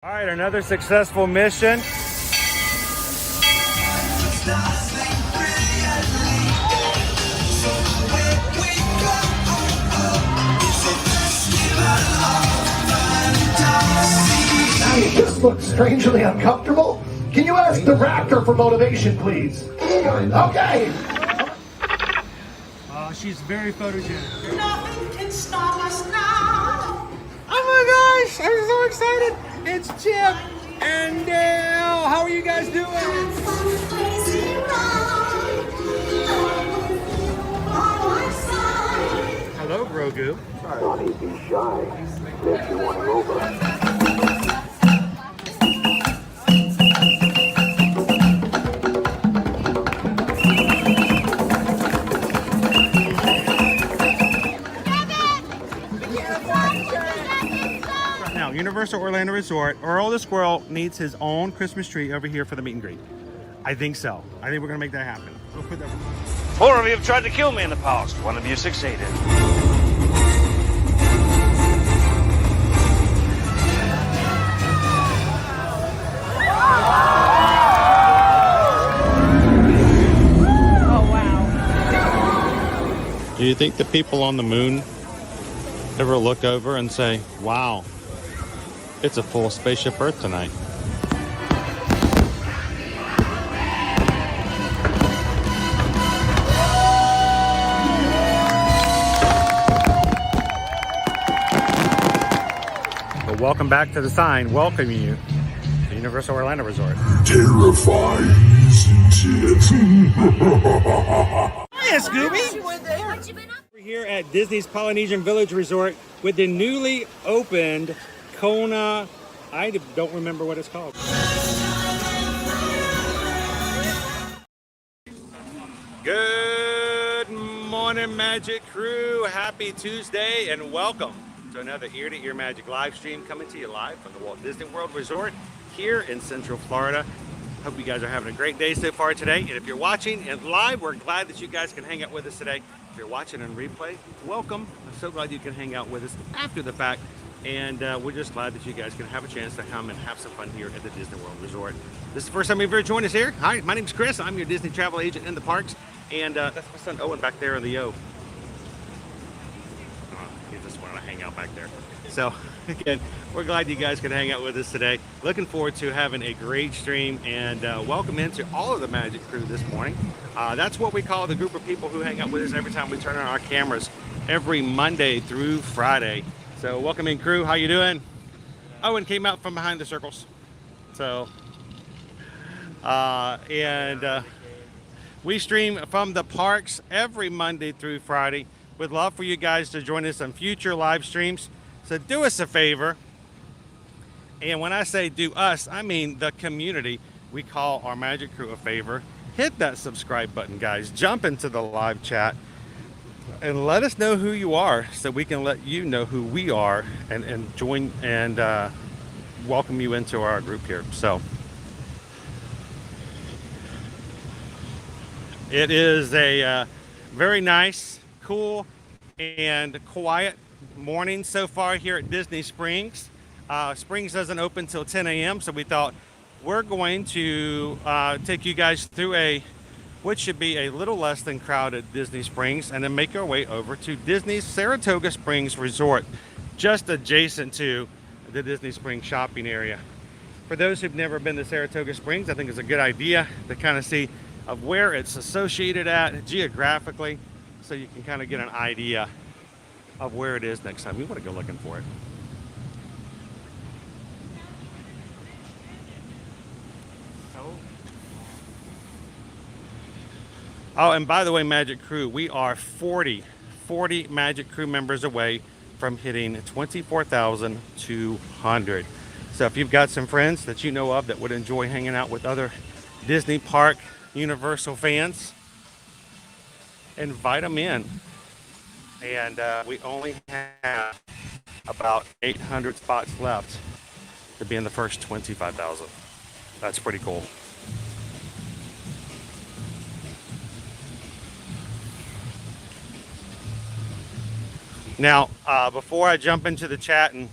All right, another successful mission. You just look strangely uncomfortable. Can you ask the raptor for motivation, please? Okay. She's very photogenic. Nothing can stop us now. Oh my gosh, I'm so excited. It's Chip and Dale. How are you guys doing? Hello, Grogu. Don't be shy. Makes you want to over. Now, Universal Orlando Resort, Earl the Squirrel needs his own Christmas tree over here for the meet and greet. I think so. I think we're going to make that happen. We'll put that. 4 of you have tried to kill me in the past. 1 of you succeeded. Do you think the people on the moon ever look over and say, wow, it's a full spaceship Earth tonight? But welcome back to the sign welcoming you to Universal Orlando Resort. Terrifying, isn't it? Hiya, Scooby! We're here at Disney's Polynesian Village Resort with the newly opened Kona. I don't remember what it's called. Good morning, Magic Crew. Happy Tuesday and welcome to another ear-to-ear Magic live stream coming to you live from the Walt Disney World Resort here in Central Florida. Hope you guys are having a great day so far today. And if you're watching and live, we're glad that you guys can hang out with us today. If you're watching on replay, welcome. I'm so glad you can hang out with us after the fact. And we're just glad that you guys can have a chance to come and have some fun here at the Disney World Resort. This is the first time you've ever joined us here. Hi, my name's Chris. I'm your Disney travel agent in the parks. And that's my son Owen back there in the O. He just wanted to hang out back there. So again, we're glad you guys can hang out with us today. Looking forward to having a great stream and welcome into all of the Magic Crew this morning. That's what we call the group of people who hang out with us every time we turn on our cameras every Monday through Friday. So welcome in, crew. How you doing? Owen came out from behind the circles. So we stream from the parks every Monday through Friday. We'd love for you guys to join us on future live streams. So do us a favor, and when I say do us, I mean the community. We call our Magic Crew a favor. Hit that subscribe button, guys. Jump into the live chat and let us know who you are so we can let you know who we are and join and welcome you into our group here. So it is a very nice, cool, and quiet morning so far here at Disney Springs. Springs doesn't open till 10 a.m. so we thought we're going to take you guys through what should be a little less than crowded Disney Springs and then make our way over to Disney's Saratoga Springs Resort, just adjacent to the Disney Springs shopping area. For those who've never been to Saratoga Springs, I think it's a good idea to kind of see of where it's associated at geographically so you can kind of get an idea of where it is next time we want to go looking for it. Oh, and by the way, Magic Crew, we are 40 Magic Crew members away from hitting 24,200. So if you've got some friends that you know of that would enjoy hanging out with other Disney Park Universal fans, invite them in. And we only have about 800 spots left to be in the first 25,000. That's pretty cool. Now, before I jump into the chat and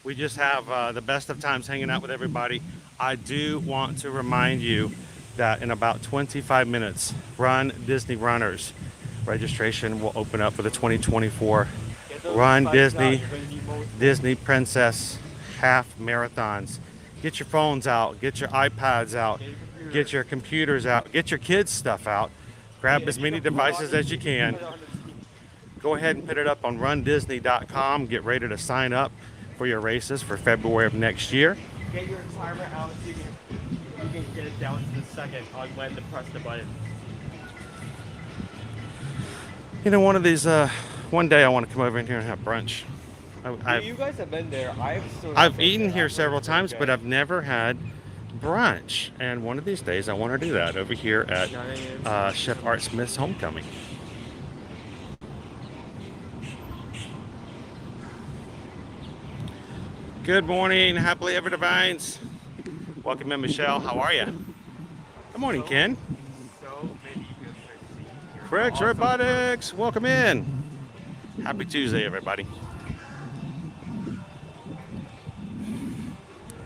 We just have the best of times hanging out with everybody. I do want to remind you that in about 25 minutes, Run Disney Runners registration will open up for the 2024 Run Disney Princess Half Marathons. Get your phones out, get your iPads out, get your computers out, get your kids' stuff out. Grab as many devices as you can. Go ahead and put it up on rundisney.com. Get ready to sign up for your races for February of next year. Get your timer out so you can get it down to the second on when to press the button. You know, one day I want to come over in here and have brunch. You guys have been there. I've eaten here several times, but I've never had brunch. And one of these days I want to do that over here at Chef Art Smith's Homecoming. Good morning, happily ever divines. Welcome in, Michelle. How are you? Good morning, Ken. Craig's Robotics, welcome in. Happy Tuesday, everybody.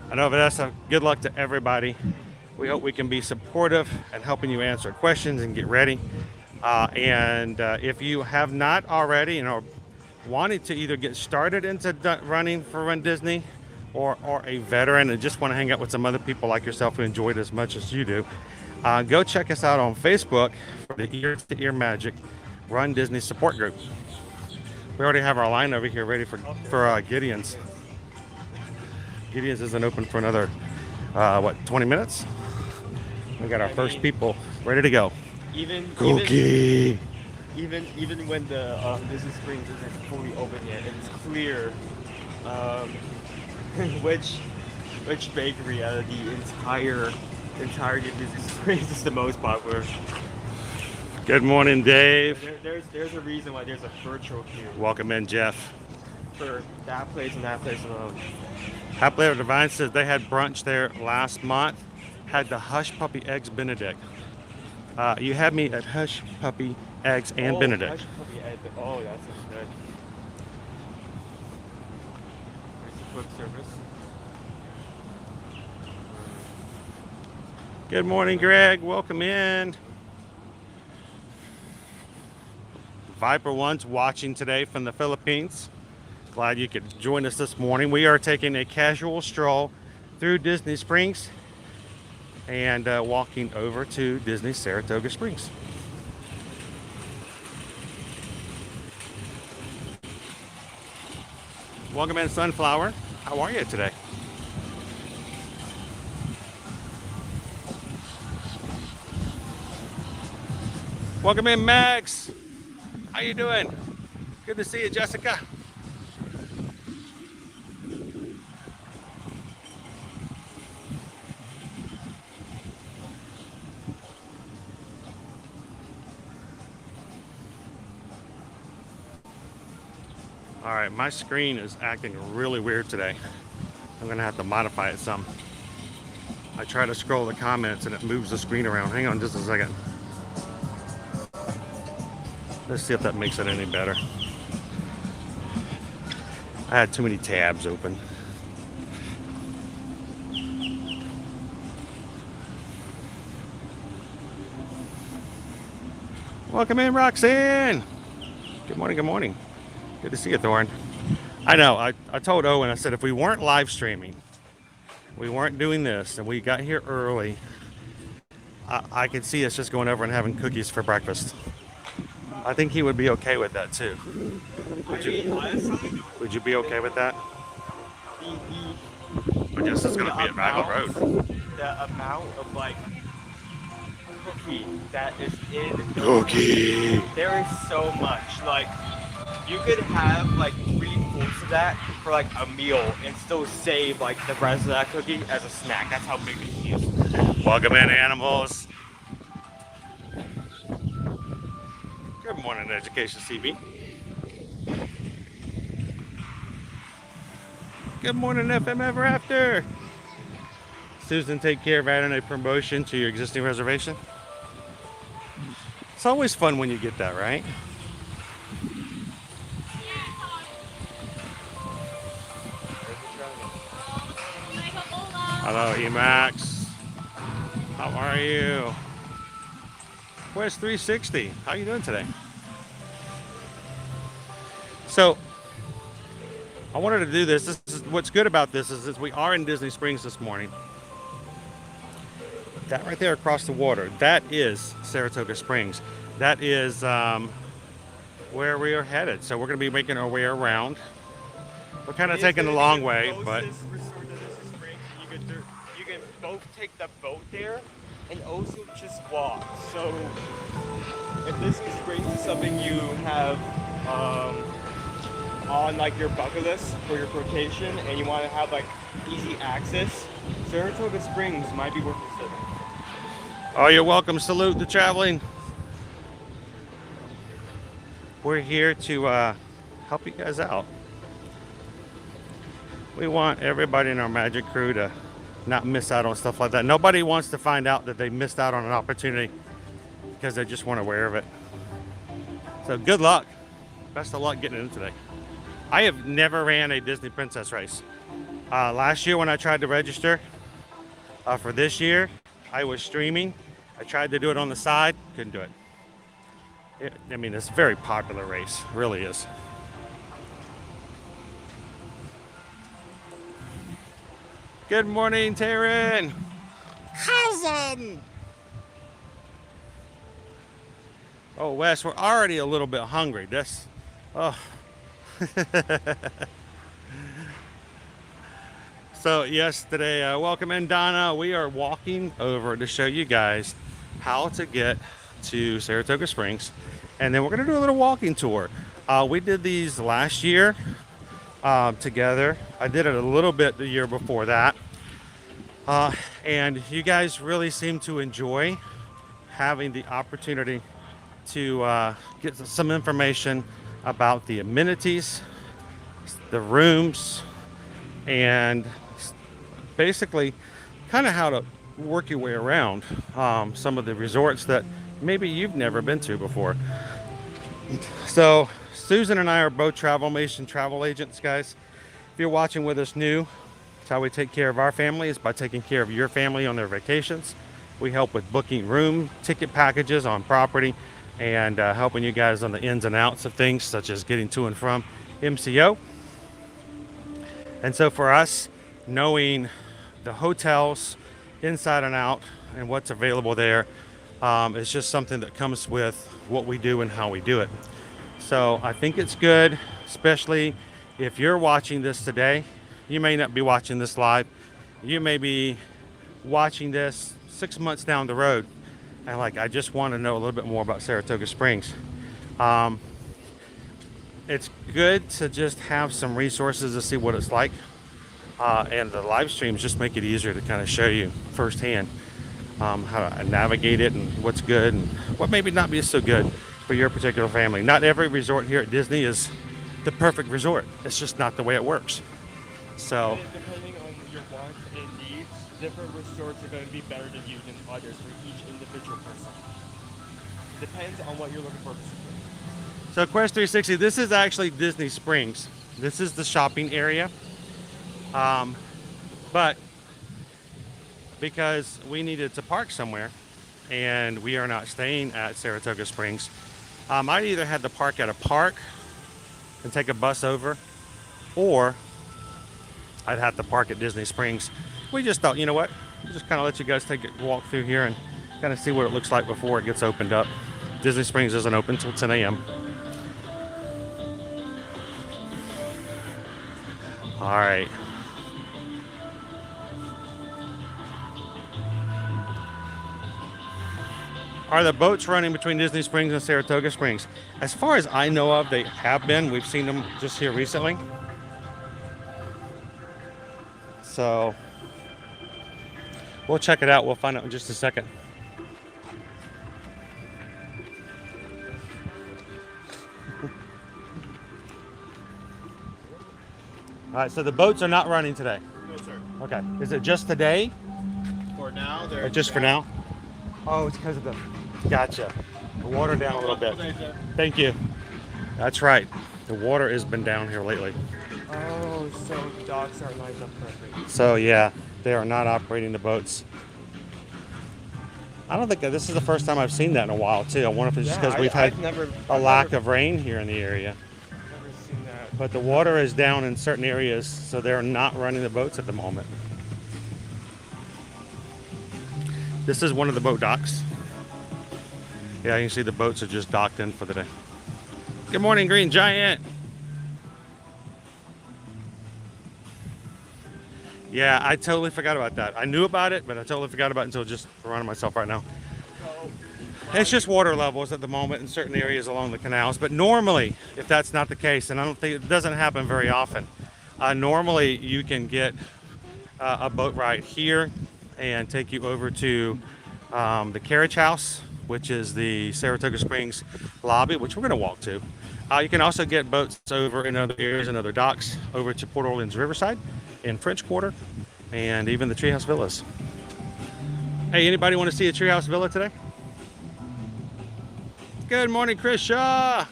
I know, Vanessa, good luck to everybody. We hope we can be supportive and helping you answer questions and get ready. If you have not already, wanting to either get started into running for Run Disney or a veteran and just want to hang out with some other people like yourself who enjoy it as much as you do, go check us out on Facebook for the Ear to Ear Magic Run Disney support group. We already have our line over here ready for Gideon's. Gideon's isn't open for another 20 minutes. We got our first people ready to go. Even when the Disney Springs isn't fully open yet, it's clear which bakery out of the entire Disney Springs is the most popular. Good morning, Dave. There's a reason why there's a virtual queue Welcome in, Jeff. for that place and that place alone. Happily Ever Divine says they had brunch there last month. Had the Hush Puppy Eggs Benedict. You had me at Hush Puppy Eggs and Benedict. Hush Puppy Egg. Oh, that sounds good. There's the quick service. Good morning, Greg. Welcome in. Viper One's watching today from the Philippines. Glad you could join us this morning. We are taking a casual stroll through Disney Springs and walking over to Disney Saratoga Springs. Welcome in, Sunflower. How are you today? Welcome in, Max. How you doing? Good to see you, Jessica. All right, my screen is acting really weird today. I'm gonna have to modify it some. I try to scroll the comments and it moves the screen around. Hang on just a second. Let's see if that makes it any better. I had too many tabs open. Welcome in, Roxanne. Good morning, good morning. Good to see you, Thorne. I know, I told Owen, I said if we weren't live streaming, we weren't doing this, and we got here early, I could see us just going over and having cookies for breakfast. I think he would be okay with that too. Would you be okay with that? Or just it's gonna be at Raggle Road. The amount of cookie that is in Cookie. there is so much. You could have 3/4 of that for a meal and still save the rest of that cookie as a snack. That's how big it is. Welcome in, animals. Good morning, Education CB. Good morning, FM Ever After. Susan, take care of adding a promotion to your existing reservation. It's always fun when you get that, right? Hello, Emax. How are you? Where's 360? How you doing today? So, I wanted to do this. This is what's good about this is we are in Disney Springs this morning. That right there across the water, that is Saratoga Springs. That is where we are headed. So we're going to be making our way around. We're kind of taking the long way, but You can both take the boat there and also just walk. So if this spring is something you have on like your bucket list for your vacation and you want to have like easy access, Saratoga Springs might be worth considering. oh, you're welcome. Salute the traveling. We're here to help you guys out. We want everybody in our magic crew to not miss out on stuff like that. Nobody wants to find out that they missed out on an opportunity because they just weren't aware of it. So good luck. Best of luck getting in today. I have never ran a Disney Princess race. Last year when I tried to register for this year, I was streaming. I tried to do it on the side, couldn't do it. I mean, it's a very popular race, it really is. Good morning, Taryn. How's Oh, Wes, we're already a little bit hungry. This, oh. So yesterday, welcome in, Donna. We are walking over to show you guys how to get to Saratoga Springs, and then we're gonna do a little walking tour. We did these last year together. I did it a little bit the year before that, and you guys really seem to enjoy having the opportunity to get some information about the amenities, the rooms, and basically kind of how to work your way around some of the resorts that maybe you've never been to before. So Susan and I are both Travelmation travel agents, guys. If you're watching with us new, it's how we take care of our family, is by taking care of your family on their vacations. We help with booking room ticket packages on property and helping you guys on the ins and outs of things, such as getting to and from MCO. And so for us, knowing the hotels inside and out and what's available there is just something that comes with what we do and how we do it. So I think it's good, especially if you're watching this today. You may not be watching this live. You may be watching this 6 months down the road and like, I just want to know a little bit more about Saratoga Springs. It's good to just have some resources to see what it's like, and the live streams just make it easier to kind of show you firsthand how to navigate it and what's good and what maybe not be so good for your particular family. Not every resort here at Disney is the perfect resort. It's just not the way it works. So depending on your wants and needs, different resorts are going to be better than you than others for each individual person. Depends on what you're looking for. So Quest 360, this is actually Disney Springs. This is the shopping area. But because we needed to park somewhere and we are not staying at Saratoga Springs, I either had to park at a park and take a bus over, or I'd have to park at Disney Springs. We just thought, you know what, we'll just kind of let you guys take a walk through here and kind of see what it looks like before it gets opened up. Disney Springs isn't open until 10 a.m. All right. Are the boats running between Disney Springs and Saratoga Springs? As far as I know of, they have been. We've seen them just here recently. So we'll check it out. We'll find out in just a second. All right, so the boats are not running today. No, sir. Okay. Is it just today? For now, they're Or just for now? Oh, it's because of the... Gotcha. The water down a little bit. Thank you. That's right. The water has been down here lately. Oh, so docks are lined up perfect. So yeah, They are not operating the boats. I don't think this is the first time I've seen that in a while too. I wonder if it's just because we've had a lack of rain here in the area. Never seen that. But the water is down in certain areas, so they're not running the boats at the moment. This is one of the boat docks. Yeah, you can see the boats are just docked in for the day. Good morning, Green Giant. Yeah, I totally forgot about that. I knew about it, but I totally forgot about it until just reminding myself right now. It's just water levels at the moment in certain areas along the canals. But normally, if that's not the case, and I don't think it doesn't happen very often, normally you can get a boat ride here and take you over to the carriage house, which is the Saratoga Springs lobby, which we're going to walk to. You can also get boats over in other areas and other docks over to Port Orleans Riverside in French Quarter and even the Treehouse Villas. Hey, anybody want to see a Treehouse Villa today? Good morning, Chris Shaw.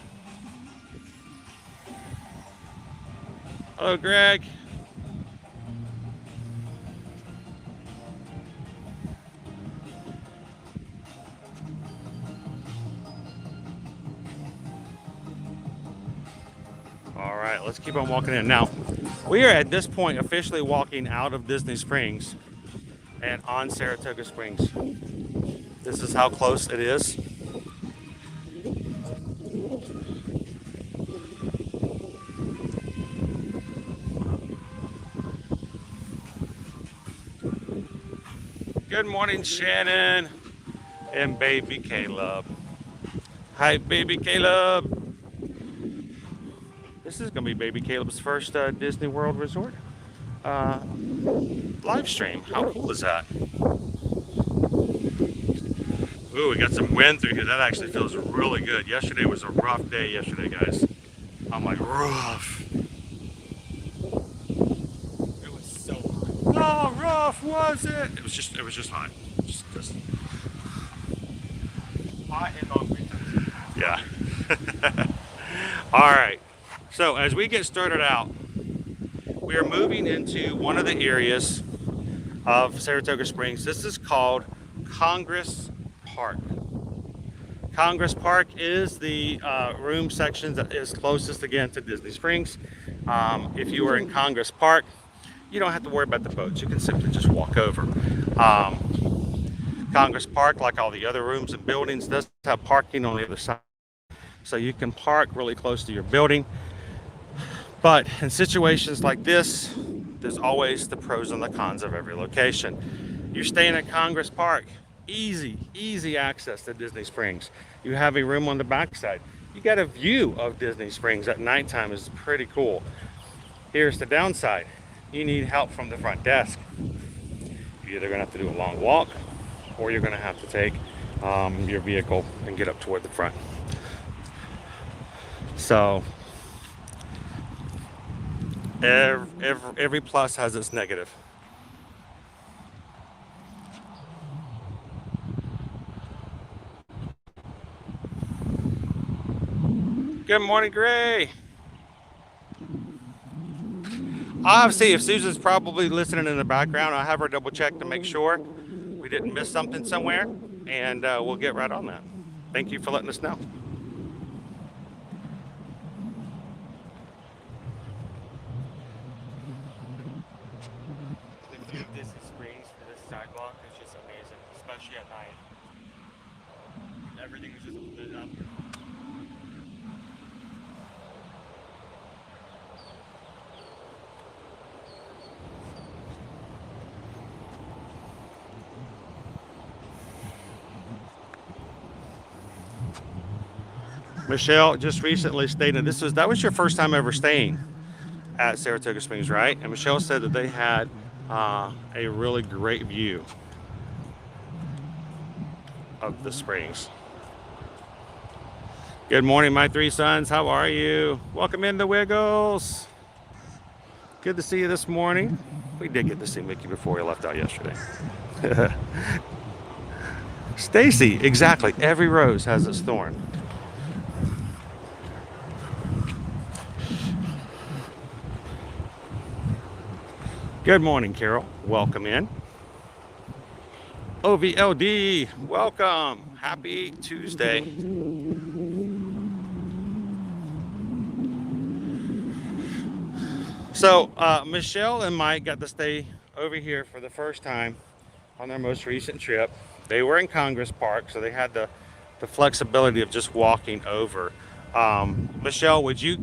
Hello, Greg. All right, let's keep on walking in. Now, we are at this point officially walking out of Disney Springs and on Saratoga Springs. This is how close it is. Good morning, Shannon and baby Caleb. Hi, baby Caleb. This is going to be baby Caleb's first Disney World Resort live stream. How cool is that? Ooh, we got some wind through here. That actually feels really good. Yesterday was a rough day yesterday, guys. I'm like, rough. It was so hot. Oh, rough was it? It was just hot. Just Hot and hungry. yeah. All right. So as we get started out, we are moving into one of the areas of Saratoga Springs. This is called Congress Park. Congress Park is the room section that is closest again to Disney Springs. If you are in Congress Park, you don't have to worry about the boats. You can simply just walk over. Congress Park, like all the other rooms and buildings, does have parking on the other side. So you can park really close to your building. But in situations like this, there's always the pros and the cons of every location. You're staying at Congress Park, easy access to Disney Springs. You have a room on the backside. You got a view of Disney Springs at nighttime, is pretty cool. Here's the downside. You need help from the front desk. You're either gonna have to do a long walk, or you're gonna have to take your vehicle and get up toward the front. So every plus has its negative. Good morning, Gray. I'll have to see if Susan's probably listening in the background. I'll have her double check to make sure we didn't miss something somewhere, and we'll get right on that. Thank you for letting us know. The view of Disney Springs for this sidewalk is just amazing, especially at night. Everything is just lit up. Michelle just recently stated that was your first time ever staying at Saratoga Springs, right? And Michelle said that they had a really great view of the springs. Good morning, my three sons. How are you? Welcome in the Wiggles. Good to see you this morning. We did get to see Mickey before he left out yesterday. Stacy, exactly. Every rose has its thorn. Good morning, Carol. Welcome in. OVLD, welcome. Happy Tuesday. So Michelle and Mike got to stay over here for the first time on their most recent trip. They were in Congress Park, so they had the flexibility of just walking over. Michelle, would you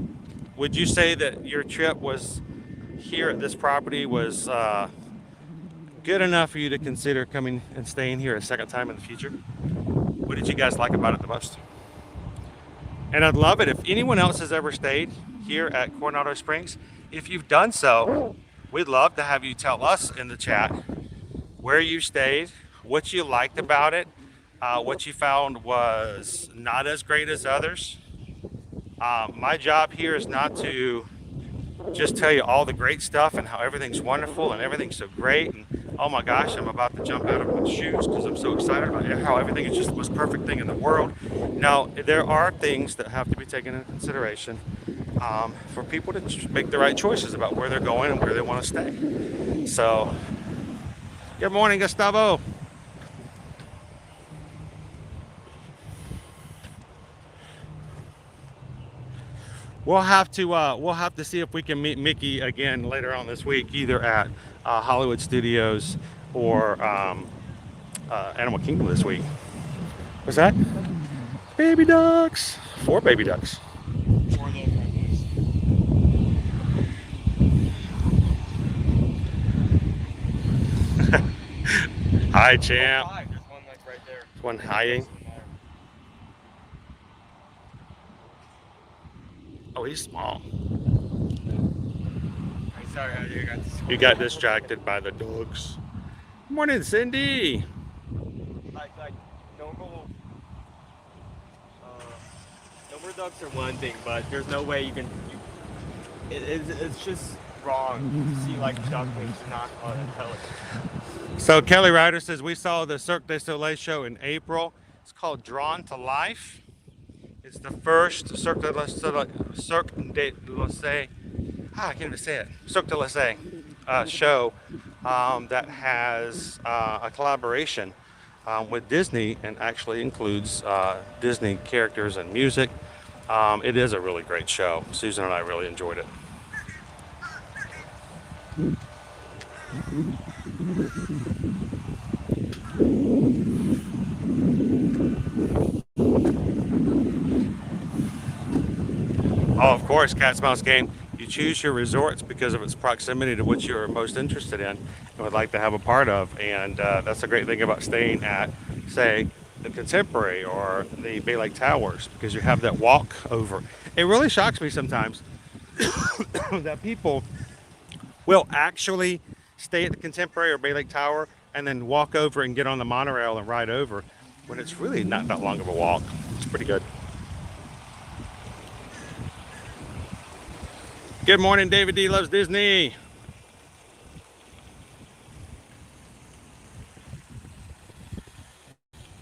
say that your trip was here at this property was good enough for you to consider coming and staying here a second time in the future? What did you guys like about it the most? And I'd love it if anyone else has ever stayed here at Coronado Springs. If you've done so, we'd love to have you tell us in the chat where you stayed, what you liked about it, what you found was not as great as others. My job here is not to just tell you all the great stuff and how everything's wonderful and everything's so great and oh my gosh, I'm about to jump out of my shoes because I'm so excited about how everything is just the most perfect thing in the world. No, there are things that have to be taken into consideration for people to make the right choices about where they're going and where they want to stay. So, good morning, Gustavo. We'll have to see if we can meet Mickey again later on this week, either at Hollywood Studios or Animal Kingdom this week. What's that? Baby ducks. 4 baby ducks. 4 little penguins. Hi, champ. Oh, 5. There's one like right there. One hiding. Oh, he's small. I'm sorry, You got distracted by the dogs. Morning, Cindy. Like normal ducks are one thing, but there's no way you can. It's just wrong to see like ducklings not on a pelican. So Kelly Ryder says we saw the Cirque du Soleil show in April. It's called Drawn to Life. It's the first Cirque du Soleil show that has a collaboration with Disney and actually includes Disney characters and music. It is a really great show. Susan and I really enjoyed it. Oh, of course, Cat's Mouse Game. You choose your resorts because of its proximity to what you're most interested in and would like to have a part of. And that's a great thing about staying at, say, the Contemporary or the Bay Lake Towers, because you have that walk over. It really shocks me sometimes that people will actually stay at the Contemporary or Bay Lake Tower and then walk over and get on the monorail and ride over when it's really not that long of a walk. It's pretty good. Good morning, David D. Loves Disney.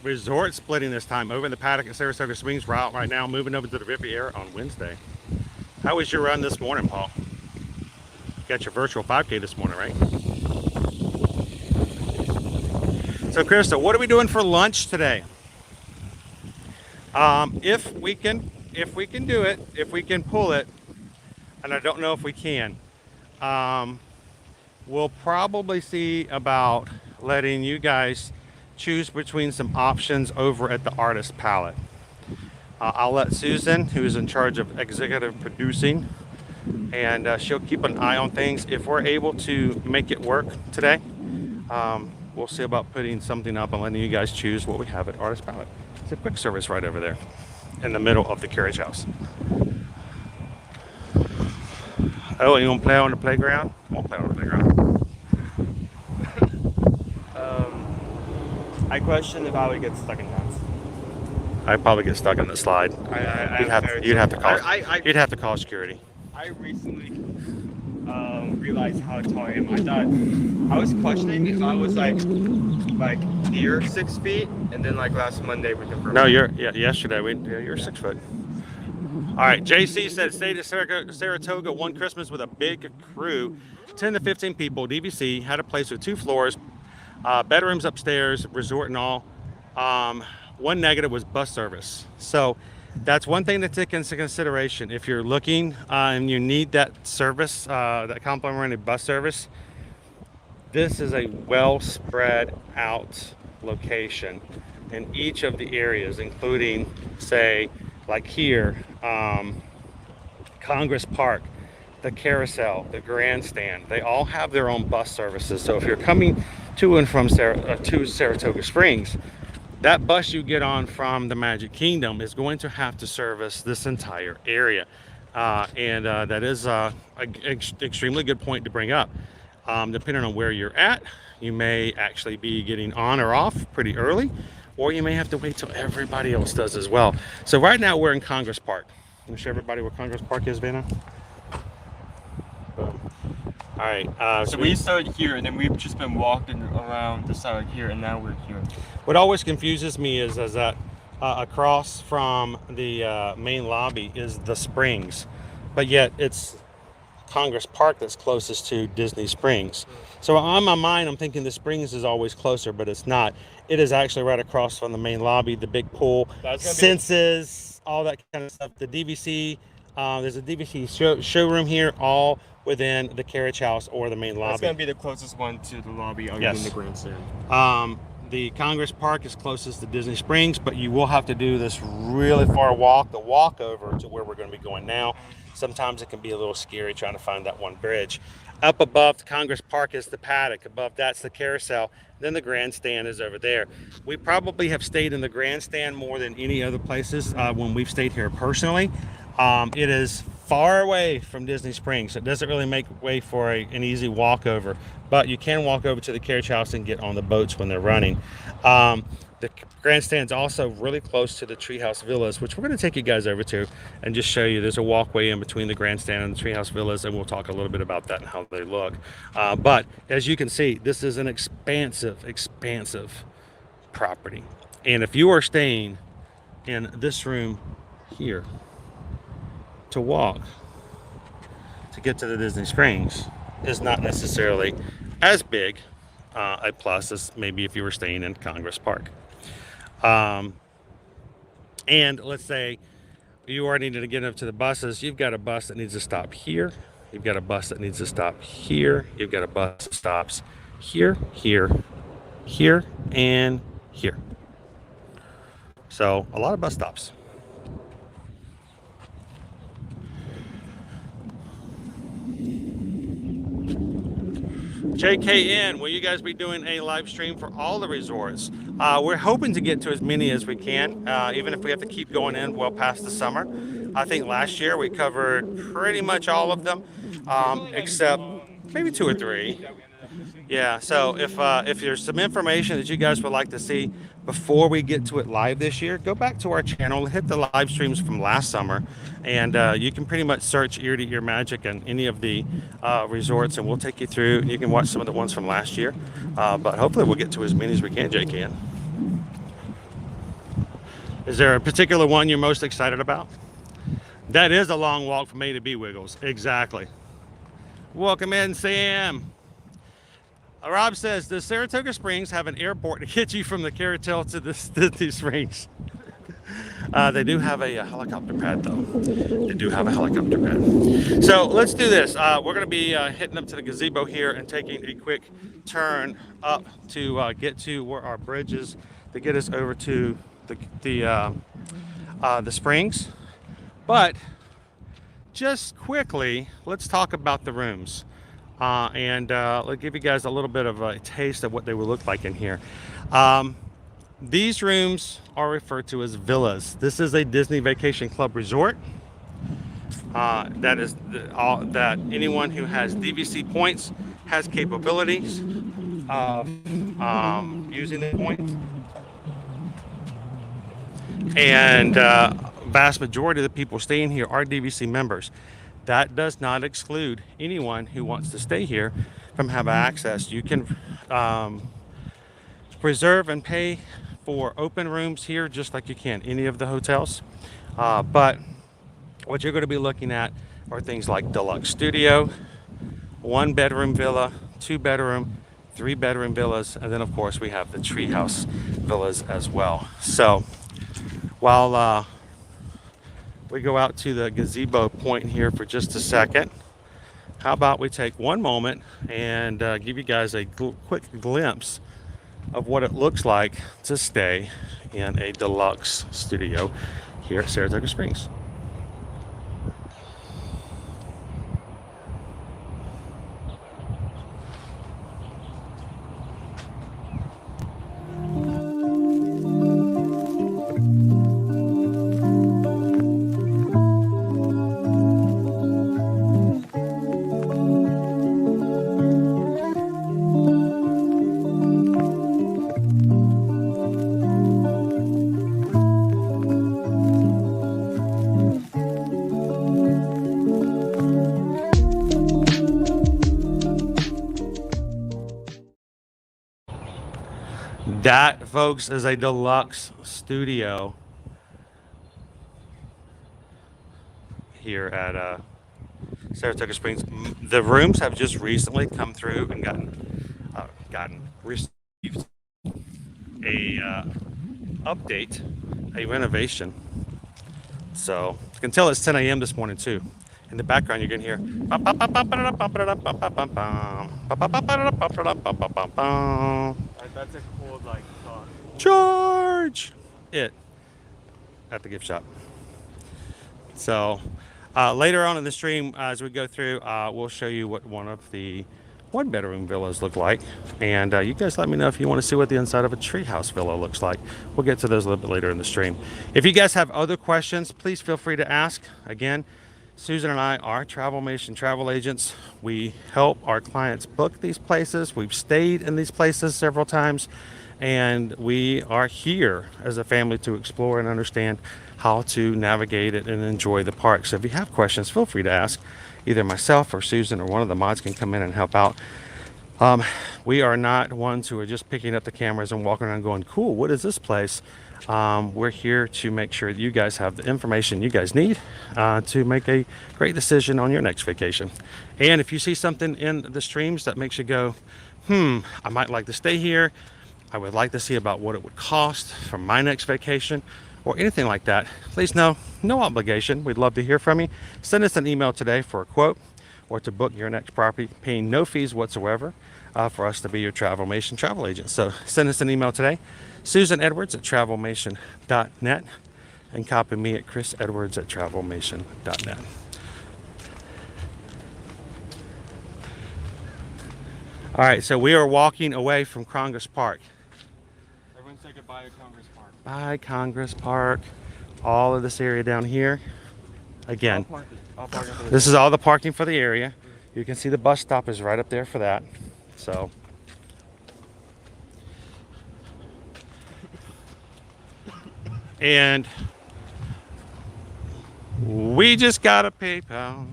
Resort splitting this time. Over in the paddock at Saratoga Springs route right now, moving over to the Riviera on Wednesday. How was your run this morning, Paul? You got your virtual 5K this morning, right? So, Krista, what are we doing for lunch today? If we can do it, if we can pull it, and I don't know if we can, we'll probably see about letting you guys choose between some options over at the Artist Palette. I'll let Susan, who is in charge of executive producing, and she'll keep an eye on things. If we're able to make it work today, we'll see about putting something up and letting you guys choose what we have at Artist Palette. It's a quick service right over there in the middle of the carriage house. Oh, you want to play on the playground? I won't play on the playground. I question if I would get stuck in that. I'd probably get stuck in the slide. You'd have to call security. I recently realized how tall I am. I was questioning if I was like near 6 feet, and then like last Monday we confirmed. No, yesterday you're 6 foot. All right, JC said stay to Saratoga one Christmas with a big crew. 10 to 15 people, DVC, had a place with 2 floors, bedrooms upstairs, resort and all. One negative was bus service. So that's one thing to take into consideration. If you're looking and you need that service, that complimentary bus service, this is a well spread out location in each of the areas, including, say, like here, Congress Park, the Carousel, the Grandstand. They all have their own bus services. So if you're coming to and from to Saratoga Springs, that bus you get on from the Magic Kingdom is going to have to service this entire area. That is an extremely good point to bring up. Depending on where you're at, you may actually be getting on or off pretty early, or you may have to wait till everybody else does as well. So right now we're in Congress Park. Can you show everybody where Congress Park is, Vanna? Boom. All right. So we started here, and then we've just been walking around the side here, and now we're here. What always confuses me is that across from the main lobby is the Springs, but yet it's Congress Park that's closest to Disney Springs. So on my mind, I'm thinking the Springs is always closer, but it's not. It is actually right across from the main lobby, the big pool, Senses, all that kind of stuff. The DVC, there's a DVC showroom here, all within the carriage house or the main lobby. That's going to be the closest one to the lobby other than the Grandstand. The Congress Park is closest to Disney Springs, but you will have to do this really far walk, the walk over to where we're going to be going now. Sometimes it can be a little scary trying to find that one bridge. Up above the Congress Park is the paddock. Above that's the carousel. Then the Grandstand is over there. We probably have stayed in the Grandstand more than any other places when we've stayed here personally. It is far away from Disney Springs. So it doesn't really make way for an easy walk over, but you can walk over to the carriage house and get on the boats when they're running. The Grandstand's also really close to the Treehouse Villas, which we're going to take you guys over to and just show you. There's a walkway in between the Grandstand and the Treehouse Villas, and we'll talk a little bit about that and how they look. But as you can see, this is an expansive property. And if you are staying in this room here, to walk to get to the Disney Springs is not necessarily as big a plus as maybe if you were staying in Congress Park. And let's say you are needing to get up to the buses. You've got a bus that needs to stop here. You've got a bus that needs to stop here. You've got a bus that stops here, here, here, and here. So a lot of bus stops. JKN, will you guys be doing a live stream for all the resorts? We're hoping to get to as many as we can, even if we have to keep going in well past the summer. I think last year we covered pretty much all of them, except maybe 2 or 3. Yeah, so if there's some information that you guys would like to see before we get to it live this year, go back to our channel, hit the live streams from last summer, and you can pretty much search Ear to Ear Magic and any of the resorts, and we'll take you through, and you can watch some of the ones from last year. But hopefully we'll get to as many as we can, JKN. Is there a particular one you're most excited about? That is a long walk from A to B, Wiggles. Exactly. Welcome in, Sam. Rob says, does Saratoga Springs have an airport to get you from the Carousel to the Disney Springs? They do have a helicopter pad, though. They do have a helicopter pad. So let's do this. We're going to be hitting up to the gazebo here and taking a quick turn up to get to where our bridge is to get us over to the Springs. But just quickly, let's talk about the rooms. I'll give you guys a little bit of a taste of what they will look like in here. These rooms are referred to as villas. This is a Disney Vacation Club resort. That anyone who has DVC points has capabilities of using the points. And vast majority of the people staying here are DVC members. That does not exclude anyone who wants to stay here from having access. You can reserve and pay for open rooms here just like you can any of the hotels. But what you're going to be looking at are things like Deluxe Studio, 1-bedroom villa, 2-bedroom, 3-bedroom villas, and then of course we have the Treehouse Villas as well. So while we go out to the gazebo point here for just a second, how about we take one moment and give you guys a quick glimpse of what it looks like to stay in a deluxe studio here at Saratoga Springs. That, folks, is a deluxe studio here at Saratoga Springs. The rooms have just recently come through and received a update, a renovation. So you can tell it's 10 a.m. this morning too. In the background, you're gonna hear. That's a cool like song. Charge it at the gift shop. So later on in the stream, as we go through, we'll show you what one of the 1-bedroom villas look like, and you guys let me know if you want to see what the inside of a treehouse villa looks like. We'll get to those a little bit later in the stream. If you guys have other questions, please feel free to ask. Again, Susan and I are Travelmation travel agents. We help our clients book these places. We've stayed in these places several times, and we are here as a family to explore and understand how to navigate it and enjoy the park. So if you have questions, feel free to ask. Either myself or Susan or one of the mods can come in and help out. We are not ones who are just picking up the cameras and walking around going, cool, what is this place? We're here to make sure that you guys have the information you guys need to make a great decision on your next vacation. And if you see something in the streams that makes you go, I might like to stay here, I would like to see about what it would cost for my next vacation, or anything like that, please know, no obligation. We'd love to hear from you. Send us an email today for a quote or to book your next property, paying no fees whatsoever for us to be your Travelmation travel agent. So send us an email today, susanedwards@travelmation.net, and copy me at chrisedwards@travelmation.net. All right, so we are walking away from Congress Park. Everyone say goodbye to Congress Park. By Congress Park, all of this area down here. Again, this is all the parking for the area. You can see the bus stop is right up there for that. So and we just got a PayPal.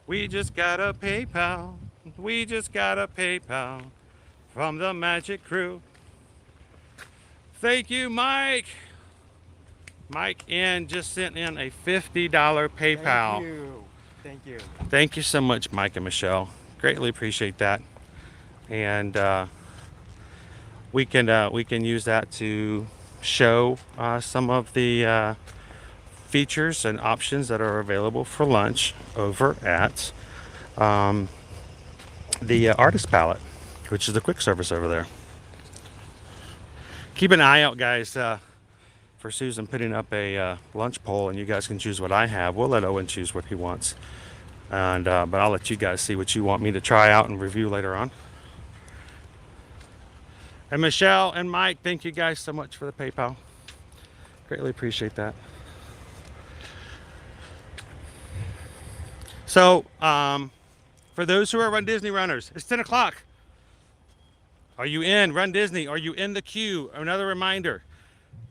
We just got a PayPal. We just got a PayPal from the Magic Crew. Thank you, Mike. Mike N just sent in a $50 PayPal. Thank you. Thank you. Thank you so much, Mike and Michelle. Greatly appreciate that. And we can use that to show some of the features and options that are available for lunch over at the Artist Palette, which is the quick service over there. Keep an eye out, guys, for Susan putting up a lunch poll, and you guys can choose what I have. We'll let Owen choose what he wants, and but I'll let you guys see what you want me to try out and review later on. And Michelle and Mike, thank you guys so much for the PayPal. Greatly appreciate that. So, for those who are Run Disney runners, it's 10 o'clock. Are you in Run Disney? Are you in the queue? Another reminder,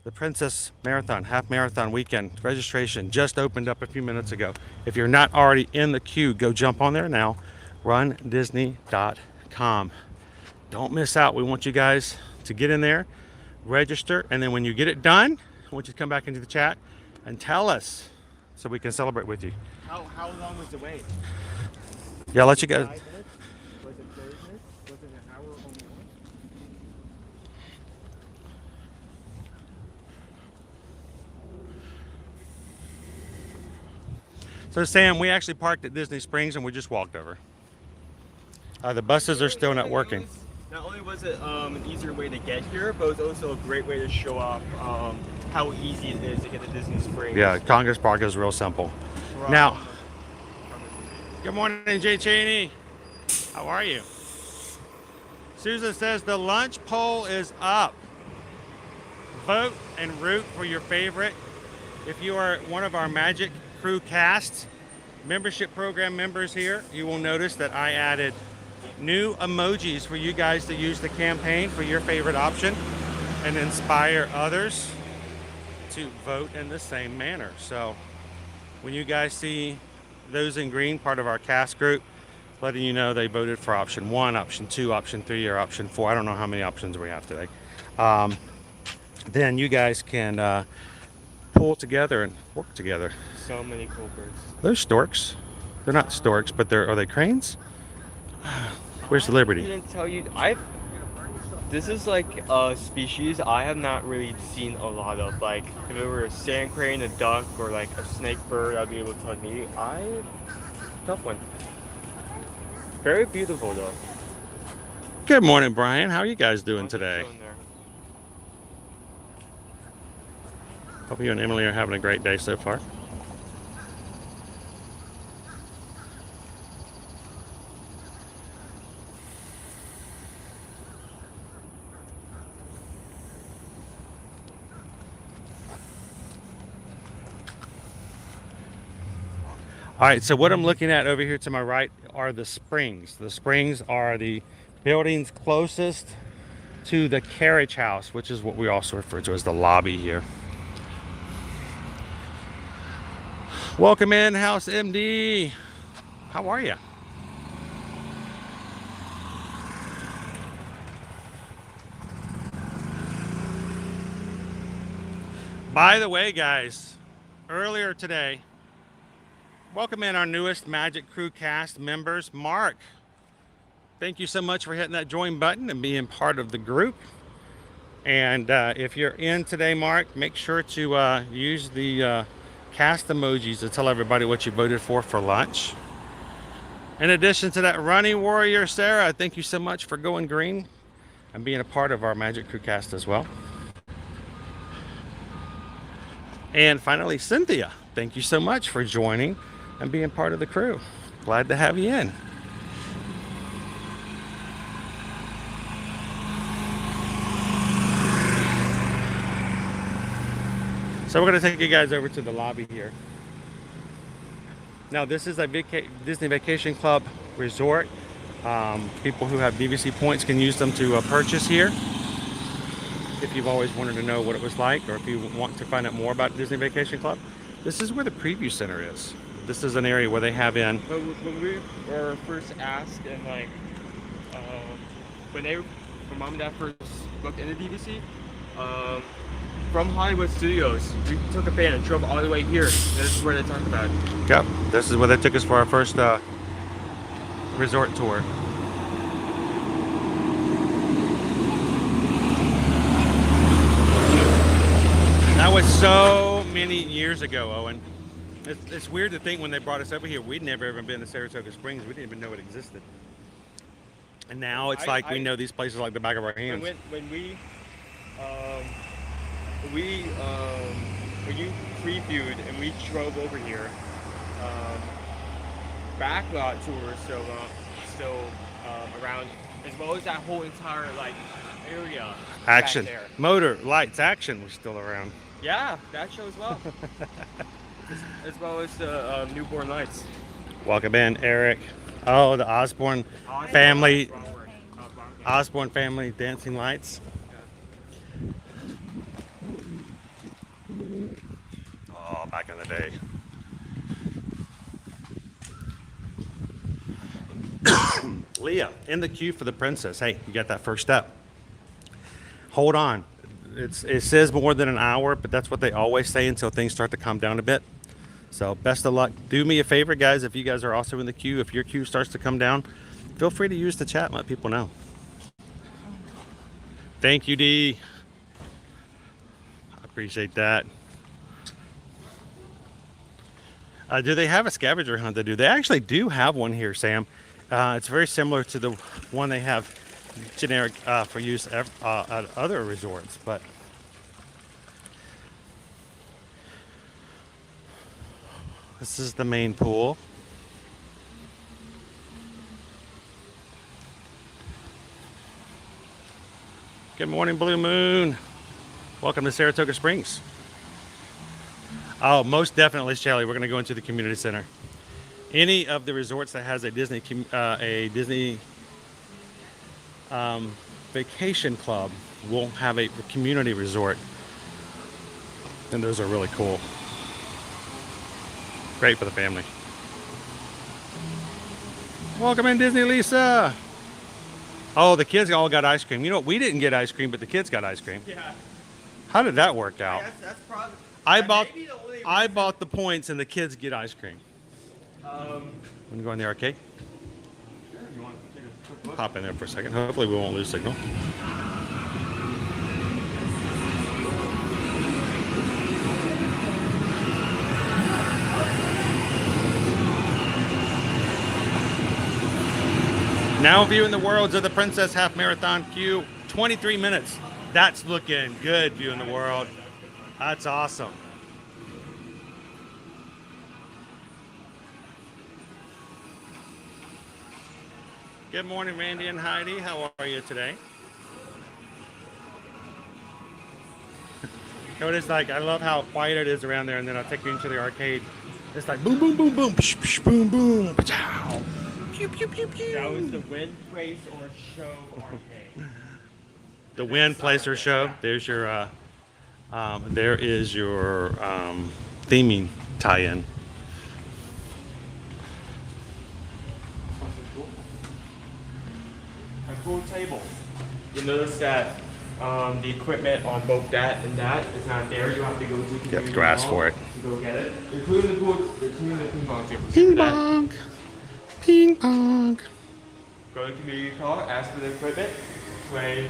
the Princess Marathon, half marathon weekend registration just opened up a few minutes ago. If you're not already in the queue, go jump on there now, rundisney.com. Don't miss out. We want you guys to get in there, register, and then when you get it done, I want you to come back into the chat and tell us so we can celebrate with you. How long was the wait? Yeah, I'll let you guys. So Sam, we actually parked at Disney Springs and we just walked over. The buses are still not working. Not only was it an easier way to get here, but it was also a great way to show off how easy it is to get to Disney Springs. Yeah, Congress Park is real simple. Now, good morning, Jay Cheney. How are you? Susan says the lunch poll is up. Vote and root for your favorite. If you are one of our Magic Crew cast membership program members here, you will notice that I added new emojis for you guys to use to campaign for your favorite option and inspire others to vote in the same manner. So when you guys see those in green, part of our cast group, letting you know they voted for option 1, option 2, option 3, or option 4. I don't know how many options we have today. Then you guys can pull together and work together. So many cool birds. Those storks, they're not storks, but are they cranes? Where's the Liberty? I didn't tell you. This is like a species I have not really seen a lot of. Like if it were a sand crane, a duck, or like a snake bird, I'd be able to tell you. Tough one. Very beautiful though. Good morning, Brian. How are you guys doing today? Hope you and Emily are having a great day so far. All right, so what I'm looking at over here to my right are the springs. The springs are the buildings closest to the carriage house, which is what we also refer to as the lobby here. Welcome in, House MD. How are you? By the way, guys, earlier today, welcome in our newest Magic Crew cast members. Mark, thank you so much for hitting that join button and being part of the group. And if you're in today, Mark, make sure to use the cast emojis to tell everybody what you voted for lunch. In addition to that, Running Warrior Sarah, thank you so much for going green and being a part of our Magic Crew cast as well. And finally, Cynthia, thank you so much for joining and being part of the crew. Glad to have you in. So we're going to take you guys over to the lobby here. Now this is a Disney Vacation Club resort. People who have DVC points can use them to purchase here. If you've always wanted to know what it was like, or if you want to find out more about Disney Vacation Club, this is where the preview center is. This is an area where they have in. When we were first asked, and like when Mom and Dad first booked into DVC, from Hollywood Studios, we took a van and drove all the way here. This is where they talked about it. Yep, this is where they took us for our first resort tour. That was so many years ago, Owen. It's weird to think when they brought us over here, we'd never even been to Saratoga Springs. We didn't even know it existed. And now it's like we know these places like the back of our hands. When you previewed and we drove over here, backlot tours still around, as well as that whole entire like area. Action, back there. motor, lights, action was still around. Yeah, that show as well. as well as the newborn lights. Welcome in, Eric. Oh, the Osborne family. Osborne family dancing lights. Oh, back in the day. Leah, in the queue for the princess. Hey, you got that first step. Hold on. It says more than an hour, but that's what they always say until things start to calm down a bit. So best of luck. Do me a favor, guys, if you guys are also in the queue, if your queue starts to come down, feel free to use the chat and let people know. Thank you, Dee. I appreciate that. Do they have a scavenger hunt? They do. They actually do have one here, Sam. It's very similar to the one they have generic for use at other resorts, but this is the main pool. Good morning, Blue Moon. Welcome to Saratoga Springs. Oh, most definitely, Shelly. We're going to go into the community center. Any of the resorts that has a Disney vacation club will have a community resort, and those are really cool. Great for the family. Welcome in, Disney Lisa. Oh, the kids all got ice cream. You know, we didn't get ice cream, but the kids got ice cream. Yeah. How did that work out? That's probably. I bought the points, and the kids get ice cream. Want to go in the arcade? Sure, you want to take a quick look? Pop in there for a second. Hopefully, we won't lose signal. Now viewing the Worlds of the Princess Half Marathon queue, 23 minutes. That's looking good, viewing the world. That's awesome. Good morning, Randy and Heidi. How are you today? You know what it's like? I love how quiet it is around there, and then I'll take you into the arcade. It's like boom, boom, boom, boom, psh, psh, boom, boom, pow. Pew, pew, pew, pew. That was the Win Place or Show arcade. The Win Place or Show. There's your there is your theming tie-in. A cool table. You notice that the equipment on both that and that is not there. You have to go to the community to ask hall for it. to go get it. Including the pool, including the ping pong table. Ping pong. Ping pong. Go to the community hall, ask for the equipment, play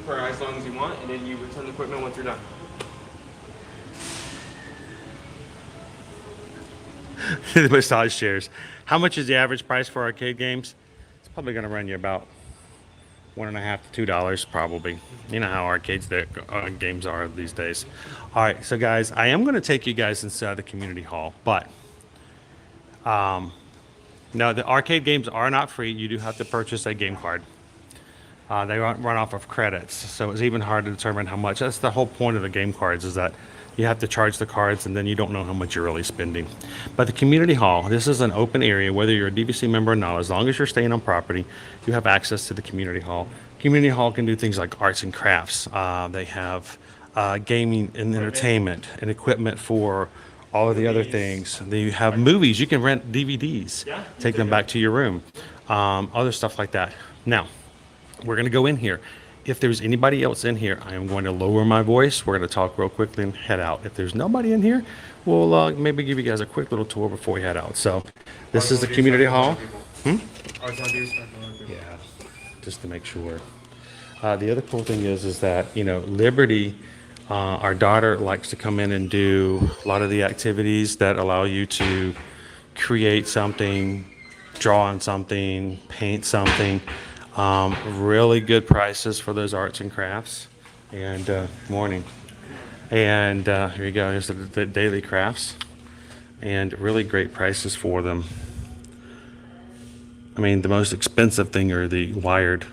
for as long as you want, and then you return the equipment once you're done. The massage chairs. How much is the average price for arcade games? It's probably going to run you about $1.50 to $2 probably. You know how arcades games are these days. All right, so guys, I am going to take you guys inside the community hall, but no, the arcade games are not free. You do have to purchase a game card. They run off of credits, so it's even hard to determine how much. That's the whole point of the game cards, is that you have to charge the cards, and then you don't know how much you're really spending. But the community hall, this is an open area, whether you're a DVC member or not. As long as you're staying on property, you have access to the community hall. Community hall can do things like arts and crafts. They have gaming and entertainment and equipment for all of the other things. They have movies. You can rent DVDs, take them back to your room, other stuff like that. Now, we're going to go in here. If there's anybody else in here, I am going to lower my voice. We're going to talk real quickly and head out. If there's nobody in here, we'll maybe give you guys a quick little tour before we head out. So this is the community hall. Yeah, just to make sure. The other cool thing is that, you know, Liberty, our daughter likes to come in and do a lot of the activities that allow you to create something, draw on something, paint something. Really good prices for those arts and crafts. And morning. And here you go. Here's the daily crafts, and really great prices for them. I mean, the most expensive thing are the wired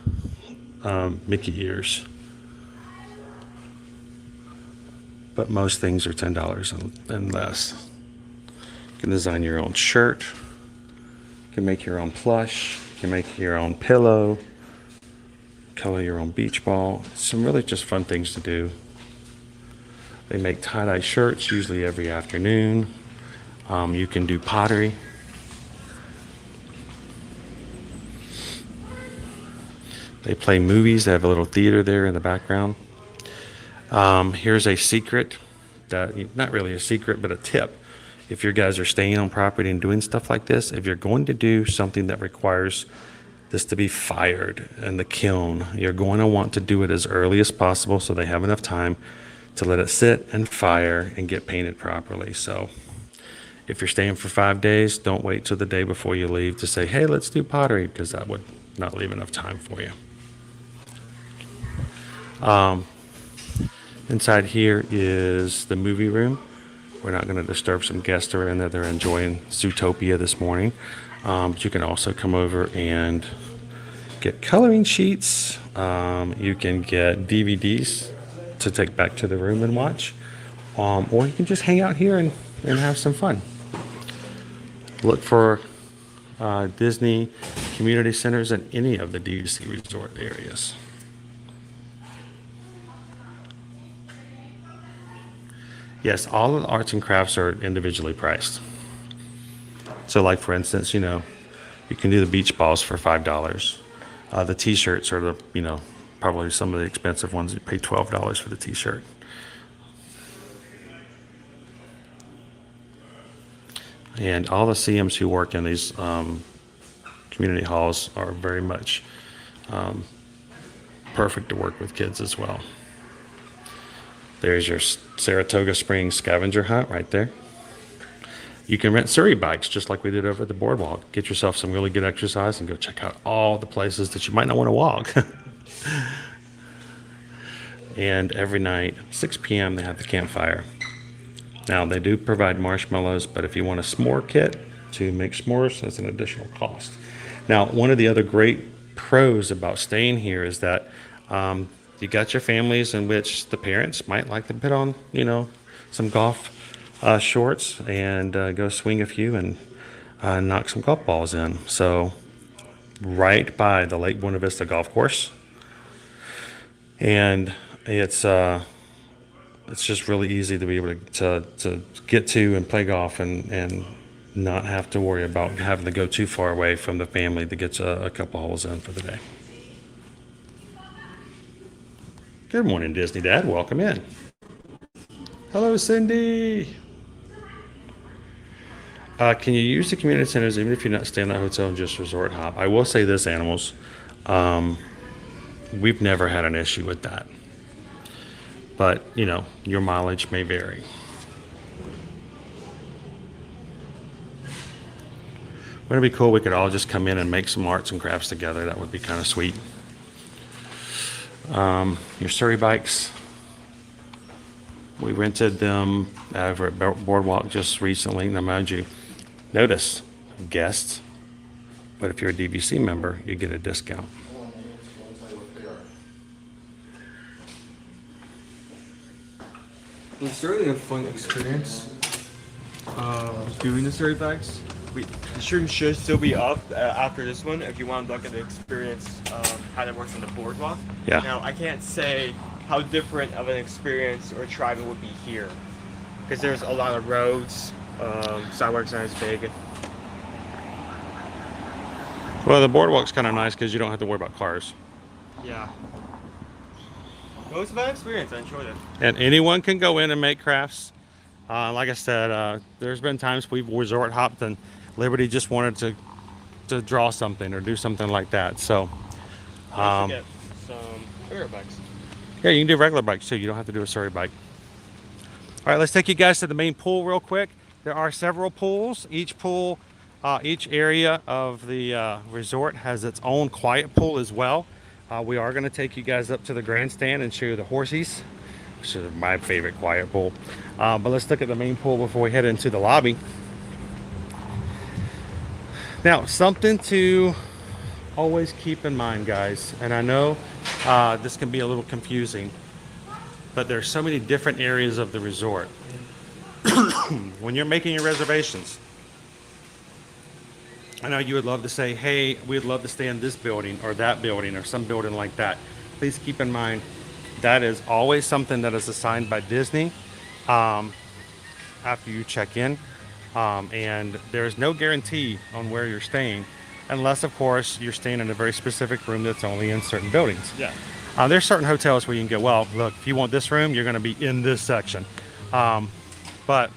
Mickey ears, but most things are $10 and less. You can design your own shirt. You can make your own plush. You can make your own pillow. Color your own beach ball. Some really just fun things to do. They make tie-dye shirts usually every afternoon. You can do pottery. They play movies. They have a little theater there in the background. Here's a secret, not really a secret, but a tip. If your guys are staying on property and doing stuff like this, if you're going to do something that requires this to be fired in the kiln, you're going to want to do it as early as possible so they have enough time to let it sit and fire and get painted properly. So If you're staying for 5 days, don't wait till the day before you leave to say, hey, let's do pottery, because that would not leave enough time for you. Inside here is the movie room. We're not going to disturb some guests that are in there. They're enjoying Zootopia this morning. But you can also come over and get coloring sheets. You can get DVDs to take back to the room and watch. Or you can just hang out here and have some fun. Look for Disney community centers in any of the DC resort areas. Yes, all of the arts and crafts are individually priced. So like for instance, you can do the beach balls for $5. The t-shirts are probably some of the expensive ones. You pay $12 for the t-shirt. And all the CMs who work in these community halls are very much perfect to work with kids as well. There's your Saratoga Springs scavenger hunt right there. You can rent Surrey bikes just like we did over at the boardwalk. Get yourself some really good exercise and go check out all the places that you might not want to walk. And every night, 6 p.m., they have the campfire. Now, they do provide marshmallows, but if you want a s'more kit to make s'mores, that's an additional cost. Now, one of the other great pros about staying here is that you got your families in which the parents might like to put on, some golf shorts and go swing a few and knock some golf balls in. So, right by the Lake Buena Vista Golf Course, and it's just really easy to be able to get to and play golf and not have to worry about having to go too far away from the family to get a couple holes in for the day. Good morning, Disney Dad. Welcome in. Hello, Cindy. Can you use the community centers even if you're not staying at a hotel and just resort hop? I will say this, animals. We've never had an issue with that. But, your mileage may vary. Wouldn't it be cool? We could all just come in and make some arts and crafts together. That would be kind of sweet. Your Surrey bikes. We rented them over at Boardwalk just recently. Now, mind you, notice guests, but if you're a DVC member, you get a discount. It's certainly a fun experience doing the Surrey bikes. The stream should still be up after this one if you want to look at the experience how that works on the boardwalk. Yeah. Now, I can't say how different of an experience or drive it would be here because there's a lot of roads, sidewalks aren't as big. Well, the boardwalk's kind of nice because you don't have to worry about cars. Yeah. It was a fun experience. I enjoyed it. And anyone can go in and make crafts. Like I said, there's been times we've resort hopped and Liberty just wanted to draw something or do something like that. So, Get some regular bikes. Yeah, you can do regular bikes too. You don't have to do a Surrey bike. All right, let's take you guys to the main pool real quick. There are several pools. Each pool, each area of the resort has its own quiet pool as well. We are going to take you guys up to the Grandstand and show you the horsies, which is my favorite quiet pool. But let's look at the main pool before we head into the lobby. Now, something to always keep in mind, guys, and I know this can be a little confusing, but there's so many different areas of the resort. When you're making your reservations, I know you would love to say, hey, we'd love to stay in this building or that building or some building like that. Please keep in mind that is always something that is assigned by Disney after you check in. And there's no guarantee on where you're staying unless, of course, you're staying in a very specific room that's only in certain buildings. Yeah. There's certain hotels where you can go, well, look, if you want this room, you're going to be in this section. But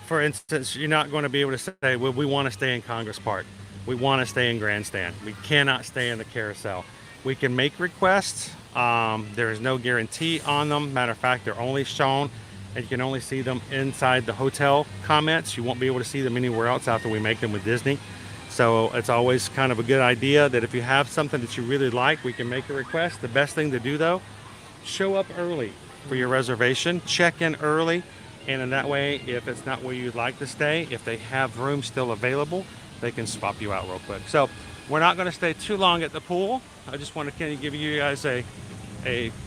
for instance, you're not going to be able to say, well, we want to stay in Congress Park. We want to stay in Grandstand. We cannot stay in the carousel. We can make requests. There is no guarantee on them. Matter of fact, they're only shown and you can only see them inside the hotel comments. You won't be able to see them anywhere else after we make them with Disney. So it's always kind of a good idea that if you have something that you really like, we can make a request. The best thing to do though, show up early for your reservation, check in early, and in that way, if it's not where you'd like to stay, if they have rooms still available, they can swap you out real quick. So we're not going to stay too long at the pool. I just want to kind of give you guys a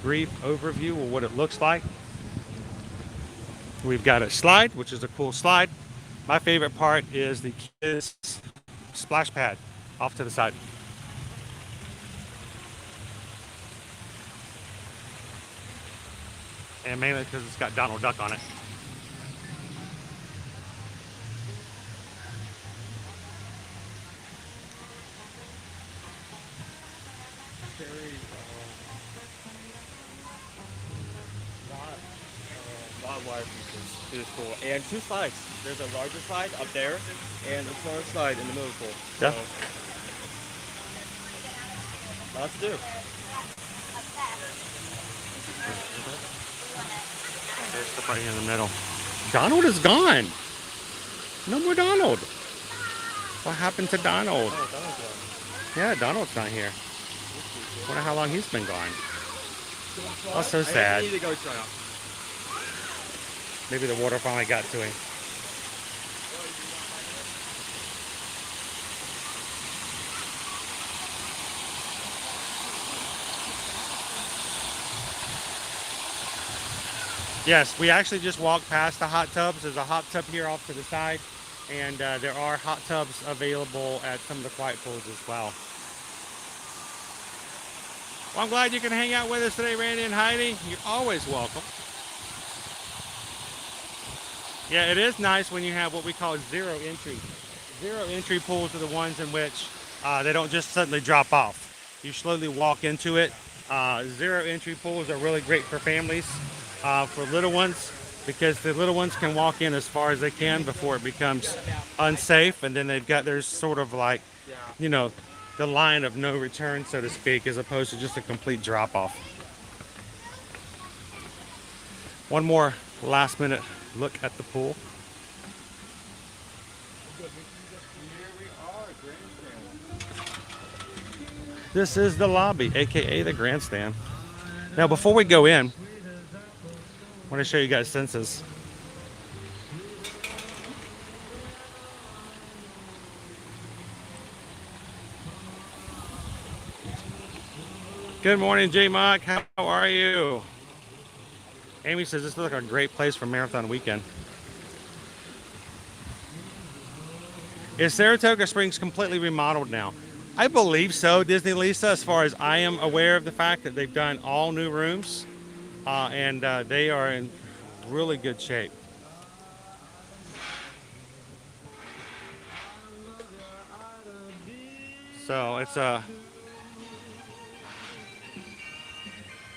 brief overview of what it looks like. We've got a slide, which is a cool slide. My favorite part is the kids splash pad off to the side. And mainly because it's got Donald Duck on it. Wire pieces. It is cool. And two slides. There's a larger slide up there and a smaller slide in the middle pool. Yeah. So, lots to do. There's stuff right here in the middle. Donald is gone. No more Donald. What happened to Donald? Oh, Donald's gone. Yeah, Donald's not here. Wonder how long he's been gone. Oh, so sad. I need to go try out. Maybe the water finally got to him. Yes, we actually just walked past the hot tubs. There's a hot tub here off to the side, and there are hot tubs available at some of the quiet pools as well. Well, I'm glad you can hang out with us today, Randy and Heidi. You're always welcome. Yeah, it is nice when you have what we call zero entry. Zero entry pools are the ones in which they don't just suddenly drop off. You slowly walk into it. Zero entry pools are really great for families, for little ones, because the little ones can walk in as far as they can before it becomes unsafe, and then they've got their sort of like, you know, the line of no return, so to speak, as opposed to just a complete drop off. One more last minute look at the pool. This is the lobby, aka the grandstand. Now before we go in, I want to show you guys census. Good morning, J Mock. How are you? Amy says this looks like a great place for marathon weekend. Is Saratoga Springs completely remodeled now? I believe so, Disney Lisa, as far as I am aware of the fact that they've done all new rooms, and they are in really good shape. So it's a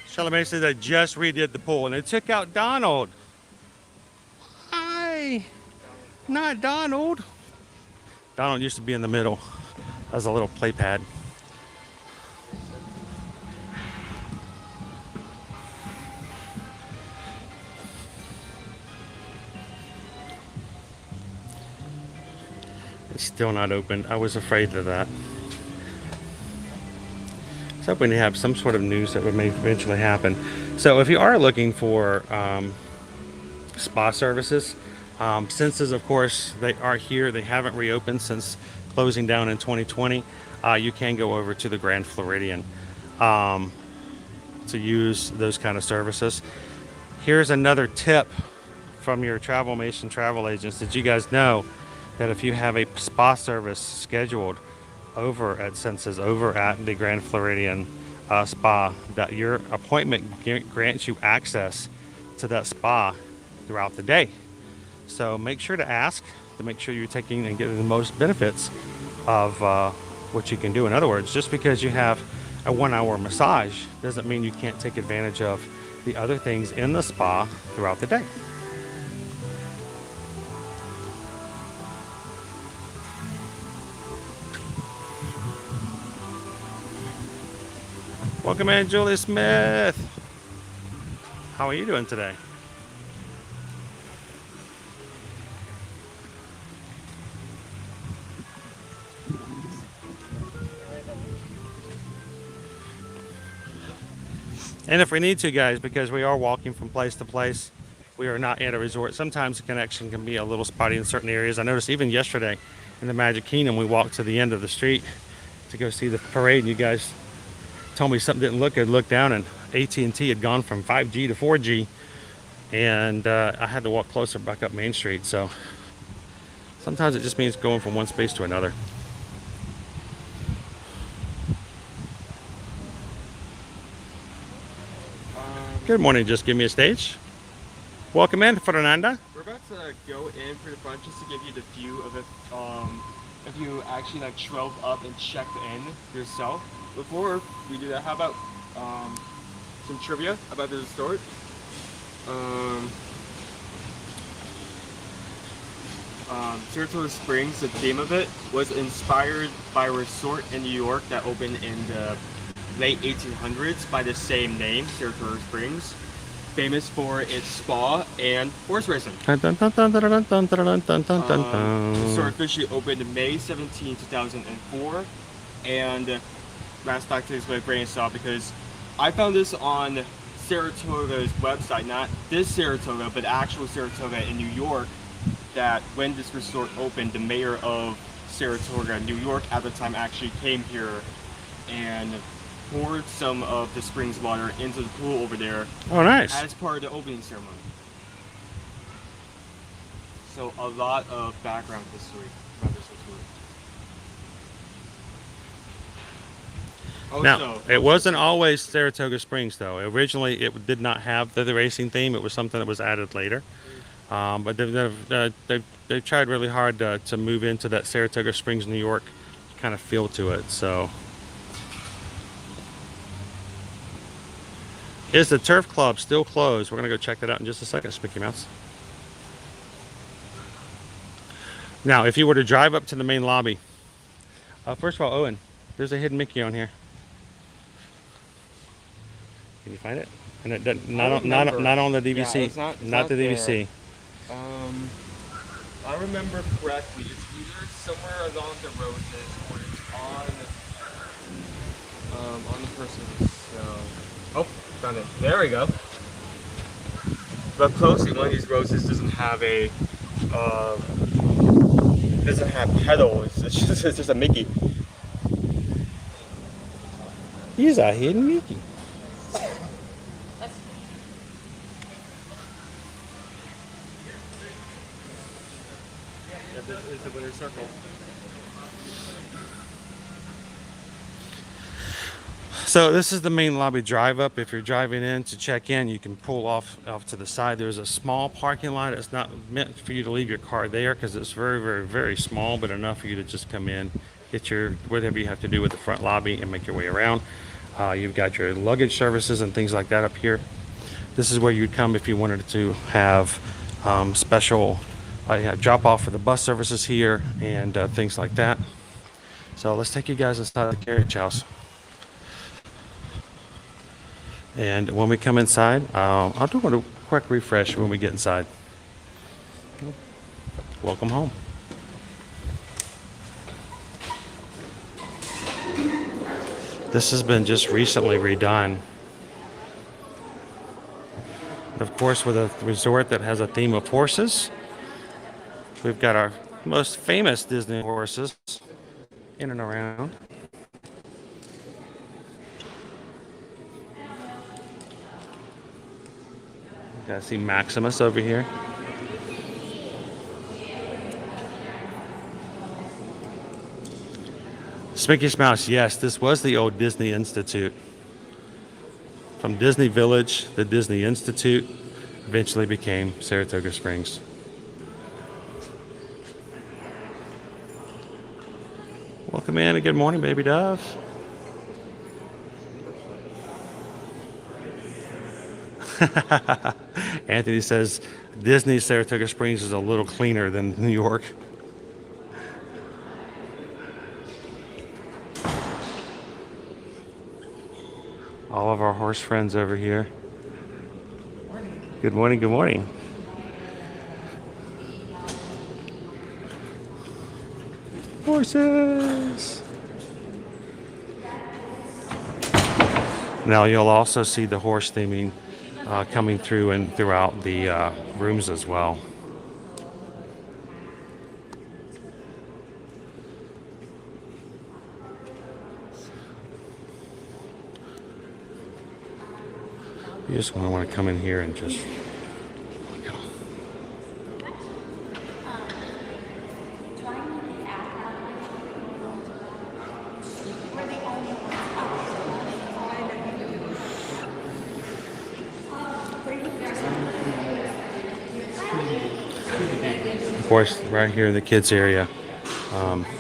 Charlamagne said they just redid the pool and they took out Donald. Hi, not Donald. Donald used to be in the middle as a little play pad. It's still not open. I was afraid of that. I was hoping to have some sort of news that would may eventually happen. So if you are looking for spa services, Senses, of course, they are here. They haven't reopened since closing down in 2020. You can go over to the Grand Floridian to use those kind of services. Here's another tip from your Travelmation travel agents. Did you guys know that if you have a spa service scheduled over at Senses, over at the Grand Floridian spa, that your appointment grants you access to that spa throughout the day? So make sure to ask to make sure you're taking and getting the most benefits of what you can do. In other words, just because you have a 1-hour massage doesn't mean you can't take advantage of the other things in the spa throughout the day. Welcome in, Julie Smith. How are you doing today? And if we need to, guys, because we are walking from place to place, we are not at a resort. Sometimes the connection can be a little spotty in certain areas. I noticed even yesterday in the Magic Kingdom, we walked to the end of the street to go see the parade, and you guys told me something didn't look good. Looked down, and AT&T had gone from 5G to 4G, and I had to walk closer back up Main Street. So sometimes it just means going from one space to another. Good morning, just give me a stage. Welcome in, Fernanda. We're about to go in for the front just to give you the view of it. If you actually like drove up and checked in yourself. Before we do that, how about some trivia about the resort? Saratoga Springs, the theme of it was inspired by a resort in New York that opened in the late 1800s by the same name, Saratoga Springs, famous for its spa and horse racing. The resort officially opened May 17, 2004, and last fact is with a grain of salt because I found this on Saratoga's website, not this Saratoga, but actual Saratoga in New York, that when this resort opened, the mayor of Saratoga, New York at the time actually came here and poured some of the springs water into the pool over there. Oh, nice. As part of the opening ceremony. So a lot of background history about this resort. Now, it wasn't always Saratoga Springs, though. Originally, it did not have the racing theme. It was something that was added later. But they've tried really hard to move into that Saratoga Springs, New York kind of feel to it. So, is the Turf Club still closed? We're going to go check that out in just a second, Mickey Mouse. Now, if you were to drive up to the main lobby, first of all, Owen, there's a hidden Mickey on here. Can you find it? And it doesn't, not on the DVC. Yeah, it's not the DVC. I remember correctly. It's either somewhere along the roses or it's on the person's. Oh, found it. There we go. But closely, one of these roses doesn't have petals. It's just a Mickey. He's a hidden Mickey. Is the winner's circle. So this is the main lobby drive up. If you're driving in to check in, you can pull off to the side. There's a small parking lot. It's not meant for you to leave your car there because it's very, very, very small, but enough for you to just come in, get your whatever you have to do with the front lobby and make your way around. You've got your luggage services and things like that up here. This is where you'd come if you wanted to have special drop off for the bus services here and things like that. So let's take you guys inside the carriage house. And when we come inside, I'll do a quick refresh when we get inside. Welcome home. This has been just recently redone. Of course, with a resort that has a theme of horses, we've got our most famous Disney horses in and around. You guys see Maximus over here. Mickey's Mouse, yes, this was the old Disney Institute. From Disney Village, the Disney Institute eventually became Saratoga Springs. Welcome in and good morning, baby dove. Anthony says Disney Saratoga Springs is a little cleaner than New York. All of our horse friends over here. Good morning, good morning. Horses! Now you'll also see the horse theming coming through and throughout the rooms as well. You just want to come in here and just. Of course, right here in the kids area,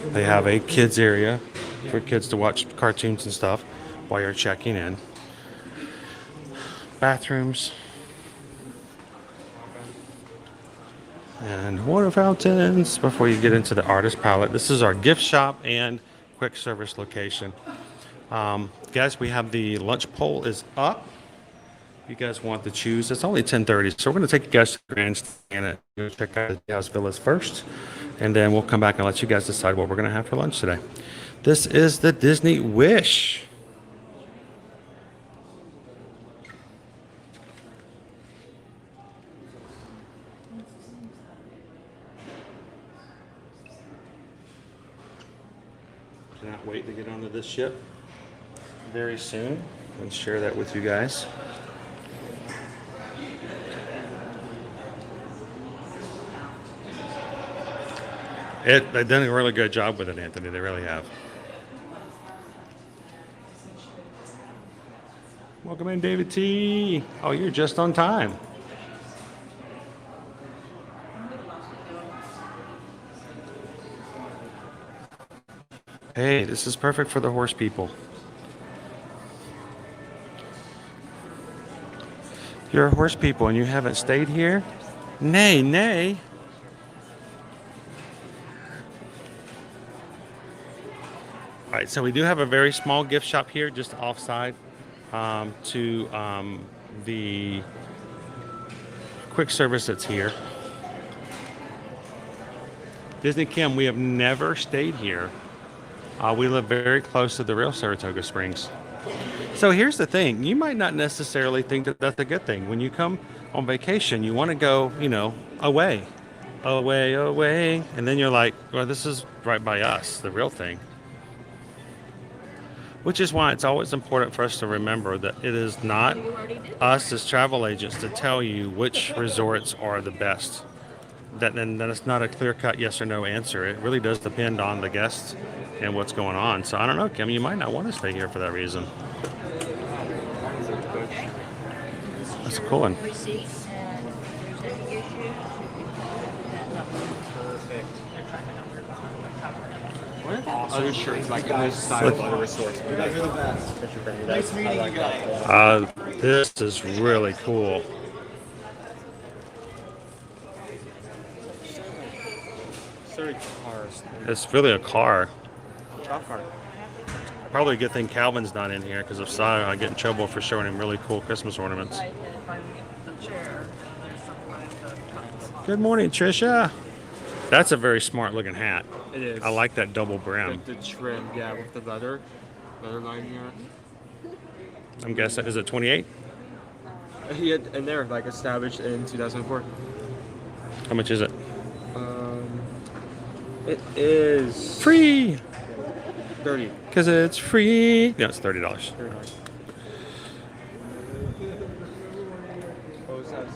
they have a kids area for kids to watch cartoons and stuff while you're checking in. Bathrooms and water fountains before you get into the artist palette. This is our gift shop and quick service location. Guys, we have the lunch poll is up. If you guys want to choose, it's only 10:30, so we're going to take you guys to Grandstand and go check out the Treehouse Villas first, and then we'll come back and let you guys decide what we're going to have for lunch today. This is the Disney Wish. Cannot wait to get onto this ship very soon and share that with you guys. They've done a really good job with it, Anthony. They really have. Welcome in, David T. Oh, you're just on time. Hey, this is perfect for the horse people. If you're a horse people and you haven't stayed here, nay, nay. All right, so we do have a very small gift shop here, just offside to the quick service that's here. Disney Kim, we have never stayed here. We live very close to the real Saratoga Springs. So here's the thing. You might not necessarily think that that's a good thing. When you come on vacation, you want to go, you know, away. And then you're like, well, this is right by us, the real thing. Which is why it's always important for us to remember that it is not us as travel agents to tell you which resorts are the best. Then it's not a clear-cut yes or no answer. It really does depend on the guests and what's going on. So I don't know, Kim, you might not want to stay here for that reason. That's a cool one. Other shirts like in this style of the resorts. Nice meeting you guys. This is really cool. It's really a car. Probably a good thing Calvin's not in here, because if so, I get in trouble for showing him really cool Christmas ornaments. Good morning, Trisha. That's a very smart looking hat. It is. I like that double brim. The trim, yeah, with the leather line here. I'm guessing, is it 28? He had, and they're like established in 2004. How much is it? It is Free! 30. Because it's free. No, it's $30.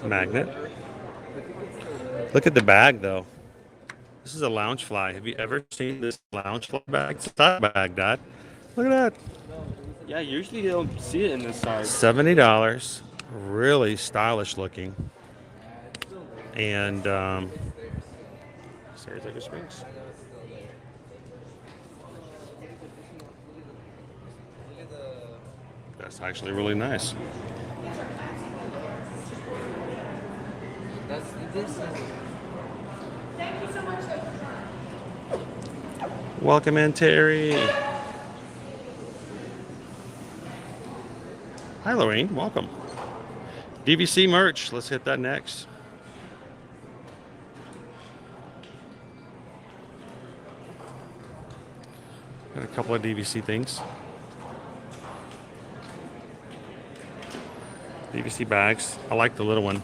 Magnet. Look at the bag, though. This is a lounge fly. Have you ever seen this lounge fly bag? It's a side bag, Dad. Look at that. Yeah, usually you don't see it in this size. $70. Really stylish looking. And Saratoga Springs. That's actually really nice. Thank you so much. Welcome in, Terry. Hi, Lorraine. Welcome. DVC merch. Let's hit that next. Got a couple of DVC things. DVC bags. I like the little one.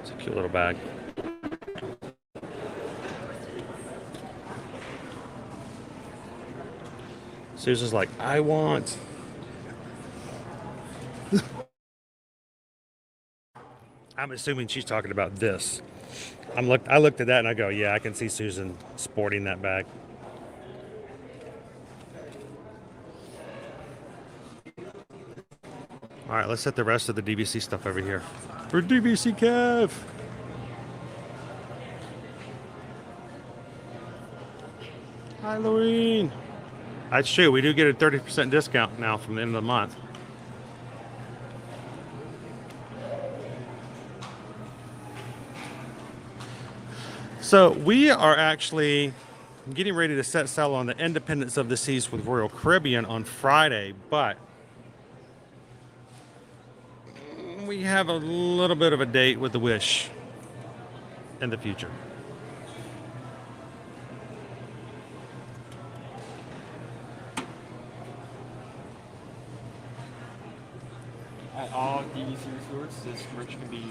It's a cute little bag. Susan's like, I want. I'm assuming she's talking about this. I looked at that and I go, yeah, I can see Susan sporting that bag. All right, let's set the rest of the DVC stuff over here. For DVC Kev. Hi, Lorene. That's true. We do get a 30% discount now from the end of the month. So we are actually getting ready to set sail on the Independence of the Seas with Royal Caribbean on Friday, but we have a little bit of a date with the Wish in the future. At all DVC resorts, this merch can be.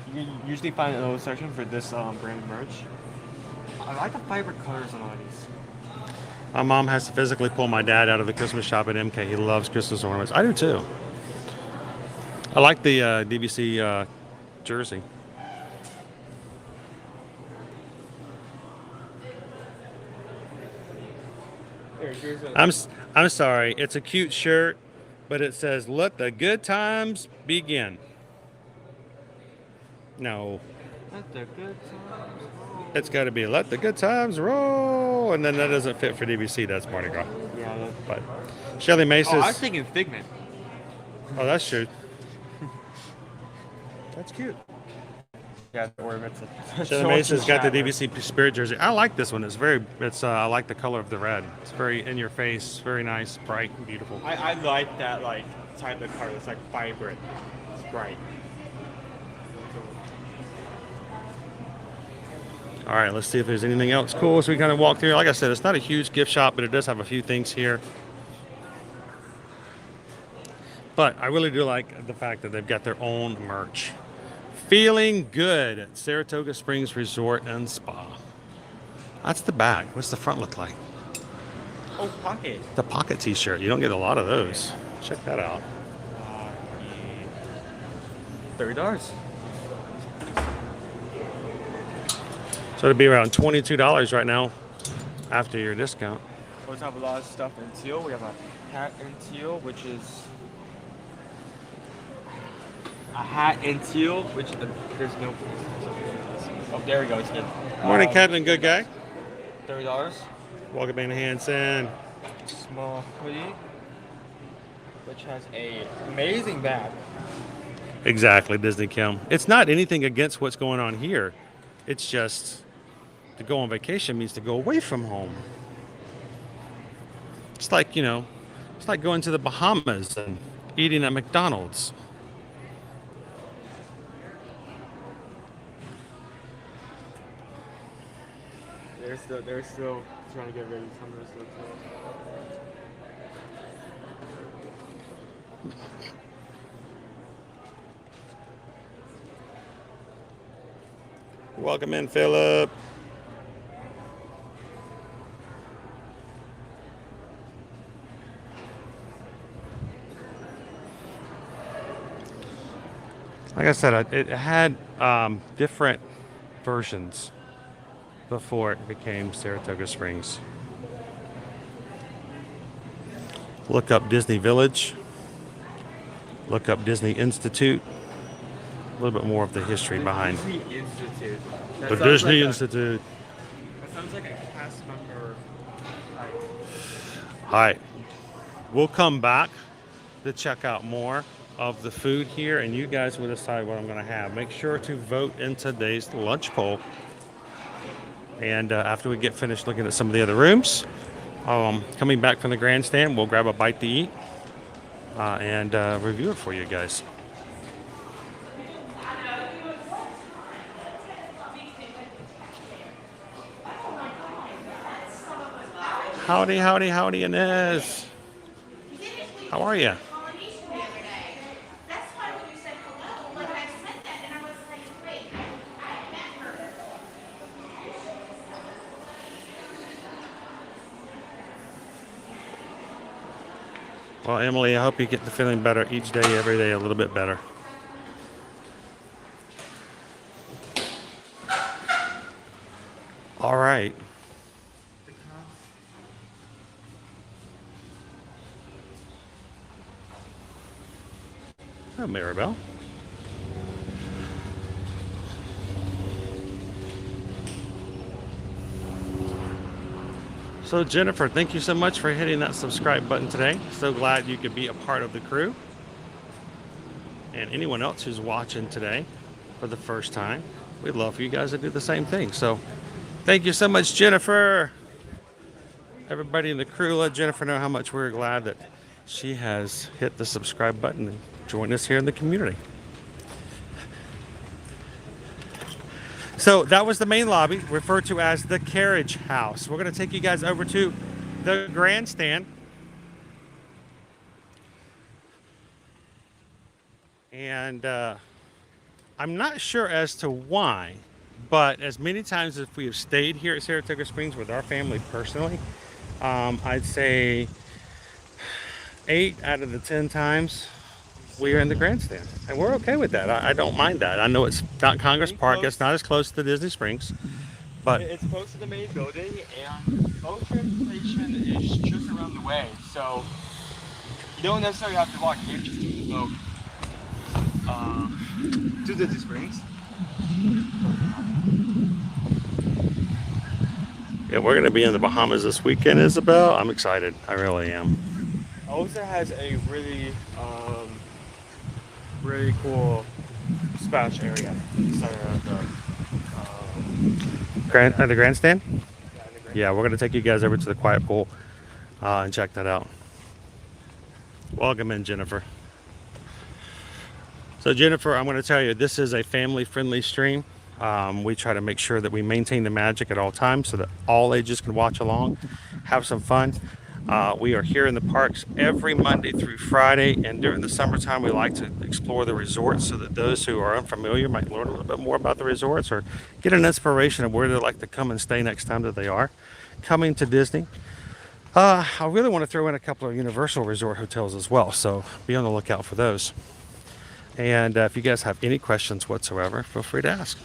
You can usually find a little section for this brand merch. I like the vibrant colors on all these. My mom has to physically pull my dad out of the Christmas shop at MK. He loves Christmas ornaments. I do too. I like the DVC jersey. I'm sorry. It's a cute shirt, but it says "Let the good times begin." No. Let the good times roll. It's got to be "Let the good times roll," and then that doesn't fit for DVC. That's Mardi Gras. Yeah. But Shelly Mace's. Oh, I was thinking Figment. Oh, that's true. That's cute. Yeah, the ornaments. Shelly Mace's got the DVC Spirit jersey. I like this one. I like the color of the red. It's very in your face, very nice, bright, and beautiful. I like that type of color. It's like vibrant. It's bright. All right, let's see if there's anything else cool as we kind of walk through. Like I said, it's not a huge gift shop, but it does have a few things here. But I really do like the fact that they've got their own merch. Feeling good at Saratoga Springs Resort and Spa. That's the bag. What's the front look like? Oh, pocket. The pocket t-shirt. You don't get a lot of those. Check that out. $30. So it'd be around $22 right now after your discount. We also have a lot of stuff in teal. We have a hat in teal, which is a hat in teal, which there's no. Oh, there we go. It's good. Morning, Captain. Good guy. $30. Welcome in, Hanson. Small hoodie, which has a amazing bag. Exactly, Disney Kim. It's not anything against what's going on here. It's just to go on vacation means to go away from home. It's like, it's like going to the Bahamas and eating at McDonald's. They're still trying to get ready. Some of this Welcome in, Philip. Like I said, it had different versions before it became Saratoga Springs. Look up Disney Village. Look up Disney Institute. A little bit more of the history behind Disney Institute. the Disney Institute. That sounds like a cast member. Hi. We'll come back to check out more of the food here, and you guys will decide what I'm going to have. Make sure to vote in today's lunch poll. And after we get finished looking at some of the other rooms, coming back from the Grandstand, we'll grab a bite to eat and review it for you guys. Howdy, howdy, howdy, Inez. How are you? pollination the other day. That's why when you said hello, like I said that, and I was like, wait, I met her. Well, Emily, I hope you get the feeling better each day, every day, a little bit better. All right. Oh, Maribel. So Jennifer, thank you so much for hitting that subscribe button today. So glad you could be a part of the crew. And anyone else who's watching today for the first time, we'd love for you guys to do the same thing. So thank you so much, Jennifer. Everybody in the crew, let Jennifer know how much we're glad that she has hit the subscribe button and joined us here in the community. So that was the main lobby, referred to as the carriage house. We're going to take you guys over to the grandstand. And I'm not sure as to why, but as many times as we have stayed here at Saratoga Springs with our family personally, I'd say 8 out of the 10 times we are in the grandstand, and we're okay with that. I don't mind that. I know it's not Congress Park. It's not as close to Disney Springs, but It's close to the main building, and boat transportation is just around the way, so you don't necessarily have to walk. You can just take the boat to Disney Springs. yeah, we're going to be in the Bahamas this weekend, Isabel. I'm excited. I really am. Also has a really cool splash area in the center of The grandstand? the Yeah, we're going to take you guys over to the quiet pool and check that out. Welcome in, Jennifer. So Jennifer, I'm going to tell you, this is a family-friendly stream. We try to make sure that we maintain the magic at all times so that all ages can watch along, have some fun. We are here in the parks every Monday through Friday, and during the summertime we like to explore the resorts so that those who are unfamiliar might learn a little bit more about the resorts or get an inspiration of where they'd like to come and stay next time that they are coming to Disney. I really want to throw in a couple of Universal Resort hotels as well, so be on the lookout for those. And if you guys have any questions whatsoever, feel free to ask.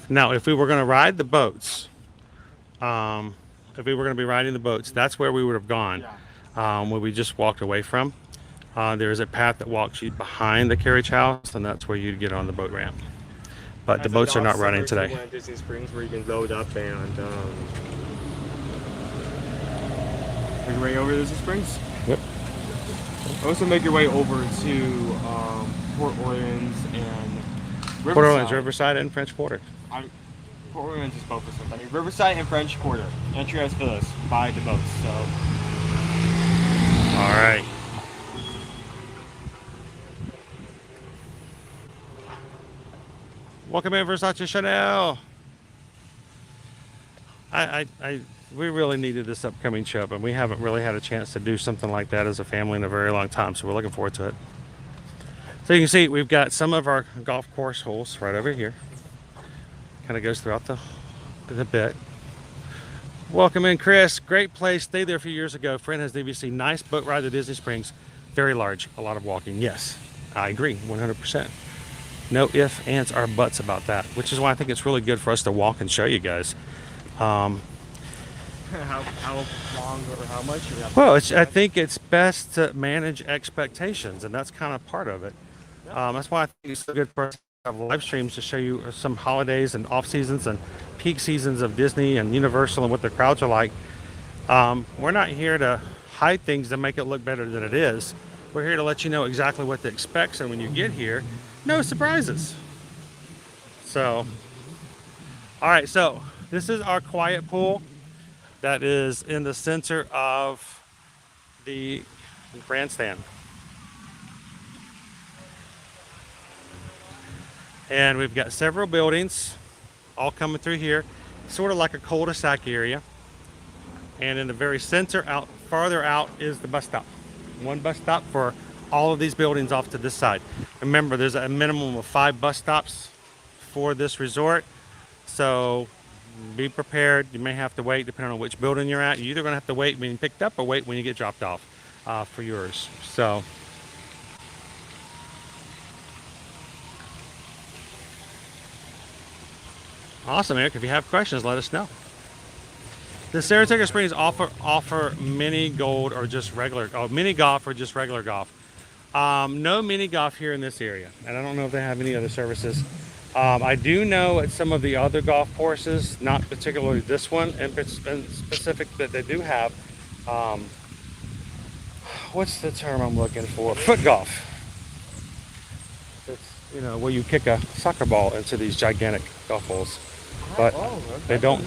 Now, if we were going to ride the boats, if we were going to be riding the boats, that's where we would have gone, where we just walked away from. There is a path that walks you behind the carriage house, and that's where you'd get on the boat ramp. But the boats are not running today. At Disney Springs, where you can load up and make your way over to Disney Springs. Yep. Also, make your way over to Port Orleans and Riverside. Port Orleans, Riverside, and French Quarter. Port Orleans is both of them. I mean, Riverside and French Quarter, and Treehouse Villas by the boats. So. All right. Welcome in, Versace Chanel. We really needed this upcoming trip, and we haven't really had a chance to do something like that as a family in a very long time, so we're looking forward to it. So you can see we've got some of our golf course holes right over here. Kind of goes throughout the bit. Welcome in, Chris. Great place. Stayed there a few years ago. Friend has DVC. Nice boat ride to Disney Springs. Very large. A lot of walking. Yes, I agree 100%. No ifs, ands, or buts about that, which is why I think it's really good for us to walk and show you guys. How long or how much? Well, I think it's best to manage expectations, and that's kind of part of it. That's why I think it's so good for us to have live streams to show you some holidays and off seasons and peak seasons of Disney and Universal and what the crowds are like. We're not here to hide things to make it look better than it is. We're here to let you know exactly what to expect, so when you get here, no surprises. So, all right, so this is our quiet pool that is in the center of the grandstand. And we've got several buildings all coming through here. sort of like a cul-de-sac area. And in the very center, out farther out, is the bus stop. One bus stop for all of these buildings off to this side. Remember, there's a minimum of 5 bus stops for this resort. So be prepared. You may have to wait depending on which building you're at. You're either going to have to wait when you picked up or wait when you get dropped off for yours. So awesome, Eric. If you have questions, let us know. The Saratoga Springs offer mini gold or just regular, mini golf or just regular golf. No mini golf here in this area, and I don't know if they have any other services. I do know at some of the other golf courses, not particularly this one in specific, that they do have, what's the term I'm looking for? Foot golf. It's, you know, where you kick a soccer ball into these gigantic golf holes. But they don't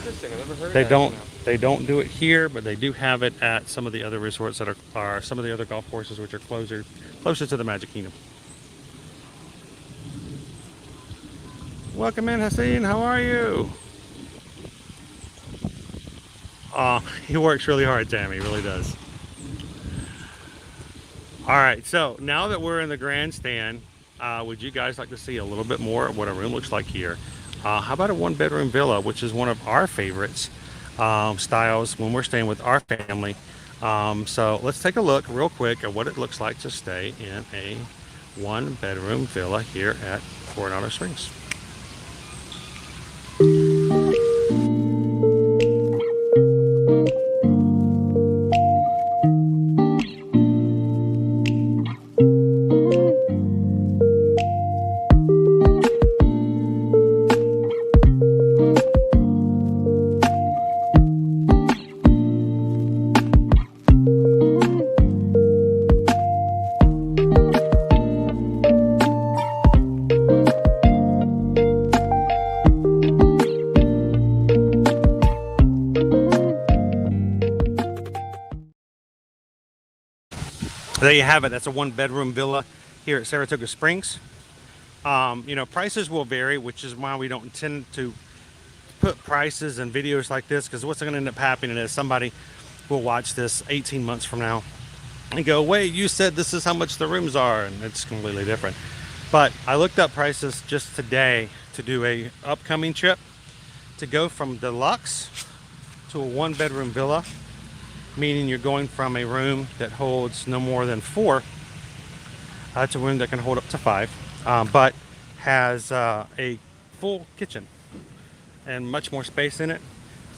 do it here, but they do have it at some of the other resorts that are some of the other golf courses, which are closer to the Magic Kingdom. Welcome in, Hassan. How are you? He works really hard, Tammy. He really does. All right, so now that we're in the Grandstand, would you guys like to see a little bit more of what a room looks like here? How about a 1-bedroom villa, which is one of our favorites styles when we're staying with our family. So let's take a look real quick at what it looks like to stay in a 1-bedroom villa here at Coronado Springs. There you have it. That's a 1-bedroom villa here at Saratoga Springs. You know, prices will vary, which is why we don't tend to put prices in videos like this, because what's going to end up happening is somebody will watch this 18 months from now and go, wait, you said this is how much the rooms are, and it's completely different. But I looked up prices just today to do a upcoming trip to go from Deluxe to a 1-bedroom villa, meaning you're going from a room that holds no more than 4 to a room that can hold up to 5, but has a full kitchen and much more space in it.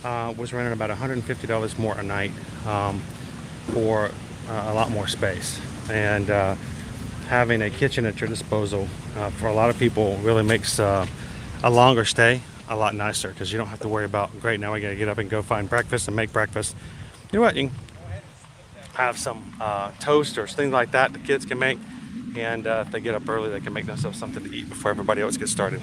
Was running about $150 more a night for a lot more space. And having a kitchen at your disposal for a lot of people really makes a longer stay a lot nicer, because you don't have to worry about, great, now I gotta get up and go find breakfast and make breakfast. You know what, you can have some toast or things like that the kids can make, and if they get up early, they can make themselves something to eat before everybody else gets started.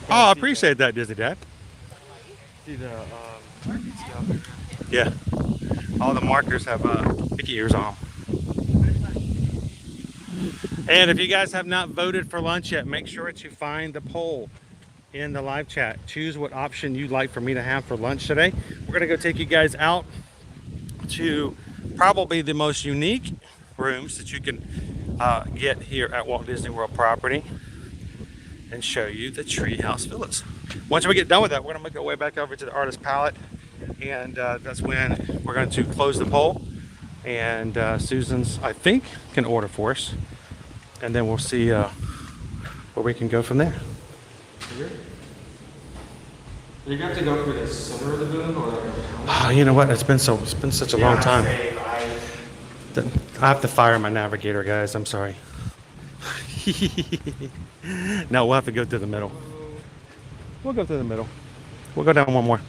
Oh, I appreciate that, Disney Dad. See the Yeah, all the markers have Mickey ears on them. And if you guys have not voted for lunch yet, make sure to find the poll in the live chat. Choose what option you'd like for me to have for lunch today. We're gonna go take you guys out to probably the most unique rooms that you can get here at Walt Disney World property, and show you the Treehouse Villas. Once we get done with that, we're gonna make our way back over to the Artist Palette, and that's when we're going to close the poll, and Susan's, I think, can order for us, and then we'll see where we can go from there. Are you going to have to go through the center of the building, or You know what? It's been such a long time. I have to fire my navigator, guys. I'm sorry. No, we'll have to go through the middle. We'll go through the middle. We'll go down one more.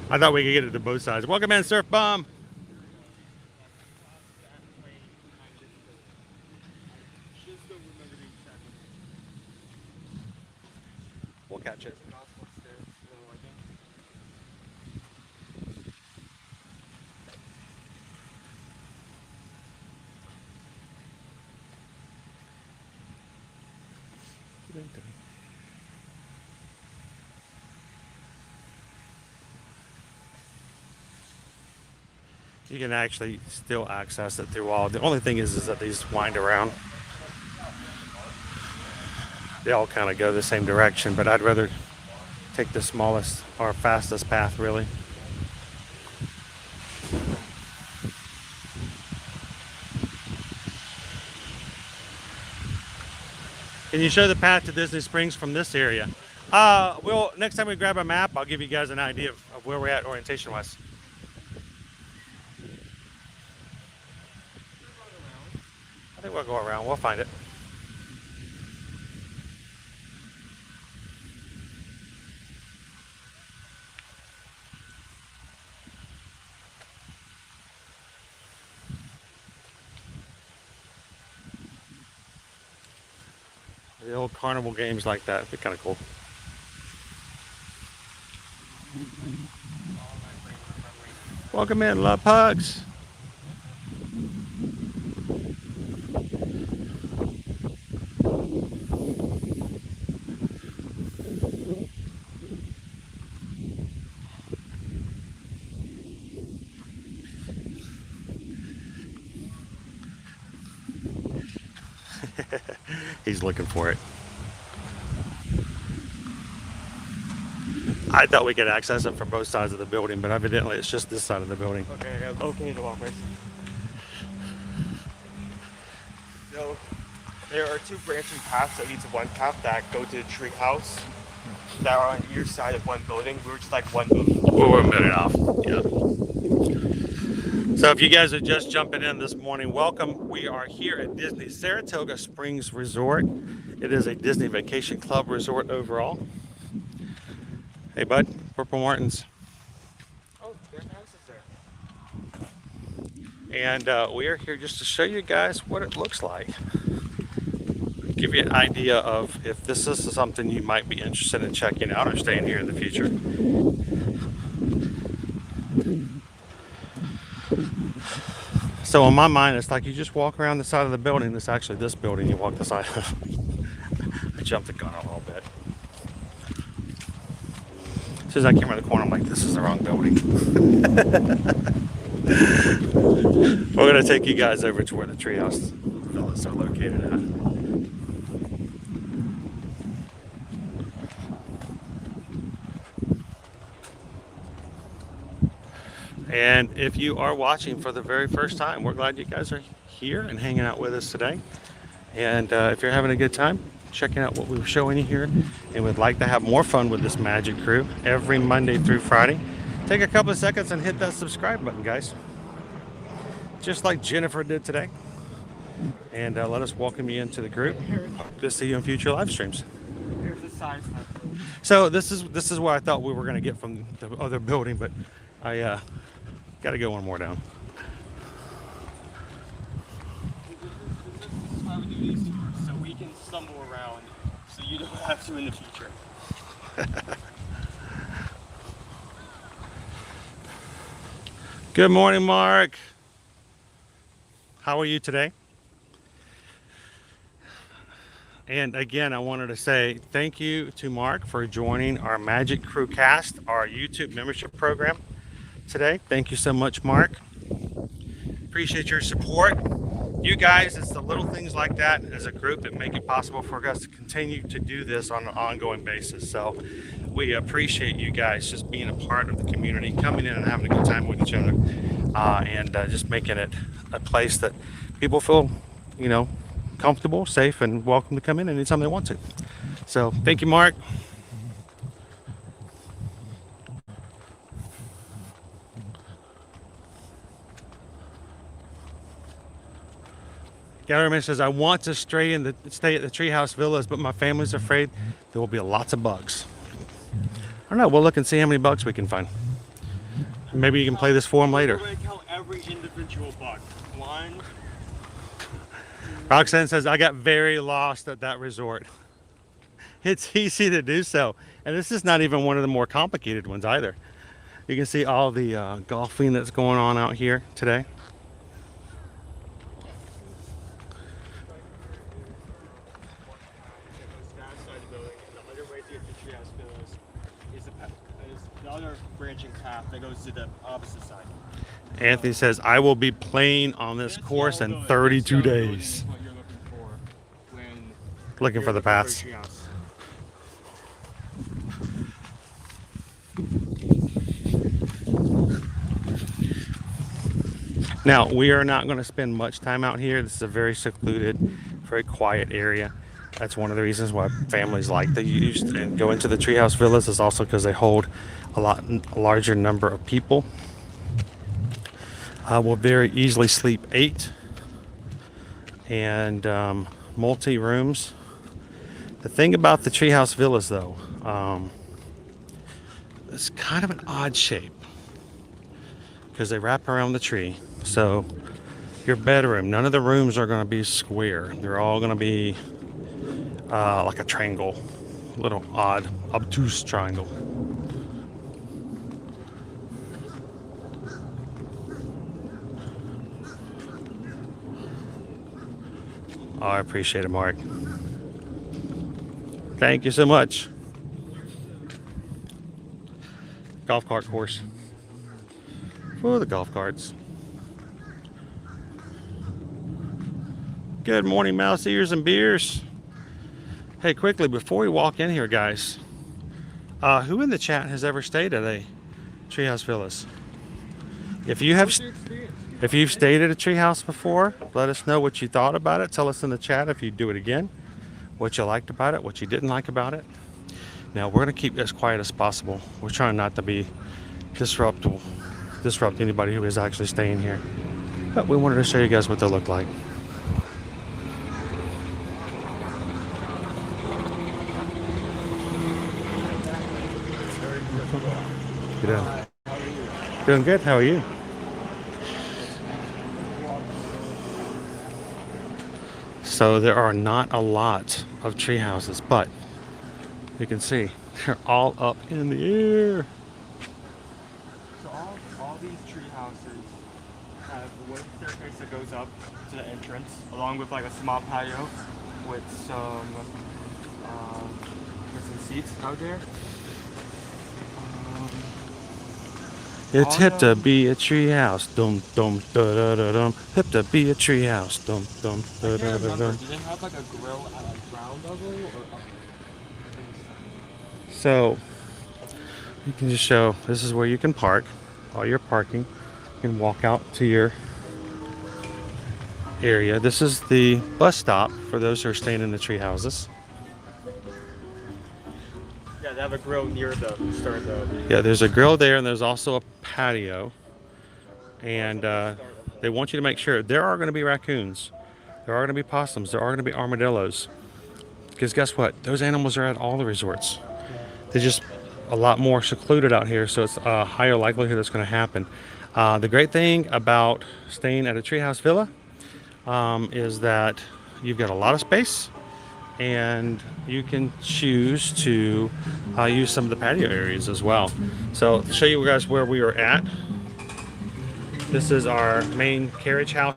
I thought we could get it to both sides. Welcome in, Surf Bomb. We'll catch it. You can actually still access it through all. The only thing is that these wind around. They all kind of go the same direction, but I'd rather take the smallest or fastest path, really. Can you show the path to Disney Springs from this area? Well, next time we grab a map, I'll give you guys an idea of where we're at orientation-wise. I think we'll go around. We'll find it. The old carnival games like that would be kind of cool. Welcome in, love pugs. He's looking for it. I thought we could access it from both sides of the building, but evidently it's just this side of the building. Okay, the walkways. So there are two branching paths that lead to one path that go to the treehouse that are on either side of one building. We're just like one building. We're a minute off. Yeah. So if you guys are just jumping in this morning, welcome. We are here at Disney Saratoga Springs Resort. It is a Disney Vacation Club resort overall. Hey, bud, Purple Martins. Oh, their house is there. And we are here just to show you guys what it looks like. Give you an idea of if this is something you might be interested in checking out or staying here in the future. So in my mind, it's like you just walk around the side of the building. It's actually this building you walk the side of. I jumped the gun a little bit. As soon as I came around the corner, I'm like, this is the wrong building. We're going to take you guys over to where the Treehouse Villas are located at. And if you are watching for the very first time, we're glad you guys are here and hanging out with us today. And if you're having a good time, checking out what we're showing you here, and would like to have more fun with this magic crew every Monday through Friday, take a couple of seconds and hit that subscribe button, guys. Just like Jennifer did today. And let us welcome you into the group. Hope to see you in future live streams. Here's the side. So this is what I thought we were going to get from the other building, but I got to go one more down. This is why we do these tours, so we can stumble around, so you don't have to in the future. Good morning, Mark. How are you today? And again, I wanted to say thank you to Mark for joining our Magic Crew Cast, our YouTube membership program today. Thank you so much, Mark. Appreciate your support. You guys, it's the little things like that as a group that make it possible for us to continue to do this on an ongoing basis. So we appreciate you guys just being a part of the community, coming in and having a good time with each other, and just making it a place that people feel, you know, comfortable, safe, and welcome to come in anytime they want to. So thank you, Mark. Gallerman says, I want to stay at the Treehouse Villas, but my family's afraid there will be lots of bugs. I don't know. We'll look and see how many bugs we can find. Maybe you can play this for them later. We're going to count every individual bug. 1. Roxanne says, I got very lost at that resort. It's easy to do so. And this is not even one of the more complicated ones either. You can see all the golfing that's going on out here today. Treehouse Villas is the other branching path that goes to the opposite side. Anthony says, I will be playing on this course in 32 days. What you're looking for when Looking for the paths. treehouse. Now, we are not going to spend much time out here. This is a very secluded, very quiet area. That's one of the reasons why families like to use and go into the Treehouse Villas, is also because they hold a larger number of people. Will very easily sleep 8 and multi rooms. The thing about the Treehouse Villas, though, it's kind of an odd shape because they wrap around the tree. So your bedroom, none of the rooms are going to be square. They're all going to be like a triangle, little odd, obtuse triangle. Oh, I appreciate it, Mark. Thank you so much. Golf cart course for the golf carts. Good morning, mouse ears and beers. Hey, quickly before we walk in here, guys, who in the chat has ever stayed at a Treehouse Villas? If you've stayed at a treehouse before, let us know what you thought about it. Tell us in the chat if you do it again, what you liked about it, what you didn't like about it. Now, we're going to keep as quiet as possible. We're trying not to be disrupt anybody who is actually staying here. But we wanted to show you guys what they look like. Good. Doing good. How are you? So there are not a lot of tree houses, but you can see they're all up in the air. So all these tree houses have a wood staircase that goes up to the entrance, along with like a small patio with some seats out there. It's hip to be a tree house. Dum dum da da da dum. Hip to be a tree house. Dum dum da da da dum. Do they have like a grill at like ground level or up? So you can just show this is where you can park. While you're parking, you can walk out to your area. This is the bus stop for those who are staying in the tree houses. Yeah, they have a grill near the start of the... Yeah, there's a grill there, and there's also a patio. And they want you to make sure there are going to be raccoons, there are going to be possums, there are going to be armadillos. Because guess what? Those animals are at all the resorts. They're just a lot more secluded out here, so it's a higher likelihood it's going to happen. The great thing about staying at a treehouse villa is that you've got a lot of space, and you can choose to use some of the patio areas as well. So to show you guys where we are at, this is our main carriage house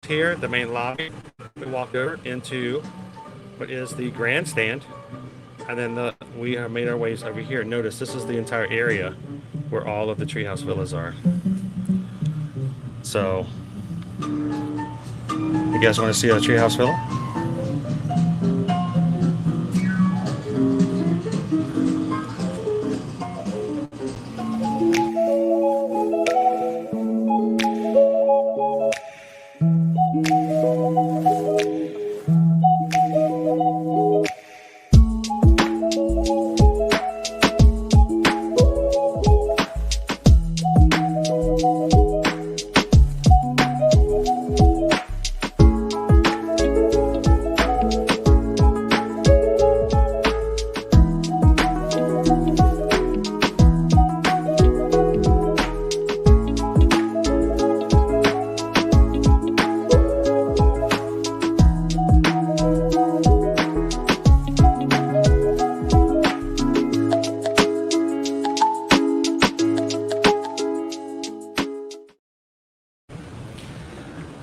here, the main lobby. We walked over into what is the grandstand, and then we have made our ways over here. Notice this is the entire area where all of the treehouse villas are. So you guys want to see a treehouse villa?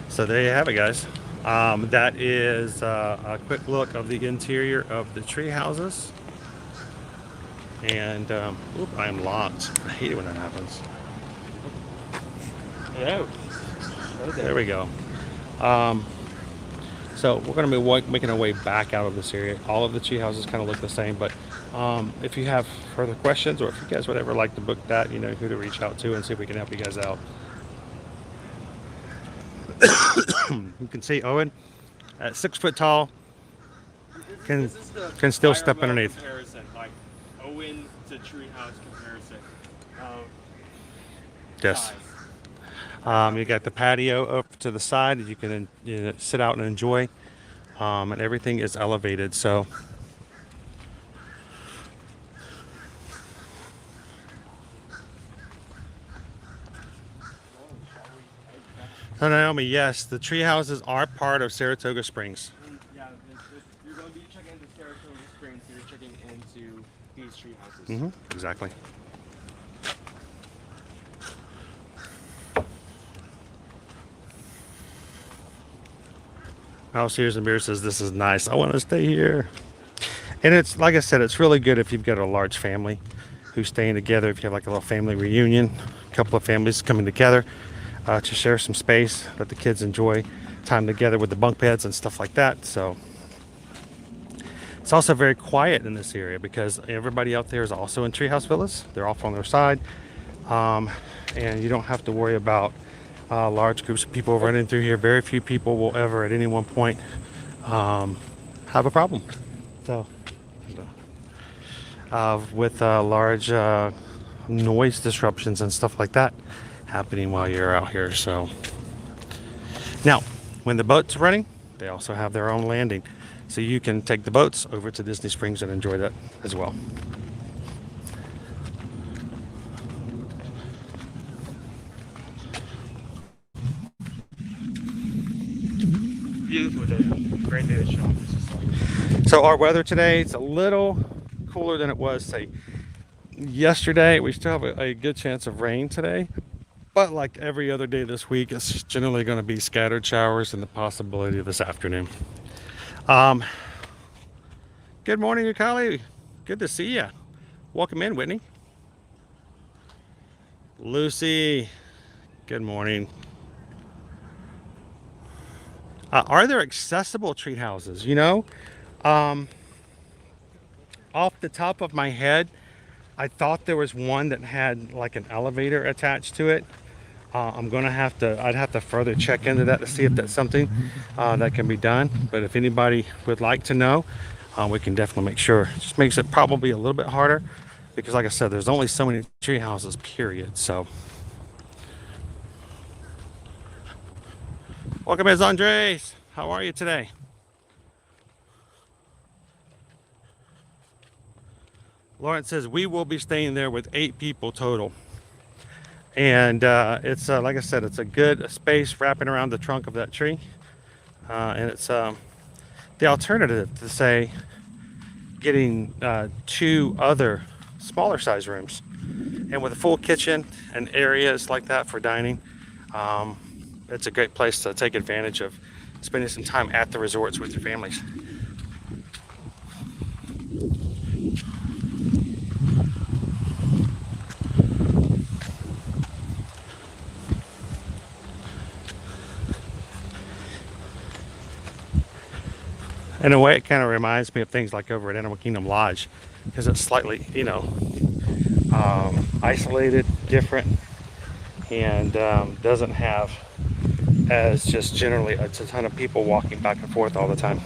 So there you have it, guys. That is a quick look of the interior of the tree houses. And oop, I am locked. I hate it when that happens. Hello. There we go. So we're going to be making our way back out of this area. All of the tree houses kind of look the same, but if you have further questions, or if you guys would ever like to book that, you know who to reach out to and see if we can help you guys out. You can see Owen at 6 foot tall can still step IRL underneath. Comparison, like Owen to treehouse comparison. Yes. Size. You got the patio up to the side that you can sit out and enjoy, and everything is elevated. So, so Naomi, yes, the tree houses are part of Saratoga Springs. Yeah, you're going to be checking into Saratoga Springs, so you're checking into these tree houses. Exactly. House Here's and Beer says this is nice. I want to stay here. And it's like I said, it's really good if you've got a large family who's staying together. If you have like a little family reunion, a couple of families coming together to share some space, let the kids enjoy time together with the bunk beds and stuff like that. So it's also very quiet in this area because everybody out there is also in Treehouse Villas. They're off on their side, and you don't have to worry about large groups of people running through here. Very few people will ever at any one point have a problem. So with large noise disruptions and stuff like that happening while you're out here. So now when the boat's running, they also have their own landing, so you can take the boats over to Disney Springs and enjoy that as well. Beautiful day. Great day to shop. So our weather today, it's a little cooler than it was, say, yesterday. We still have a good chance of rain today, but like every other day this week, it's generally going to be scattered showers and the possibility of this afternoon. Good morning, Yukali. Good to see you. Welcome in, Whitney. Lucy, good morning. Are there accessible tree houses? You know, off the top of my head, I thought there was one that had like an elevator attached to it. I'd have to further check into that to see if that's something that can be done. But if anybody would like to know, we can definitely make sure. It just makes it probably a little bit harder because, like I said, there's only so many tree houses, period. So, welcome, Ms. Andres. How are you today? Lawrence says we will be staying there with 8 people total. And it's like I said, it's a good space wrapping around the trunk of that tree, and it's the alternative to, say, getting 2 other smaller size rooms, and with a full kitchen and areas like that for dining. It's a great place to take advantage of spending some time at the resorts with your families. In a way, it kind of reminds me of things like over at Animal Kingdom Lodge, because it's slightly, you know, isolated, different, and doesn't have as just generally a ton of people walking back and forth all the time.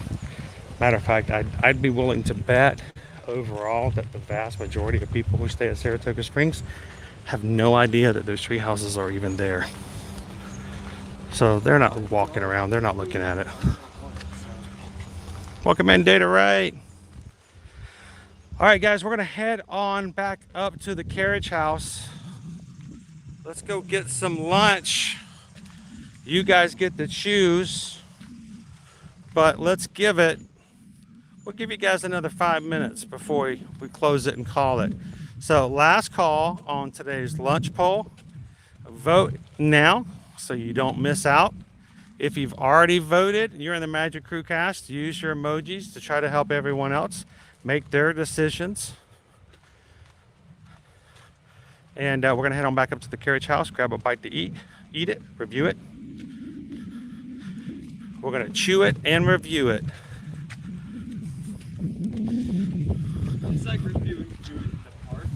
Matter of fact, I'd be willing to bet overall that the vast majority of people who stay at Saratoga Springs have no idea that those tree houses are even there. So they're not walking around, they're not looking at it. Welcome in, Data Right. All right, guys, we're gonna head on back up to the carriage house. Let's go get some lunch. You guys get to choose, but we'll give you guys another 5 minutes before we close it and call it. So last call on today's lunch poll. Vote now so you don't miss out. If you've already voted, you're in the Magic Crew cast, use your emojis to try to help everyone else make their decisions. And we're gonna head on back up to the carriage house, grab a bite to eat it, review it. We're gonna chew it and review it. It's like reviewing food in the parks.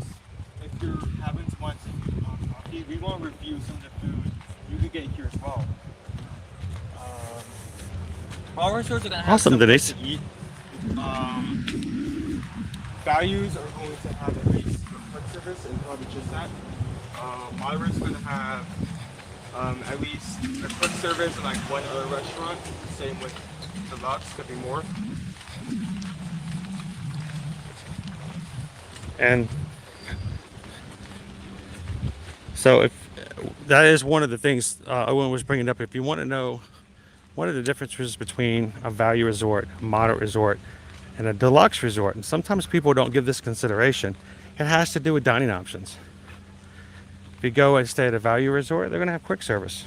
If you're having someone coffee, we want to review some of the food you can get here as well. All resorts are gonna have Awesome, something Denise. to eat. Values are going to have at least quick service and probably just that. Moderate's going to have at least a quick service and like one other restaurant. Same with Deluxe, could be more. And so if that is one of the things Owen was bringing up, if you want to know what are the differences between a value resort, a moderate resort, and a deluxe resort, and sometimes people don't give this consideration, it has to do with dining options. If you go and stay at a value resort, they're going to have quick service,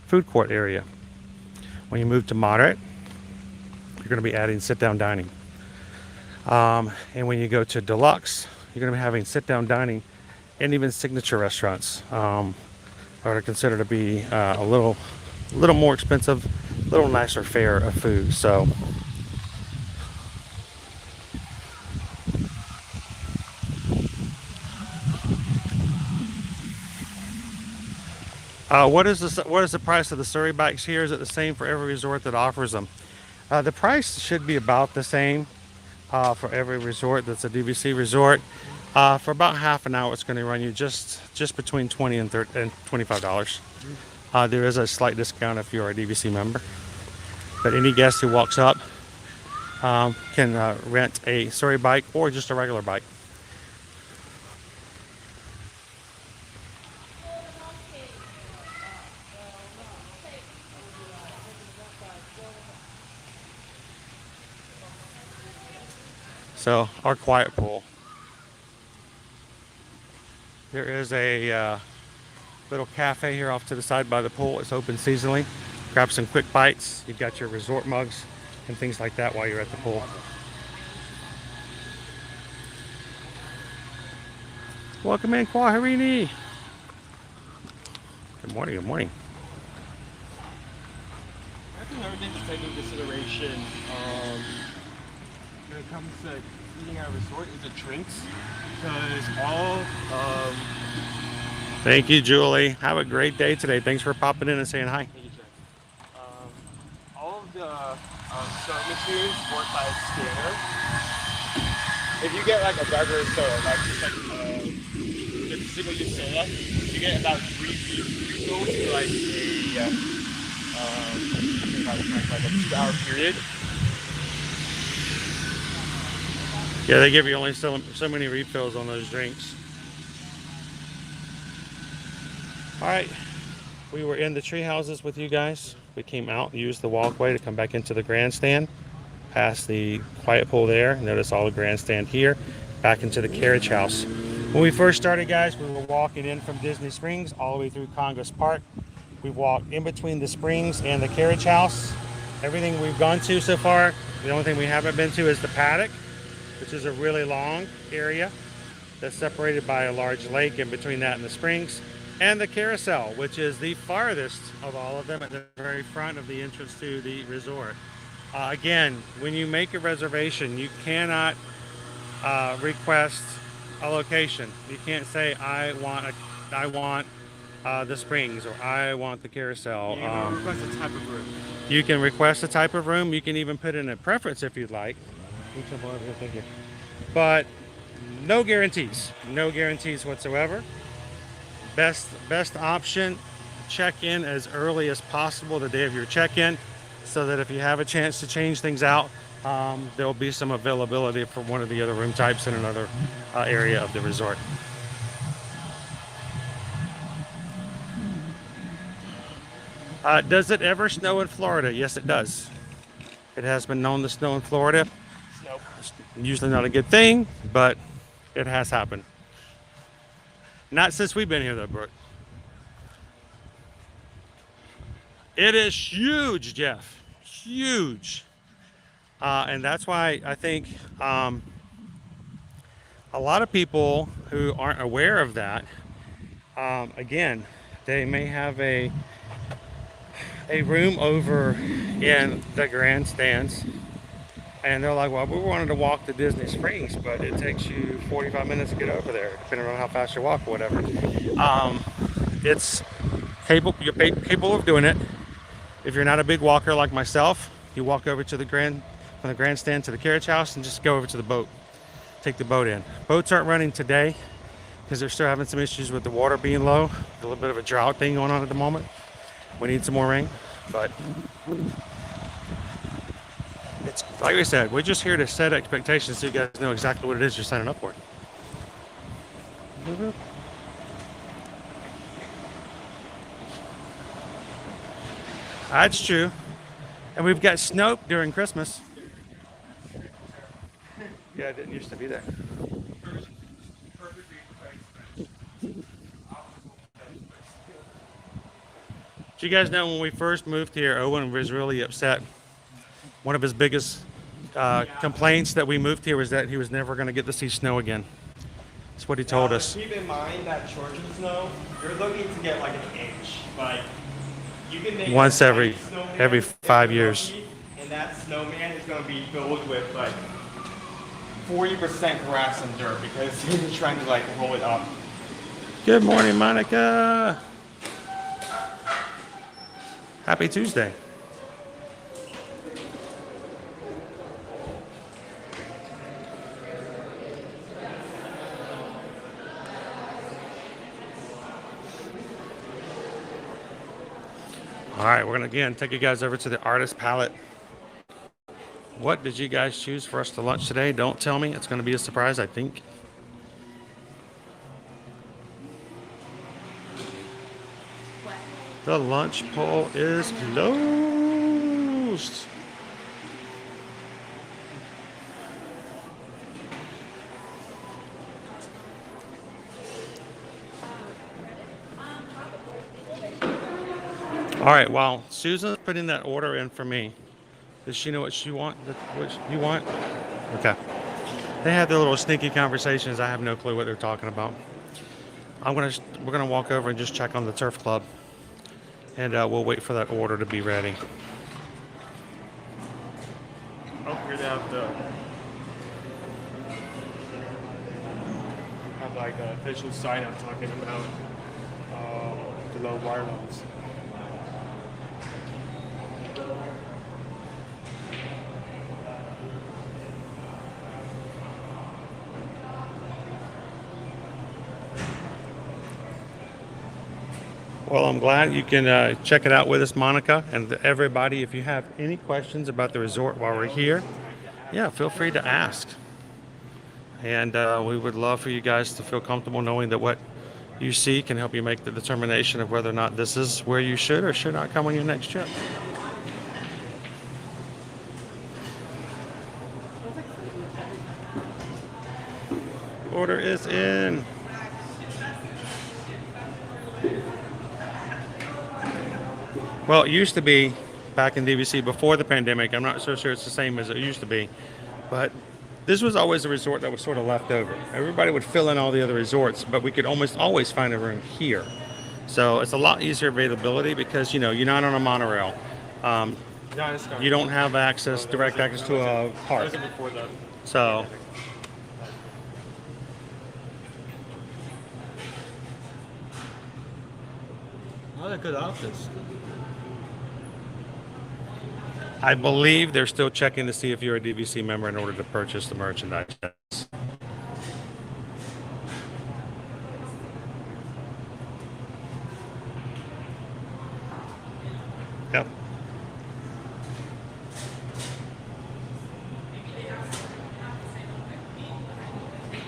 food court area. When you move to moderate, you're going to be adding sit-down dining. And when you go to deluxe, you're going to be having sit-down dining and even signature restaurants are considered to be a little more expensive, a little nicer fare of food. So what is the price of the Surrey bikes here? Is it the same for every resort that offers them? The price should be about the same for every resort that's a DVC resort. For about half an hour, it's going to run you just between $20 and $25. There is a slight discount if you're a DVC member, but any guest who walks up can rent a Surrey bike or just a regular bike. So our quiet pool. There is a little cafe here off to the side by the pool. It's open seasonally. Grab some quick bites. You've got your resort mugs and things like that while you're at the pool. Welcome in, Kwaharini. Good morning, good morning. I think another thing to take into consideration when it comes to eating at a resort is the drinks. Because Thank you, Julie. Have a great day today. Thanks for popping in and saying hi. all of the soda machines work by a scanner. If you get like a regular soda, like just like a single use soda, you get about 3 refills for like a 2-hour period. Yeah, they give you only so many refills on those drinks. All right, we were in the tree houses with you guys. We came out and used the walkway to come back into the grandstand, past the quiet pool there. Notice all the grandstand here, back into the carriage house. When we first started, guys, we were walking in from Disney Springs all the way through Congress Park. We've walked in between the Springs and the carriage house. Everything we've gone to so far, the only thing we haven't been to is the paddock, which is a really long area that's separated by a large lake in between that and the Springs, and the carousel, which is the farthest of all of them at the very front of the entrance to the resort. Again, when you make a reservation, you cannot request a location. You can't say, I want the Springs, or I want the carousel. You can request a type of room. You can request a type of room. You can even put in a preference if you'd like. But no guarantees. No guarantees whatsoever. Best option, check in as early as possible the day of your check-in, so that if you have a chance to change things out, there'll be some availability for one of the other room types in another area of the resort. Does it ever snow in Florida? Yes, it does. It has been known to snow in Florida. Nope. Usually not a good thing, but it has happened. Not since we've been here, though, Brooke. It is huge, Jeff. Huge. And that's why I think a lot of people who aren't aware of that, again, they may have a room over in the grandstands, and they're like, well, we wanted to walk to Disney Springs, but it takes you 45 minutes to get over there, depending on how fast you walk or whatever. It's you're capable of doing it. If you're not a big walker like myself, you walk over to from the grandstand to the carriage house and just go over to the boat. Take the boat in. Boats aren't running today because they're still having some issues with the water being low. A little bit of a drought thing going on at the moment. We need some more rain, but it's like we said, we're just here to set expectations so you guys know exactly what it is you're signing up for. That's true. And we've got snow during Christmas. Yeah, it didn't used to be there. Do you guys know when we first moved here, Owen was really upset. One of his biggest complaints that we moved here was that he was never going to get to see snow again. That's what he told us. Keep in mind that Georgia snow, you're looking to get like an inch. Like, you can make Once every snowman every if 5 you're years. lucky, and that snowman is going to be filled with like 40% grass and dirt because he's trying to like roll it up. Good morning, Monica. Happy Tuesday. All right, we're gonna again take you guys over to the artist palette. What did you guys choose for us to lunch today? Don't tell me. It's gonna be a surprise, I think. The lunch poll is closed. All right, while Susan's putting that order in for me, does she know what she want? What you want? Okay. They have their little sneaky conversations. I have no clue what they're talking about. We're gonna walk over and just check on the turf club, and we'll wait for that order to be ready. Oh, here they have like the official sign up talking about the low wire loads. Well, I'm glad you can check it out with us, Monica, and everybody. If you have any questions about the resort while we're here, yeah, feel free to ask. And we would love for you guys to feel comfortable knowing that what you see can help you make the determination of whether or not this is where you should or should not come on your next trip. Order is in. Well, it used to be back in DVC before the pandemic. I'm not so sure it's the same as it used to be, but this was always a resort that was sort of left over. Everybody would fill in all the other resorts, but we could almost always find a room here. So it's a lot easier availability because, you know, you're not on a monorail. You don't have direct access to a park. So What a good options. I believe they're still checking to see if you're a DVC member in order to purchase the merchandise. Yep.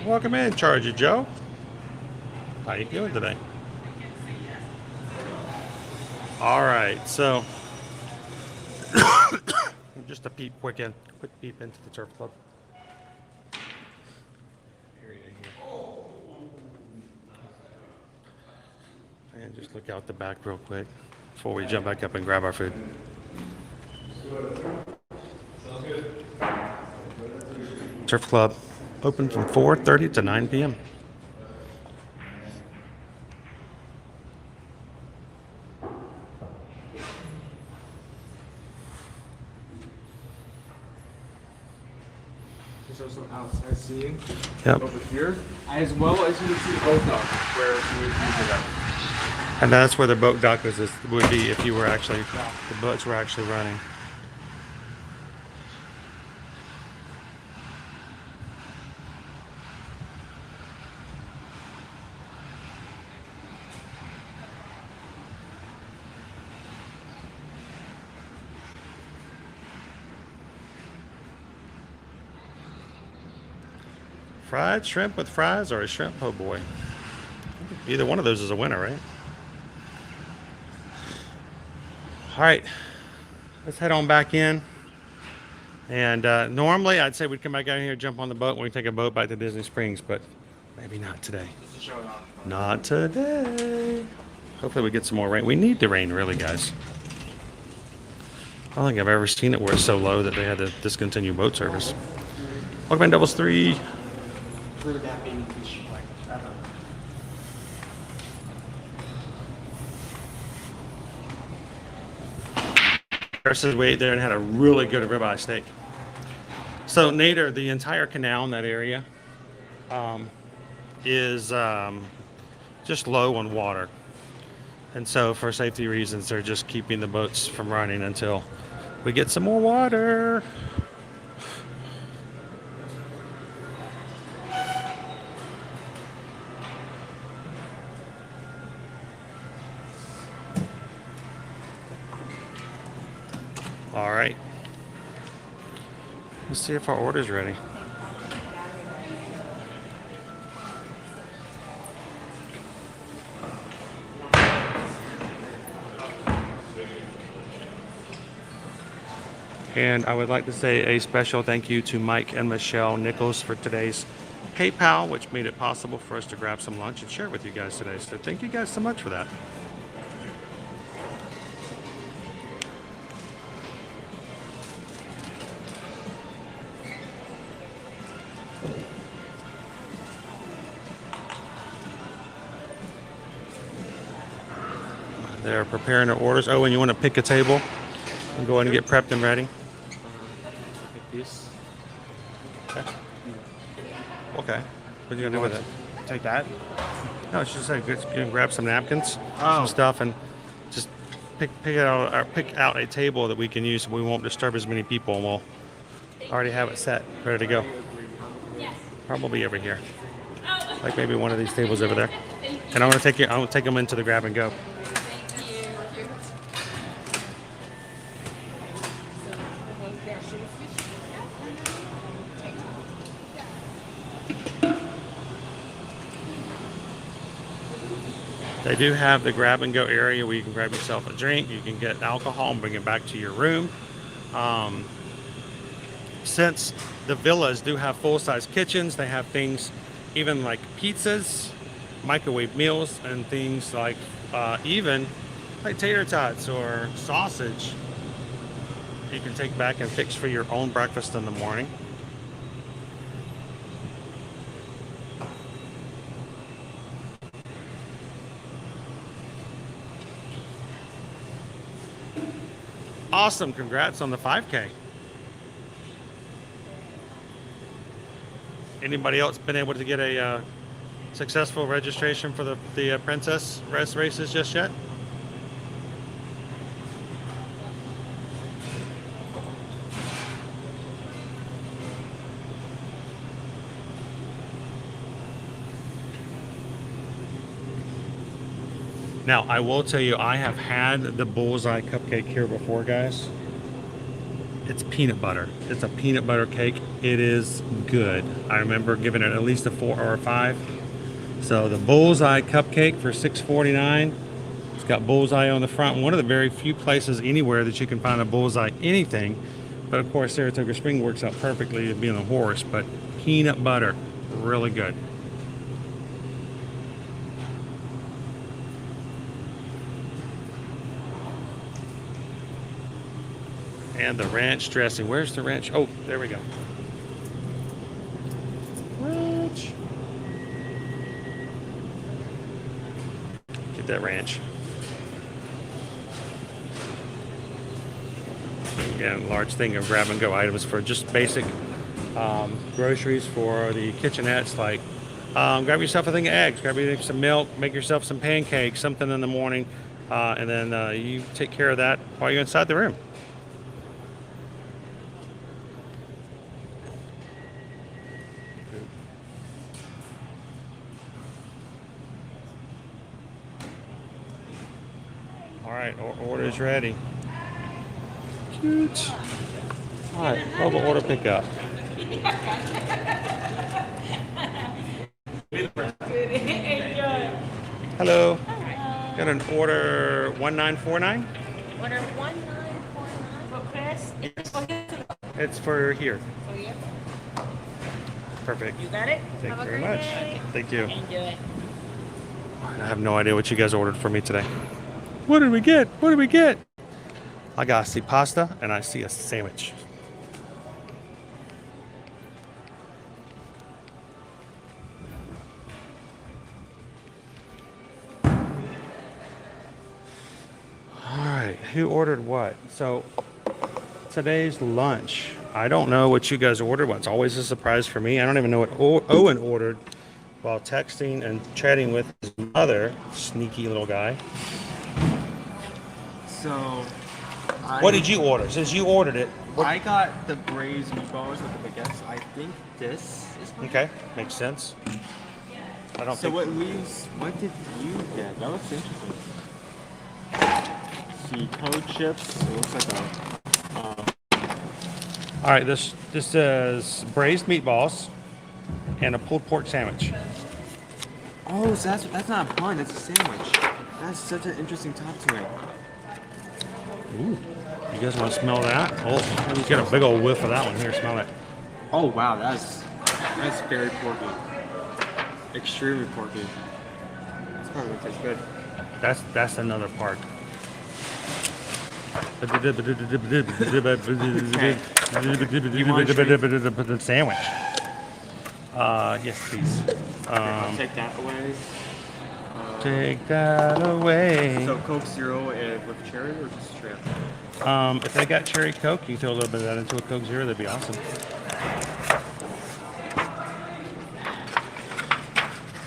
Welcome in, Charger Joe. How you doing today? All right, so just a quick peep into the turf club. And just look out the back real quick before we jump back up and grab our food. Turf club, Open from 4:30 to 9 p.m. There's also outside seating Yep. over here, as well as you can see the boat dock where you would use it at. And that's where the boat dock would be if you were actually, the boats were actually running. Fried shrimp with fries or a shrimp po' boy. Either one of those is a winner, right? All right, let's head on back in. And normally I'd say we'd come back out here, jump on the boat, and we take a boat back to Disney Springs, but maybe not today. Not today. Hopefully we get some more rain. We need the rain, really, guys. I don't think I've ever seen it where it's so low that they had to discontinue boat service. Welcome in, Doubles 3. Versus we ate there and had a really good ribeye steak. So Nader, the entire canal in that area is just low on water. And so for safety reasons, they're just keeping the boats from running until we get some more water. All right. Let's see if our order's ready. And I would like to say a special thank you to Mike and Michelle Nichols for today's PayPal, which made it possible for us to grab some lunch and share with you guys today. So thank you guys so much for that. They're preparing their orders. Oh, and you want to pick a table and go ahead and get prepped and ready? Like this. Okay. Okay. What are you going to do with it? Take that. No, it's just like, just grab some napkins, Oh. some stuff, and just pick out a table that we can use so we won't disturb as many people, and we'll already have it set, ready to go. Probably over here. Like maybe one of these tables over there. And I'm going to take them into the grab and go. They do have the grab and go area where you can grab yourself a drink, you can get alcohol and bring it back to your room. Since the villas do have full-size kitchens, they have things even like pizzas, microwave meals, and things like even like tater tots or sausage you can take back and fix for your own breakfast in the morning. Awesome, congrats on the 5K. Anybody else been able to get a successful registration for the Princess races just yet? Now, I will tell you, I have had the bullseye cupcake here before, guys. It's peanut butter. It's a peanut butter cake. It is good. I remember giving it at least a 4 or a 5. So the bullseye cupcake for $6.49. It's got bullseye on the front. One of the very few places anywhere that you can find a bullseye anything. But of course, Saratoga Spring works out perfectly to being a horse. But peanut butter, really good. And the ranch dressing. Where's the ranch? Oh, there we go. Ranch. Get that ranch. Again, large thing of grab and go items for just basic groceries for the kitchenettes. Like grab yourself a thing of eggs, grab yourself some milk, make yourself some pancakes, something in the morning, and then you take care of that while you're inside the room. All right, order's ready. Cute. All right, mobile order pickup. Hello. Got an order 1949. Order 1949 for Chris. It's for here. For you. Perfect. You got it? Thank Have you a very great much. day. Thank you. Enjoy. I have no idea what you guys ordered for me today. What did we get? What did we get? I got see pasta and I see a sandwich. All right, who ordered what? So today's lunch. I don't know what you guys ordered. Well, it's always a surprise for me. I don't even know what Owen ordered while texting and chatting with his mother. Sneaky little guy. So, What did you order? Since you ordered it. I got the braised meatballs with the baguettes. I think this is mine. Okay, makes sense. I don't So think. what did you get? That looks interesting. See, code chips. It looks like a. All right, this is braised meatballs and a pulled pork sandwich. Oh, so that's not a bun. That's a sandwich. That's such an interesting top to it. Ooh, you guys want to smell that? Oh, get a big old whiff of that one. Here, smell it. Oh wow, that's very porky. Extremely porky. That's probably gonna taste good. That's another part. Sandwich. Yes, please. I'll take that away. Take that away. So Coke Zero with cherry or just straight? If they got cherry Coke, you can throw a little bit of that into a Coke Zero. That'd be awesome.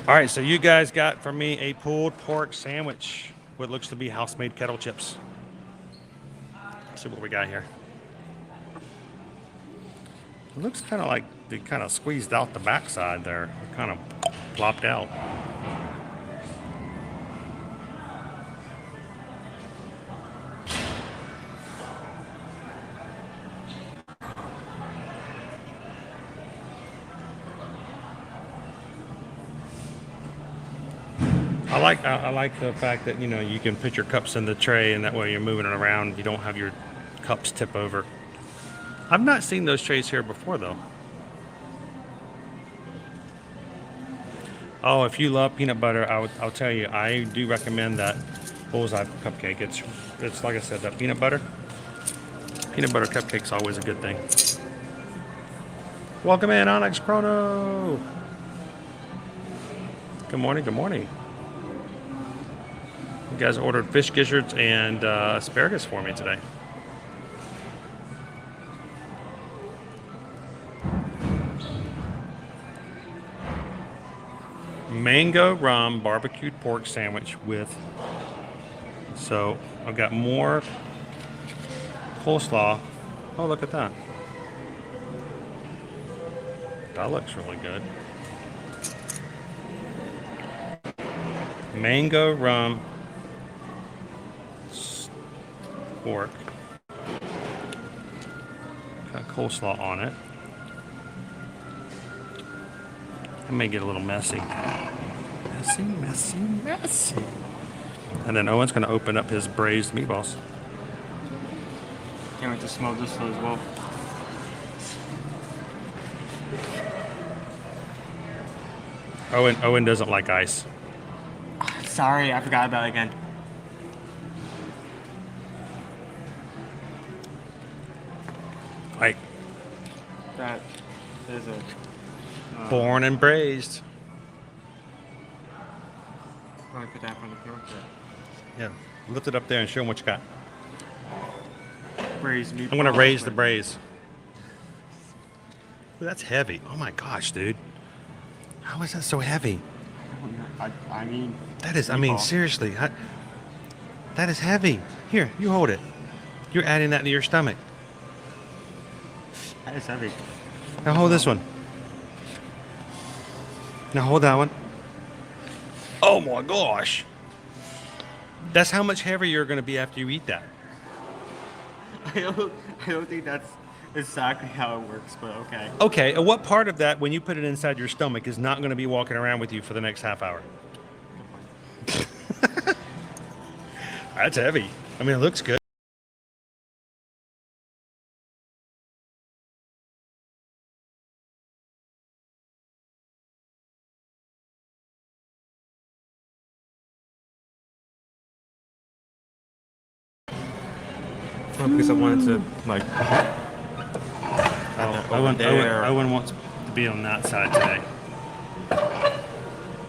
All right, so you guys got from me a pulled pork sandwich, what looks to be house-made kettle chips. Let's see what we got here. It looks kind of like they kind of squeezed out the backside there. It kind of plopped out. I like the fact that, you know, you can put your cups in the tray and that way you're moving it around. You don't have your cups tip over. I've not seen those trays here before though. Oh, if you love peanut butter, I'll tell you, I do recommend that bullseye cupcake. It's like I said, that peanut butter cupcake's always a good thing. Welcome in, Onyx Chrono. Good morning, good morning. You guys ordered fish gizzards and asparagus for me today. Mango rum barbecued pork sandwich with, so I've got more coleslaw. Oh, look at that. That looks really good. Mango rum pork. Got coleslaw on it. It may get a little messy. Messy. And then Owen's going to open up his braised meatballs. Can't wait to smell this one as well. Owen doesn't like ice. Sorry, I forgot about it again. Like, That is a Born and braised. Probably put that on the camera. Yeah. Lift it up there and show them what you got. Braised meatballs. I'm gonna raise the braise. Ooh, that's heavy. Oh my gosh, dude. How is that so heavy? I mean. That is, I mean, meatball. seriously. That is heavy. Here, you hold it. You're adding that to your stomach. That is heavy. Now hold this one. Now hold that one. Oh my gosh. That's how much heavier you're going to be after you eat that. I don't think that's exactly how it works, but okay. Okay, and what part of that, when you put it inside your stomach, is not going to be walking around with you for the next half hour? That's heavy. I mean, it looks good. Well, because I wanted to, like, Owen wants to be on that side today.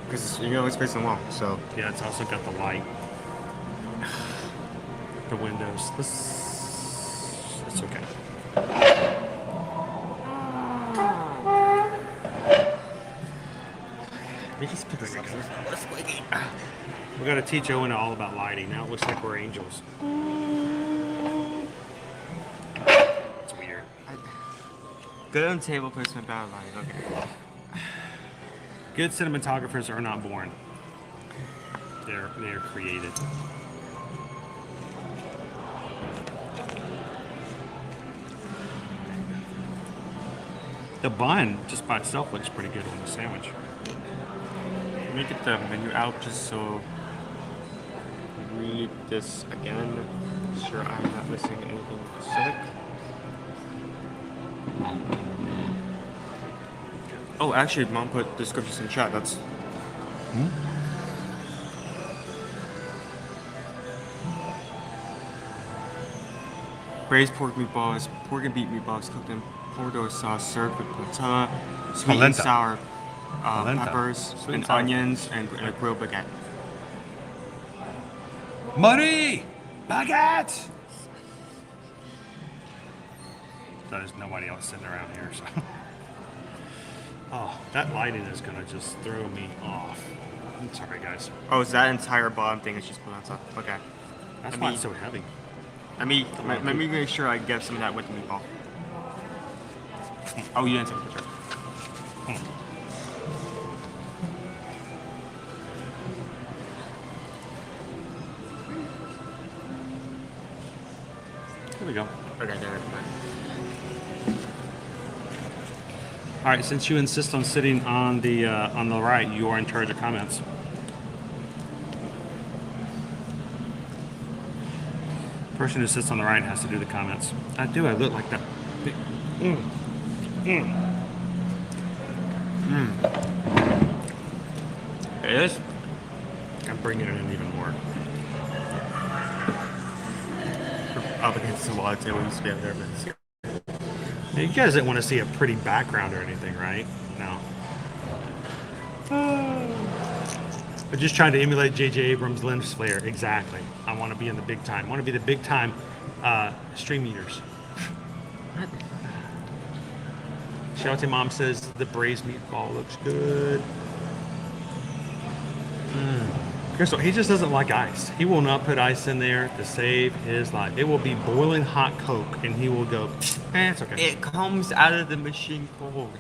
because, you know, it's facing the wall, so. Yeah, it's also got the light. The windows. It's okay. We just pick this up. We got to teach Owen all about lighting. Now it looks like we're angels. It's weird. Good on table placement, bad lighting. Okay. Good cinematographers are not born. They are created. The bun, just by itself, looks pretty good on the sandwich. Let me get the menu out just so read this again. Sure I'm not missing anything specific. Oh, actually, Mom put descriptions in chat. That's. Braised pork meatballs, pork and beet meatballs cooked in pomodoro sauce, served with patella, sweet and Polenta. sour Polenta. peppers, Sweet and and sour. onions, and a grilled baguette. Money! Baguette! There's nobody else sitting around here, so. Oh, that lighting is gonna just throw me off. I'm sorry, guys. Oh, is that entire bottom thing is just polenta? Okay. That's I why mean- it's so heavy. Let me make sure I get some of that with the meatball. Oh, you didn't take a picture. Here we go. Okay, there. All right, since you insist on sitting on the right, you are in charge of comments. Person who sits on the right has to do the comments. I do. I look like that. It is? I'm bringing it in even more. Up against the wall table used to be up there, but Now, you guys didn't want to see a pretty background or anything, right? No. But just trying to emulate J.J. Abrams' lens flare. Exactly. I want to be in the big time. I want to be the big time stream eaters. Shelty Mom says the braised meatball looks good. Crystal, he just doesn't like ice. He will not put ice in there to save his life. It will be boiling hot Coke, and he will go, it's okay. it comes out of the machine cold.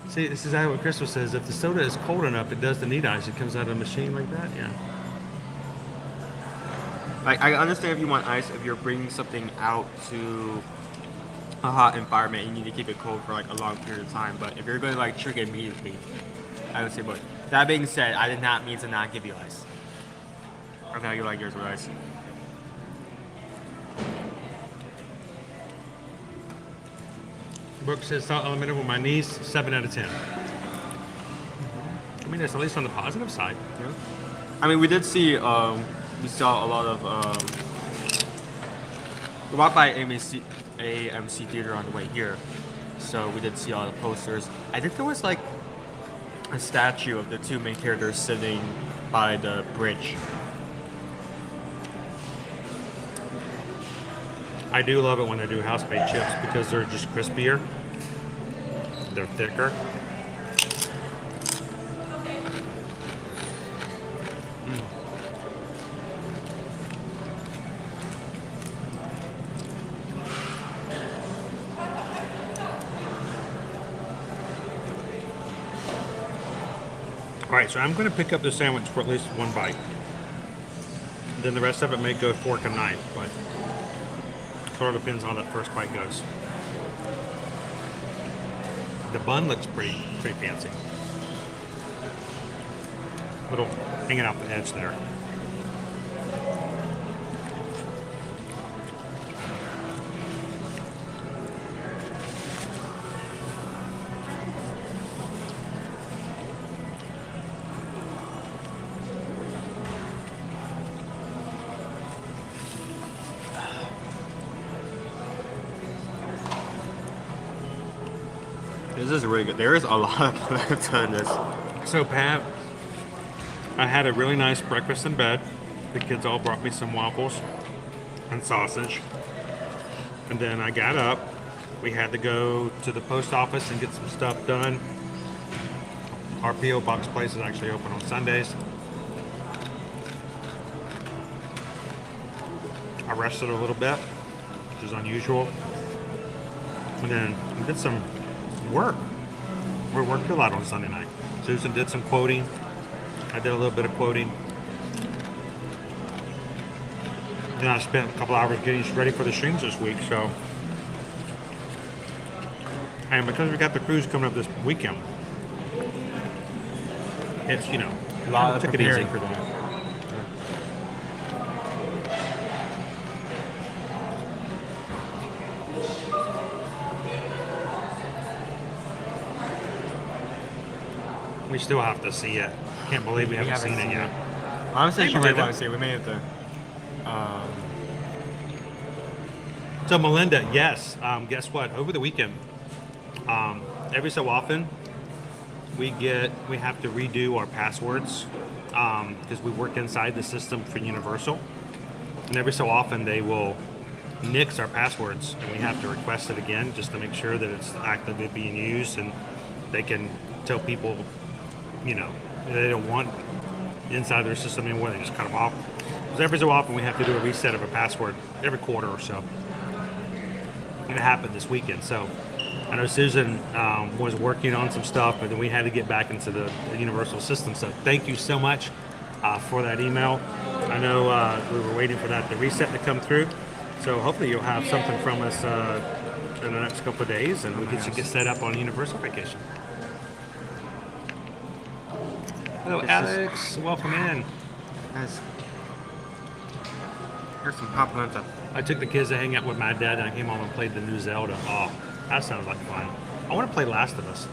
See, this is what Crystal says. If the soda is cold enough, it doesn't need ice. It comes out of the machine like that, yeah. Like, I understand if you want ice, if you're bringing something out to a hot environment, you need to keep it cold for like a long period of time. But if you're going to like trick it immediately, I would say, but that being said, I did not mean to not give you ice. Or how you like yours with ice. Brooke says, salt elemental with my niece, 7 out of 10. I mean, that's at least on the positive side. Yeah. I mean, we did see, we saw a lot of, we walked by AMC Theater on the way here, So we did see all the posters. I think there was like a statue of the two main characters sitting by the bridge. I do love it when they do house-made chips because they're just crispier. They're thicker. Alright, so I'm going to pick up the sandwich for at least one bite. Then the rest of it may go fork and knife, but sort of depends on how that first bite goes. The bun looks pretty fancy. Little hanging out the edge there. This is really good. There is a lot of pizza in this. So Pat, I had a really nice breakfast in bed. The kids all brought me some waffles and sausage. And then I got up. We had to go to the post office and get some stuff done. Our P.O. Box place is actually open on Sundays. I rested a little bit, which is unusual. And then we did some work. We worked a lot on Sunday night. Susan did some quoting. I did a little bit of quoting. Then I spent a couple hours getting ready for the streams this week. So, and because we got the cruise coming up this weekend, it's, you know, A lot of took it easy. preparing for that. We still have to see it. Can't believe we haven't seen it yet. Honestly, Hey, you really Melinda. want to see it. We made it there. So Melinda, yes. Guess what? Over the weekend, every so often, we have to redo our passwords because we work inside the system for Universal, and every so often they will nix our passwords, and we have to request it again just to make sure that it's actively being used, and they can tell people, you know, they don't want inside their system anymore. They just cut them off. Because every so often we have to do a reset of a password every quarter or so. It happened this weekend, so I know Susan was working on some stuff, but then we had to get back into the Universal system. So thank you so much for that email. I know we were waiting for that, the reset to come through. So hopefully you'll have something from us in the next couple of days, and we can get set up on Universal vacation. Hello, Alex. Welcome in. Guys, here's some popcorn. I took the kids to hang out with my dad, and I came home and played the new Zelda. Oh, that sounds like fun. I want to play Last of Us.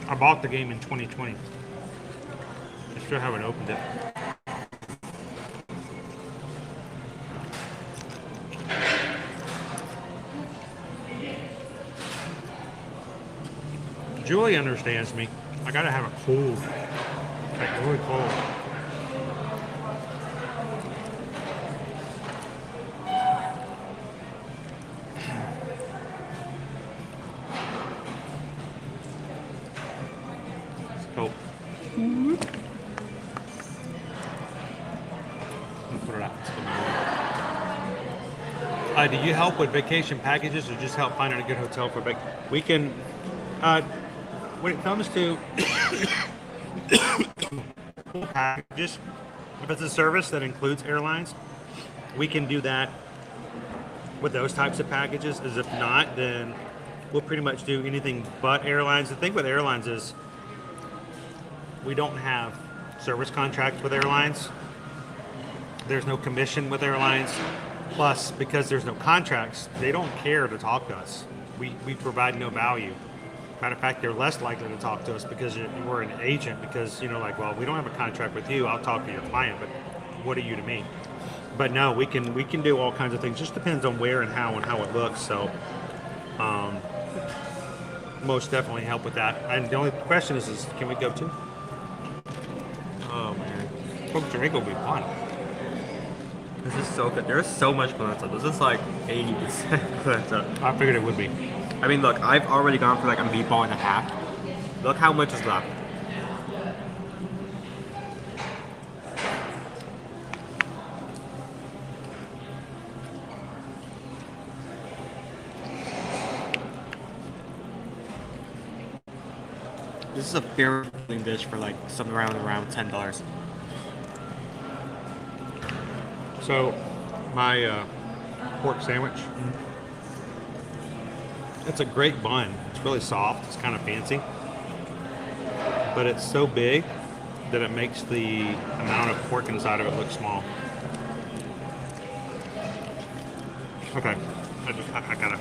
I bought the game in 2020. I still haven't opened it. Julie understands me. I gotta have it cold. Like really cold. Oh. Put it out. Do you help with vacation packages or just help finding a good hotel for vacation? We can, when it comes to packages, if it's a service that includes airlines, we can do that with those types of packages. As if not, then we'll pretty much do anything but airlines. The thing with airlines is we don't have service contracts with airlines. There's no commission with airlines. Plus, because there's no contracts, they don't care to talk to us. We provide no value. Matter of fact, they're less likely to talk to us because we're an agent, because, you know, like, well, we don't have a contract with you. I'll talk to your client, but what are you to me? But no, we can do all kinds of things. Just depends on where and how it looks. So, most definitely help with that. And the only question is can we go too? Oh man, Costa Rica will be fun. This is so good. There's so much polenta. This is like 80% polenta. I figured it would be. I mean, look, I've already gone for like a meatball and a half. Look how much is left. This is a very filling dish for like something around $10. So, my pork sandwich. It's a great bun. It's really soft. It's kind of fancy, but it's so big that it makes the amount of pork inside of it look small. Okay, I gotta.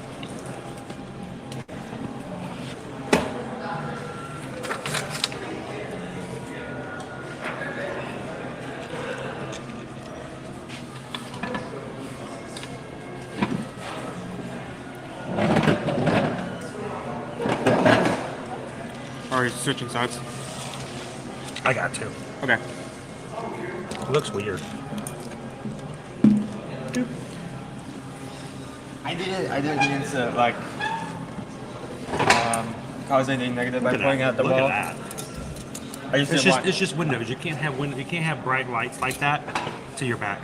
Are you switching sides? I got to. Okay. It looks weird. I didn't like cause anything negative by pointing at the Look wall. at that. I just It's didn't just want- it's just windows. You can't have windows. You can't have bright lights like that to your back.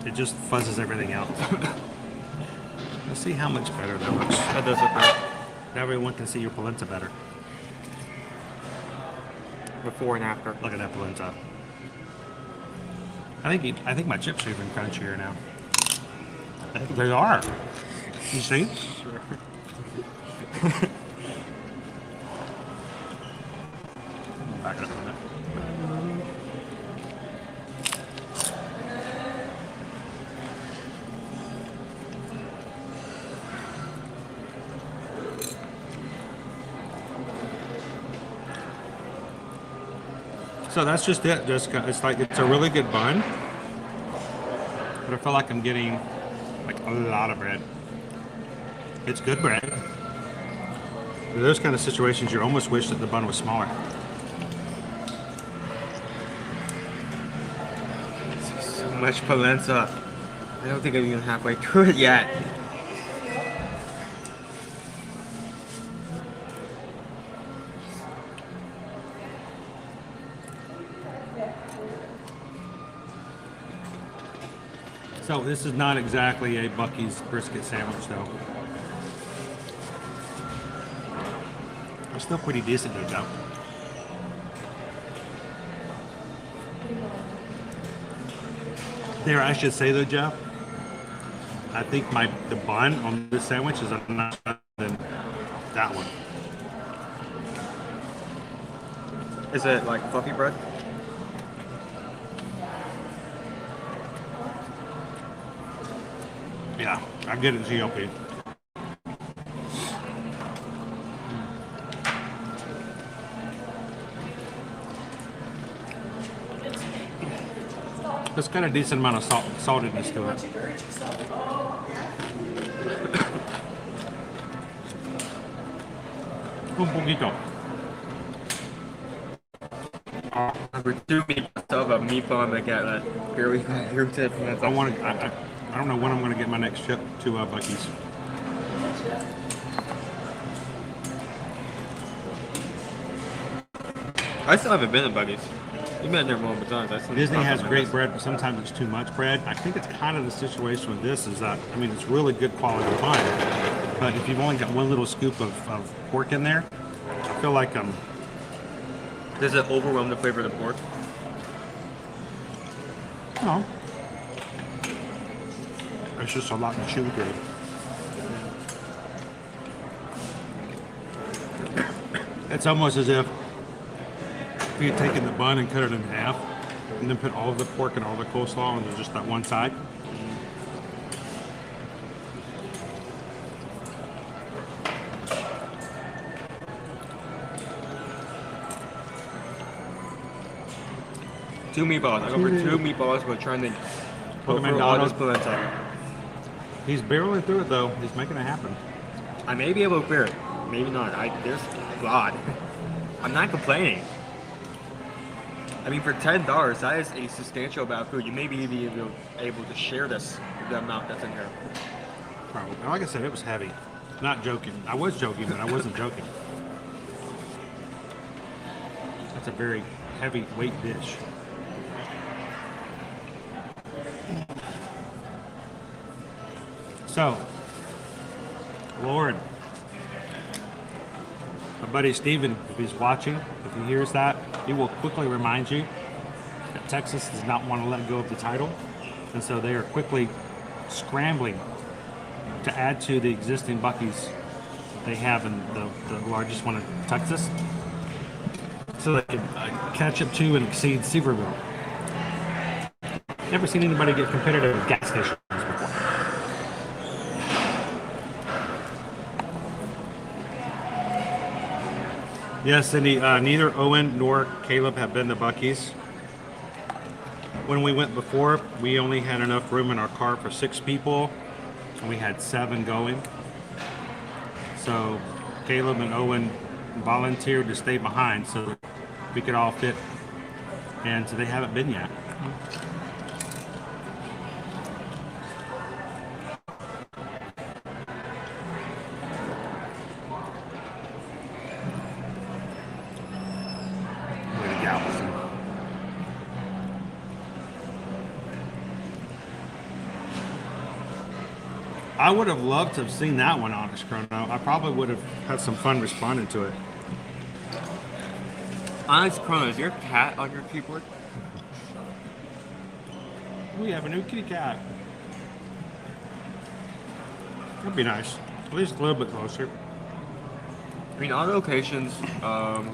It just fuzzes everything out. Let's see how much better that looks. That does look good. Now everyone can see your polenta better. Before and after. Look at that polenta. I think my chips are even crunchier now. I think they are. You see? Back it up a minute. So that's just it, Jessica. It's like, it's a really good bun, but I feel like I'm getting like a lot of bread. It's good bread. In those kind of situations, you almost wish that the bun was smaller. So much polenta. I don't think I'm even halfway through it yet. So this is not exactly a Buc-ee's brisket sandwich, though. It's still pretty decent, though, Joe. There, I should say, though, Joe, I think the bun on this sandwich is a notch better than that one. Is it like fluffy bread? Yeah, I get it, GLP. It's got a decent amount of saltiness to it. Un poquito. Number 2 meatballs of a meatball and baguette. Here we go. Here's it. I don't know when I'm going to get my next trip to Buc-ee's. I still haven't been to Buddy's. You've been there multiple times. I still Disney has not great bread, but sometimes it's too much bread. I think it's kind of the situation with this is that, I mean, it's really good quality bun, but if you've only got one little scoop of pork in there, I feel like Does it overwhelm the flavor of the pork? no. It's just a lot of chewy bread. It's almost as if you had taken the bun and cut it in half, and then put all of the pork and all the coleslaw on just that one side. 2 meatballs. I go for 2 meatballs. We're trying to Put go them in for all this Donald. polenta. He's barreling through it though. He's making it happen. I may be able to clear it. Maybe not. There's God. I'm not complaining. I mean, for $10, that is a substantial amount of food. You may be able to share this with the amount that's in here. Probably. Like I said, it was heavy. Not joking. I was joking, but I wasn't joking. That's a very heavy weight dish. So, Lauren, my buddy Steven, if he's watching, if he hears that, he will quickly remind you that Texas does not want to let go of the title. And so they are quickly scrambling to add to the existing Buc-ee's they have in the largest one in Texas, so they can catch up to and exceed Seaverville. Never seen anybody get competitive with gas stations before. Yes, Cindy, neither Owen nor Caleb have been to Buc-ee's. When we went before, we only had enough room in our car for 6 people, and we had 7 going. So Caleb and Owen volunteered to stay behind so we could all fit, and so they haven't been yet. Way to Galveston. I would have loved to have seen that one, Honest Chrono. I probably would have had some fun responding to it. Honest Chrono, is your cat on your keyboard? We have a new kitty cat. That'd be nice. At least a little bit closer. I mean, all the locations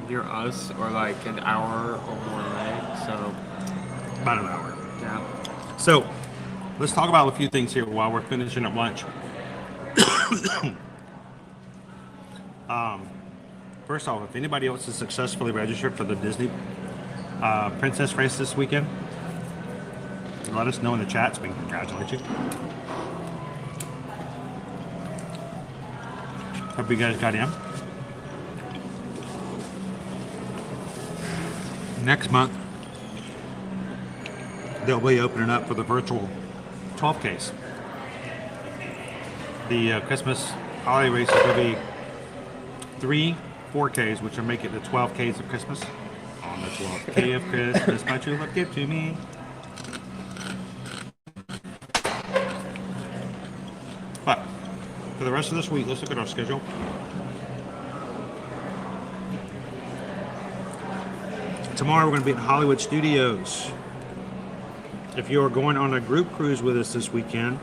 near us are like an hour or more away, so About an hour. yeah. So, let's talk about a few things here while we're finishing up lunch. First off, if anybody else is successfully registered for the Disney Princess Race this weekend, let us know in the chat so we can congratulate you. Hope you guys got in. Next month, they'll be opening up for the virtual 12Ks. The Christmas holiday race is going to be 3 4Ks, which will make it the 12Ks of Christmas. On the 12th K of Christmas, my true love give to me. But for the rest of this week, let's look at our schedule. Tomorrow we're going to be at Hollywood Studios. If you are going on a group cruise with us this weekend,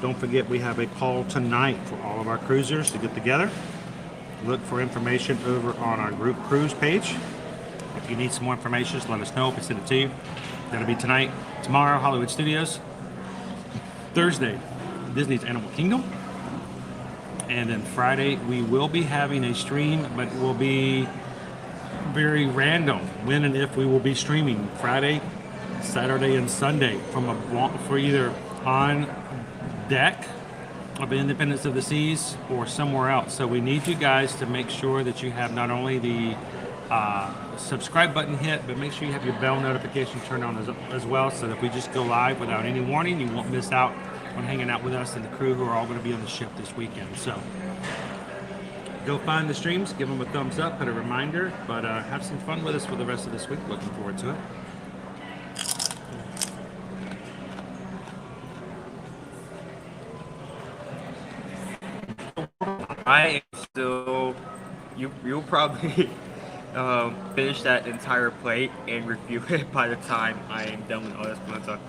don't forget we have a call tonight for all of our cruisers to get together. Look for information over on our group cruise page. If you need some more information, just let us know. We send it to you. That'll be tonight. Tomorrow, Hollywood Studios. Thursday, Disney's Animal Kingdom. And then Friday, we will be having a stream, but it will be very random when and if we will be streaming Friday, Saturday, and Sunday for either on deck of Independence of the Seas or somewhere else. So we need you guys to make sure that you have not only the subscribe button hit, but make sure you have your bell notification turned on as well, so that if we just go live without any warning, you won't miss out on hanging out with us and the crew who are all going to be on the ship this weekend. So go find the streams, give them a thumbs up, put a reminder, but have some fun with us for the rest of this week. Looking forward to it. I am still. You'll probably finish that entire plate and review it by the time I am done with all this polenta.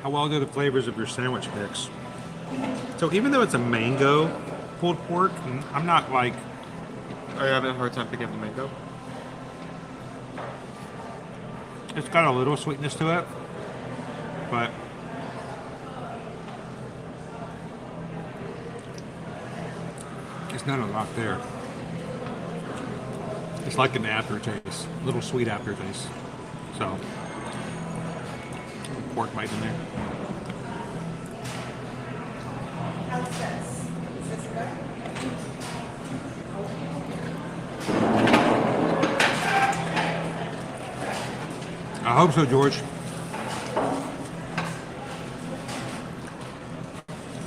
How well do the flavors of your sandwich mix? So even though it's a mango pulled pork, I'm not like... Are you having a hard time picking up the mango? It's got a little sweetness to it, but it's not a lot there. It's like an aftertaste, a little sweet aftertaste. So, pork bite in there. How's this? Is this good? I hope so, George.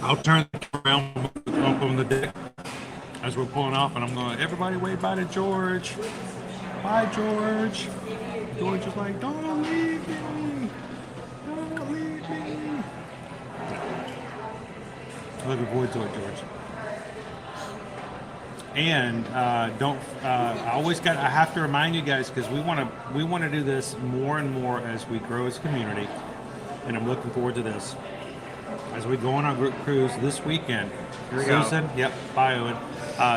I'll turn around up on the deck as we're pulling off, and I'm going, everybody wave bye to George. Bye, George. George is like, don't leave me. Don't leave me. I'm looking forward to it, George. And I have to remind you guys, because we want to do this more and more as we grow as a community, and I'm looking forward to this. As we go on our group cruise this weekend, Susan, yep, bye Owen.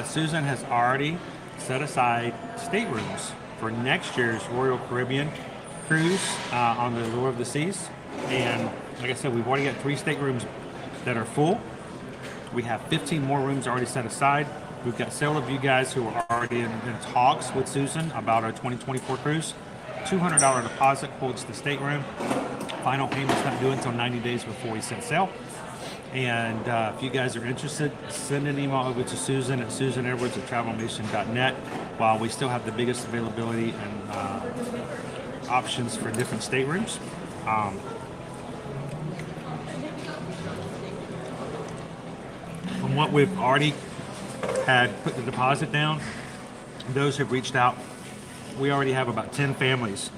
Susan has already set aside staterooms for next year's Royal Caribbean cruise on the Lure of the Seas. And like I said, we've already got 3 staterooms that are full. We have 15 more rooms already set aside. We've got several of you guys who are already in talks with Susan about our 2024 cruise. $200 deposit holds the stateroom. Final payment's not due until 90 days before we set sail. And if you guys are interested, send an email over to Susan at susanedwards@travelnation.net while we still have the biggest availability and options for different staterooms. From what we've already had put the deposit down, those who've reached out, we already have about 10 families.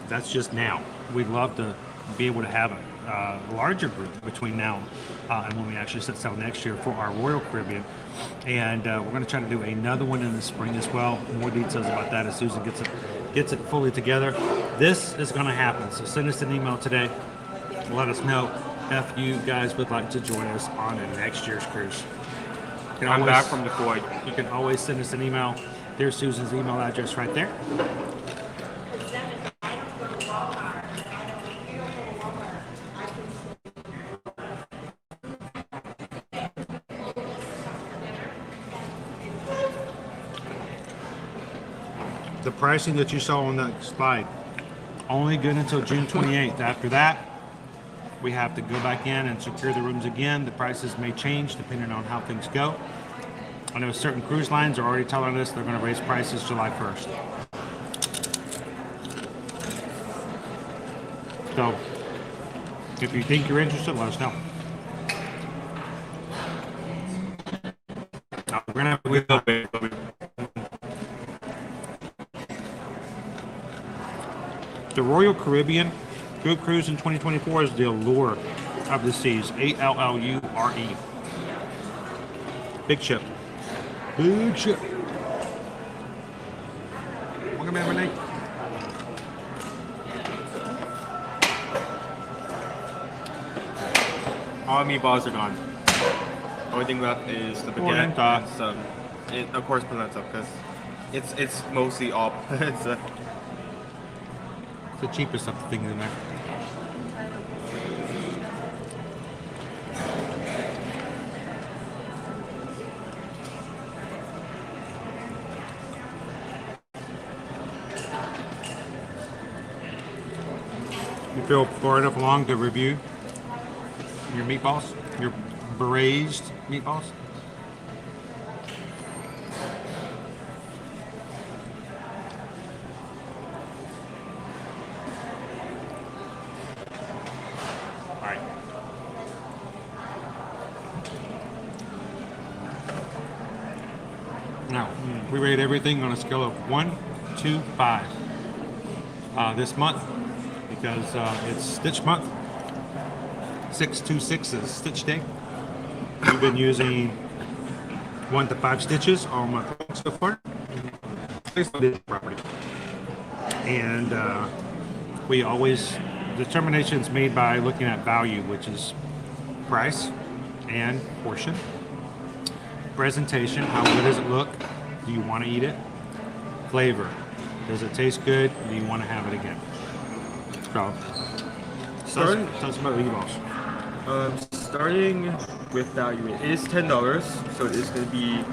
That's just now. We'd love to be able to have a larger group between now and when we actually set sail next year for our Royal Caribbean. And we're going to try to do another one in the spring as well. More details about that as Susan gets it fully together. This is going to happen. So send us an email today. Let us know if you guys would like to join us on the next year's cruise. I'm back from the void. You can always send us an email. There's Susan's email address right there. The pricing that you saw on that slide, only good until June 28th. After that, we have to go back in and secure the rooms again. The prices may change depending on how things go. I know certain cruise lines are already telling us they're going to raise prices July 1st. So, if you think you're interested, let us know. Now, we're going to have to the Royal Caribbean Group Cruise in 2024 is the Allure of the Seas, ALLURE. Big ship. Big ship. Welcome in, Renee. All meatballs are gone. Only thing left is the baguette and some, of course, polenta, because it's mostly all. It's the cheapest of the things in there. You feel far enough along to review your meatballs, your braised meatballs? Now, we rate everything on a scale of 1 to 5 this month because it's Stitch Month. 626 is Stitch Day. We've been using 1 to 5 stitches all month long so far. Property. And we always, determination is made by looking at value, which is price and portion. Presentation, how good does it look? Do you want to eat it? Flavor, does it taste good? Do you want to have it again? So, tell us about the meatballs. Starting with value. It is $10, so it is going to be.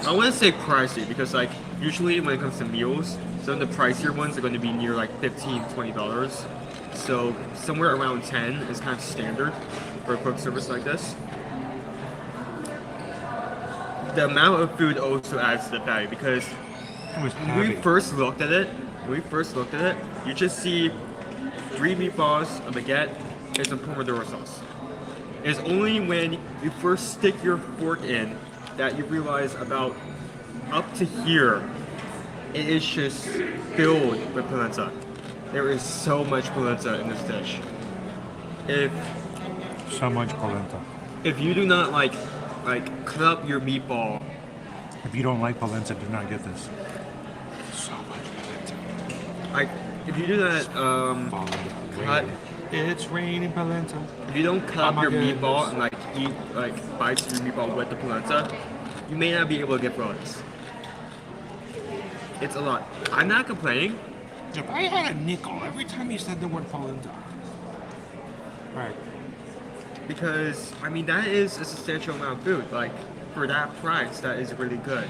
I want to say pricey because like usually when it comes to meals, some of the pricier ones are going to be near like $15-$20. So somewhere around 10 is kind of standard for a quick service like this. The amount of food also adds to the value because when we first looked at it, you just see 3 meatballs, a baguette, and some pomodoro sauce. It's only when you first stick your fork in that you realize about up to here, it is just filled with polenta. There is so much polenta in this dish. So much polenta. If you do not like cut up your meatball. If you don't like polenta, do not get this. So much polenta. Like if you do not cut. It's raining polenta. If you don't cut up your meatball and like eat like bites of your meatball with the polenta, you may not be able to get fries. It's a lot. I'm not complaining. If I had a nickel every time you said the word polenta. Right. Because I mean that is a substantial amount of food. Like for that price, that is really good.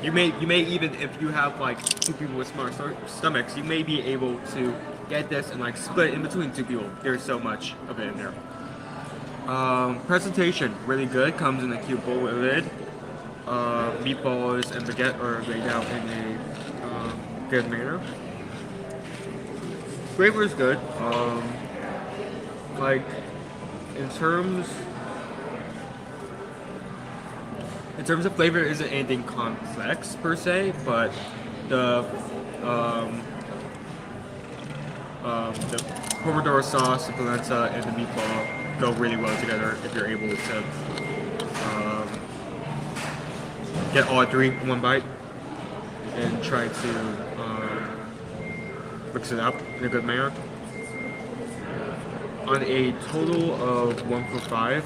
You may even if you have like 2 people with smart stomachs, you may be able to get this and like split in between 2 people. There's so much of it in there. Presentation really good. Comes in a cute bowl lid. Meatballs and baguette are laid out in a good manner. Flavor is good. Like in terms of flavor, it isn't anything complex per se, but the pomodoro sauce, the polenta, and the meatball go really well together if you're able to get all 3 in one bite and try to mix it up in a good manner. On a total of 1 for 5,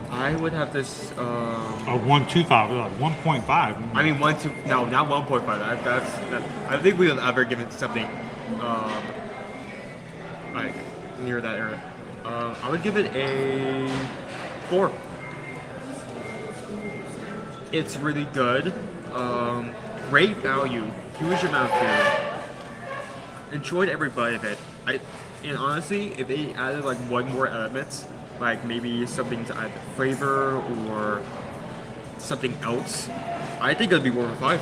I would have this. 1.25, 1.5. I mean, no, not 1.5. I don't think we will ever give it something like near that area. I would give it a 4. It's really good. Great value. Huge amount of food. Enjoyed every bite of it. And honestly, if they added like 1 more element, like maybe something to add flavor or something else, I think it'd be worth a 5.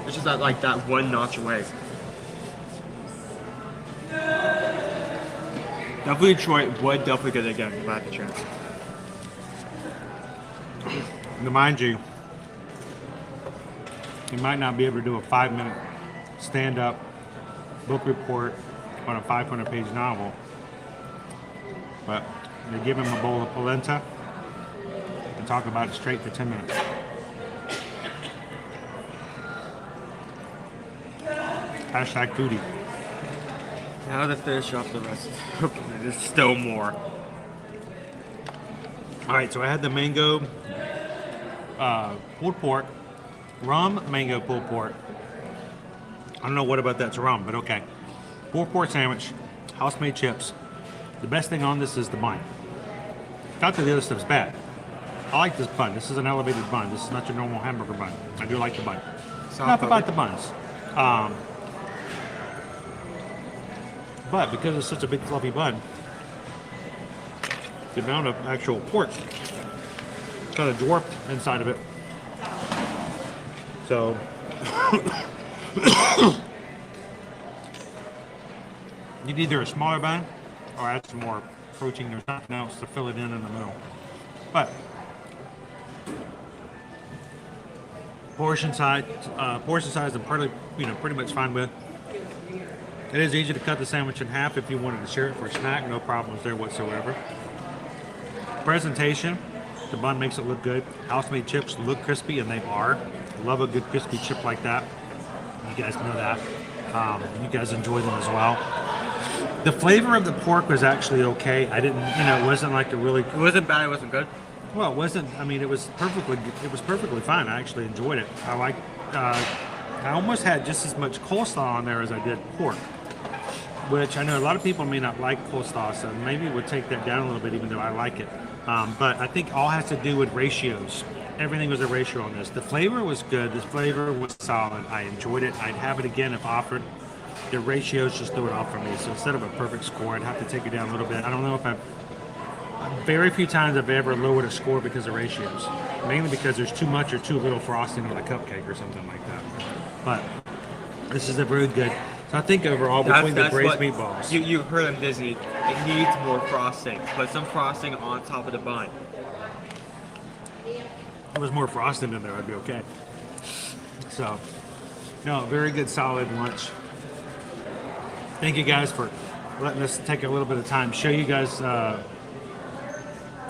It's just that like that 1 notch away. Definitely try it. Would definitely get it again if I had the chance. Now, mind you, you might not be able to do a 5-minute stand-up book report on a 500-page novel, but you give him a bowl of polenta and talk about it straight for 10 minutes. Hashtag foodie. Now to finish off the rest. Okay, there's still more. All right, so I had the mango pulled pork, rum mango pulled pork. I don't know what about that's rum, but okay. Pulled pork sandwich, house-made chips. The best thing on this is the bun. Not that the other stuff's bad. I like this bun. This is an elevated bun. This is not your normal hamburger bun. I do like the bun. Enough about the buns. But because it's such a big fluffy bun, the amount of actual pork kind of dwarfed inside of it. So you need either a smaller bun or add some more protein or something else to fill it in the middle. But portion size I'm pretty much fine with. It is easy to cut the sandwich in half if you wanted to share it for a snack. No problems there whatsoever. Presentation, the bun makes it look good. House-made chips look crispy, and they are. Love a good crispy chip like that. You guys know that. You guys enjoy them as well. The flavor of the pork was actually okay. I didn't, it wasn't like a really. It wasn't bad. It wasn't good. Well, it wasn't. I mean, it was perfectly fine. I actually enjoyed it. I like I almost had just as much coleslaw on there as I did pork, which I know a lot of people may not like coleslaw, so maybe we'll take that down a little bit, even though I like it. But I think all has to do with ratios. Everything was a ratio on this. The flavor was good. The flavor was solid. I enjoyed it. I'd have it again if offered. The ratios just threw it off for me. So instead of a perfect score, I'd have to take it down a little bit. I don't know if very few times I've ever lowered a score because of ratios. Mainly because there's too much or too little frosting on a cupcake or something like that. But this is a very good. So I think overall between the braised meatballs. You heard him, Disney. It needs more frosting. Put some frosting on top of the bun. If there was more frosting in there, I'd be okay. So, no, very good, solid lunch. Thank you guys for letting us take a little bit of time, show you guys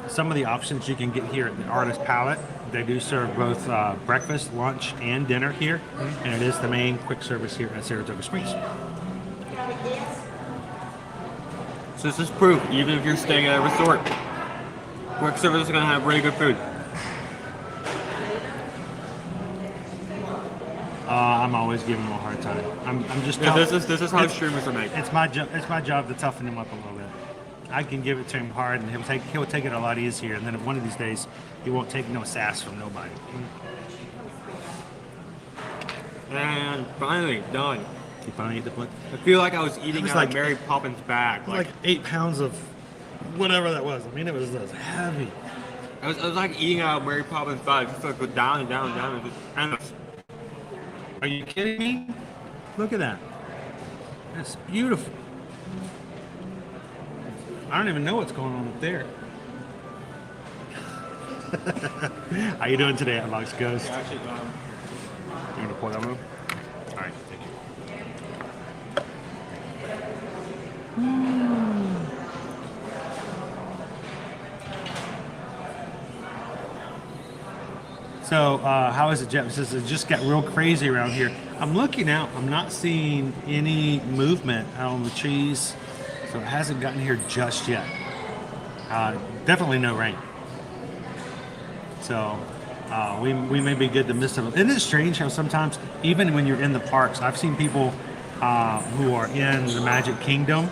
some of the options you can get here at the Artist Palette. They do serve both breakfast, lunch, and dinner here, and it is the main quick service here at Saratoga Springs. So this is proof, even if you're staying at a resort, quick service is going to have really good food. I'm always giving them a hard time. I'm just. Yeah, this is how streamers are made. It's my job. It's my job to toughen him up a little bit. I can give it to him hard, and he'll take it a lot easier. And then one of these days, he won't take no sass from nobody. And finally done. You finally ate the plate. I feel like I was eating out like- of Mary Poppins' bag. Like 8 pounds of whatever that was. I mean, it was heavy. I was like eating out of Mary Poppins' bag. Just like go down and down and down. And just endless. Are you kidding me? Look at that. That's beautiful. I don't even know what's going on up there. How you doing today, Alex Ghost? Actually, You want to pour that one? All right, thank you. So, how is it, Jeff? Says it just got real crazy around here. I'm looking out. I'm not seeing any movement out on the trees, so it hasn't gotten here just yet. Definitely no rain. So, we may be good to miss it. Isn't it strange how sometimes, even when you're in the parks, I've seen people who are in the Magic Kingdom,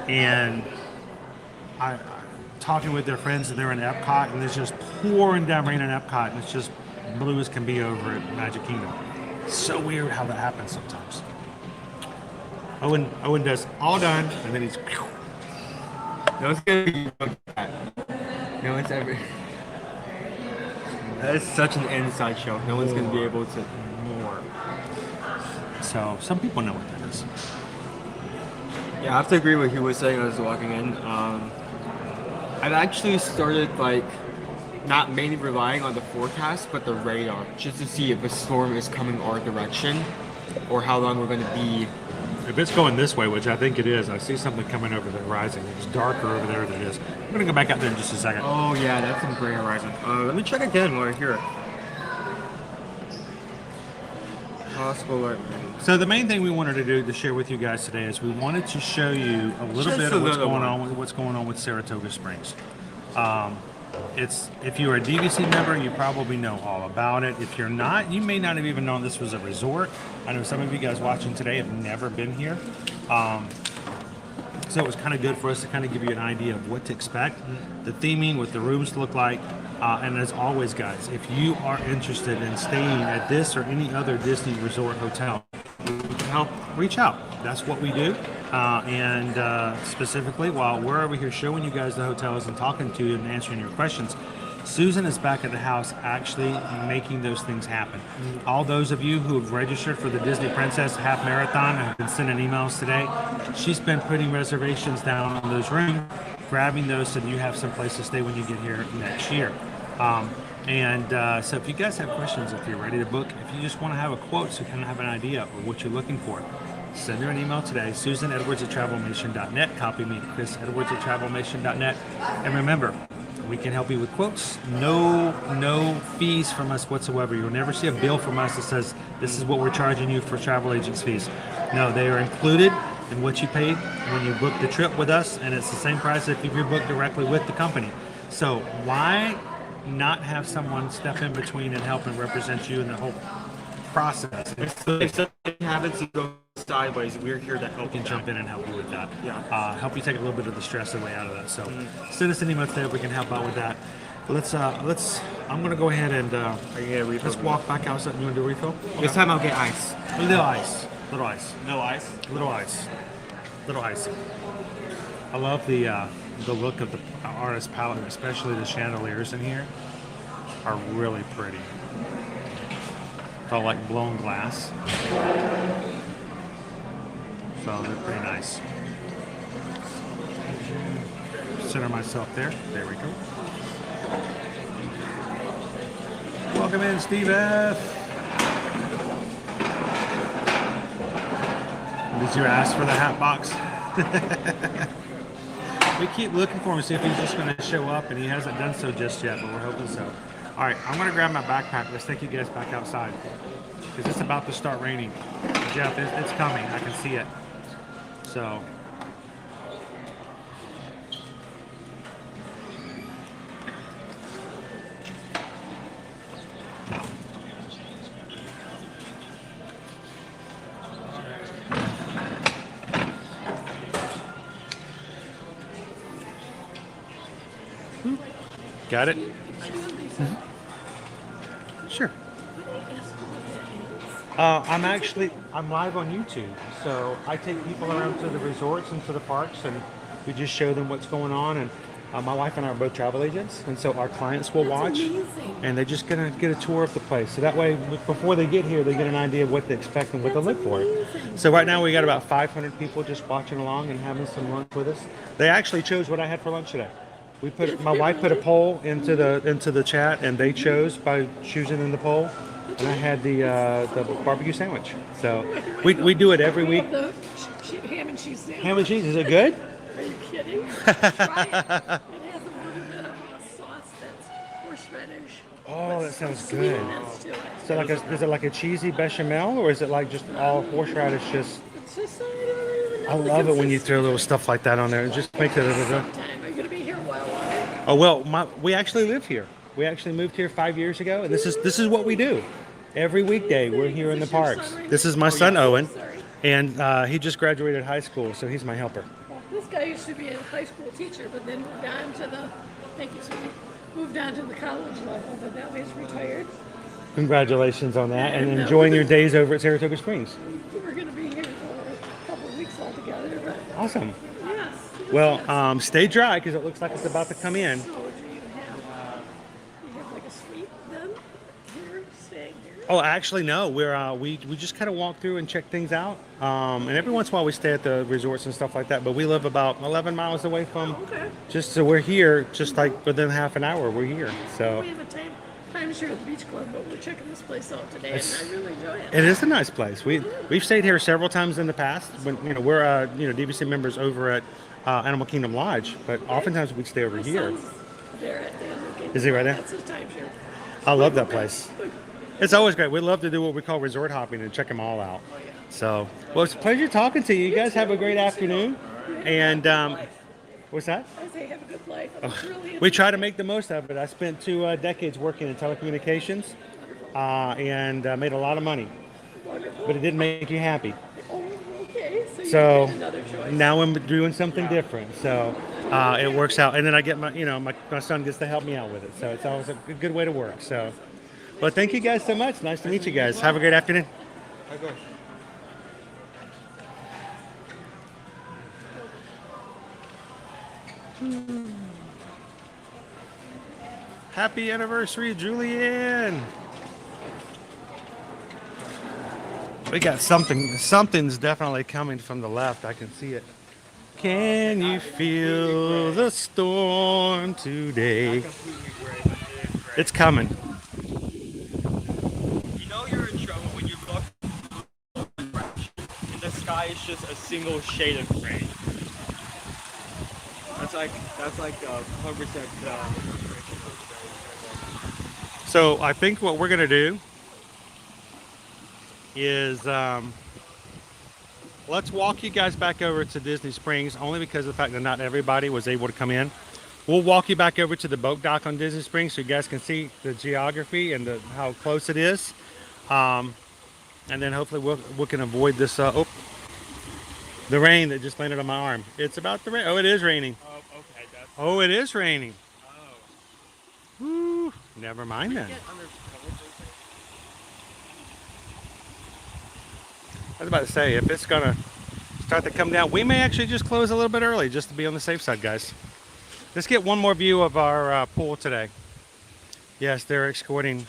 and I talking with their friends, and they're in Epcot, and it's just pouring down rain in Epcot, and it's just blue as can be over at Magic Kingdom. It's so weird how that happens sometimes. Owen does all done, and then he's. no one's gonna be that. No one's ever. That is such an inside show. No one's gonna be able to more. So some people know what that is. Yeah, I have to agree with what he was saying as I was walking in. I've actually started like not mainly relying on the forecast, but the radar, just to see if a storm is coming our direction, or how long we're going to be. If it's going this way, which I think it is, I see something coming over the horizon. It's darker over there than it is. I'm gonna go back out there in just a second. Oh yeah, that's some gray horizon. Let me check again while I hear it. Possible lightning. So the main thing we wanted to do to share with you guys today is we wanted to show you a little Just bit a of little one. what's going on with Saratoga Springs. It's if you're a DVC member, you probably know all about it. If you're not, you may not have even known this was a resort. I know some of you guys watching today have never been here. So it was kind of good for us to kind of give you an idea of what to expect, the theming, what the rooms look like. And as always, guys, if you are interested in staying at this or any other Disney resort hotel, we can help reach out. That's what we do. And specifically, while we're over here showing you guys the hotels and talking to you and answering your questions, Susan is back at the house actually making those things happen. All those of you who have registered for the Disney Princess Half Marathon and have been sending emails today, she's been putting reservations down on those rooms, grabbing those so that you have some place to stay when you get here next year. So if you guys have questions, if you're ready to book, if you just want to have a quote so you kind of have an idea of what you're looking for, send her an email today, susanedwards@travelnation.net. Copy me, chrisedwards@travelnation.net. And remember, we can help you with quotes. No fees from us whatsoever. You'll never see a bill from us that says this is what we're charging you for travel agents fees. No, they are included in what you paid when you booked the trip with us, and it's the same price if you're booked directly with the company. So why not have someone step in between and help and represent you in the whole process. If something happens to go sideways, we're here to help We can you. jump in and help you with that. Yeah. Help you take a little bit of the stress away out of that. So send us an email today if we can help out with that. Let's I'm gonna go ahead and Are you gonna refill? let's walk back outside. You wanna do a refill? This time I'll get ice. A little ice. Little ice. No ice? Little ice. Little ice. I love the look of the artist palette, especially the chandeliers in here are really pretty. It's all like blown glass. So they're pretty nice. Center myself there. There we go. Welcome in, Steve F. Did you ask for the hat box? We keep looking for him to see if he's just going to show up, and he hasn't done so just yet, but we're hoping so. All right, I'm going to grab my backpack. Let's take you guys back outside because it's about to start raining. Jeff, it's coming. I can see it. So. Got it? Mm-hmm. Sure. I'm live on YouTube, so I take people around to the resorts and to the parks, and we just show them what's going on. And my wife and I are both travel agents, and so our clients will watch, and they're just gonna get a tour of the place. So that way, before they get here, they get an idea of what to expect and what to look for. So right now, we got about 500 people just watching along and having some lunch with us. They actually chose what I had for lunch today. My wife put a poll into the chat, and they chose by choosing in the poll. And I had the barbecue sandwich. So we do it every week. The ham and cheese sandwich. Ham and cheese, is it good? Are you kidding? Try it. It has a little bit of a sauce that's horseradish. Oh, that sounds good. Sweetness to it. So is it like a cheesy bechamel, or is it like just all horseradish? Just It's just I don't even know I the love it when you consistency. throw little stuff like that on there. It just makes it. Sometime. Are you going to be here a while longer? Oh well, we actually live here. We actually moved here 5 years ago, and this is what we do. Every weekday we're here in the parks. This is my son Owen, and he just graduated high school, so he's my helper. Well, this guy used to be a high school teacher, but then moved on to the moved on to the college level, but now he's retired. Congratulations on that, and enjoying your days over at Saratoga Springs. We're going to be here for a couple of weeks altogether, but Awesome. yes. Well, stay dry because it looks like it's about to come in. So do you have like a suite then here, staying here? Oh, actually, no. We just kind of walk through and check things out. And every once in a while we stay at the resorts and stuff like that. But we live about 11 miles away from. Okay. So we're here, just like within half an hour. We're here. So We have a timeshare at the beach club, but we're checking this place out today, and I really enjoy it. it is a nice place. We've stayed here several times in the past. When we're DVC members over at Animal Kingdom Lodge, but oftentimes we stay over My here. son's there at the end of the game. Is he right there? That's his timeshare. I love that place. It's always great. We love to do what we call resort hopping and check them all out. So, well, it's a pleasure talking to you. You guys have a great afternoon. And what's that? I say have a good life. I'm really We try to make the most of it. I spent 2 decades working in telecommunications and made a lot of money, but it didn't make you happy. okay. So, So you get another choice. now I'm doing something different. So it works out. And then I get my son gets to help me out with it. So it's always a good way to work. So, well, thank you guys so much. Nice to meet you guys. Have a great afternoon. Happy anniversary, Julianne. We got something's definitely coming from the left. I can see it. Can you feel the storm today? It's coming. You know you're in trouble when you look and the sky is just a single shade of gray. That's like 100%. So I think what we're gonna do is let's walk you guys back over to Disney Springs, only because of the fact that not everybody was able to come in. We'll walk you back over to the boat dock on Disney Springs so you guys can see the geography and how close it is. and then hopefully we can avoid this. The rain that just landed on my arm. It's about to rain. Oh, it is raining. Oh, okay. That's. Oh, it is raining. Oh. Woo. Never mind then. Get under cover. I was about to say, if it's gonna start to come down, we may actually just close a little bit early just to be on the safe side, guys. Let's get one more view of our pool today. Yes, they're escorting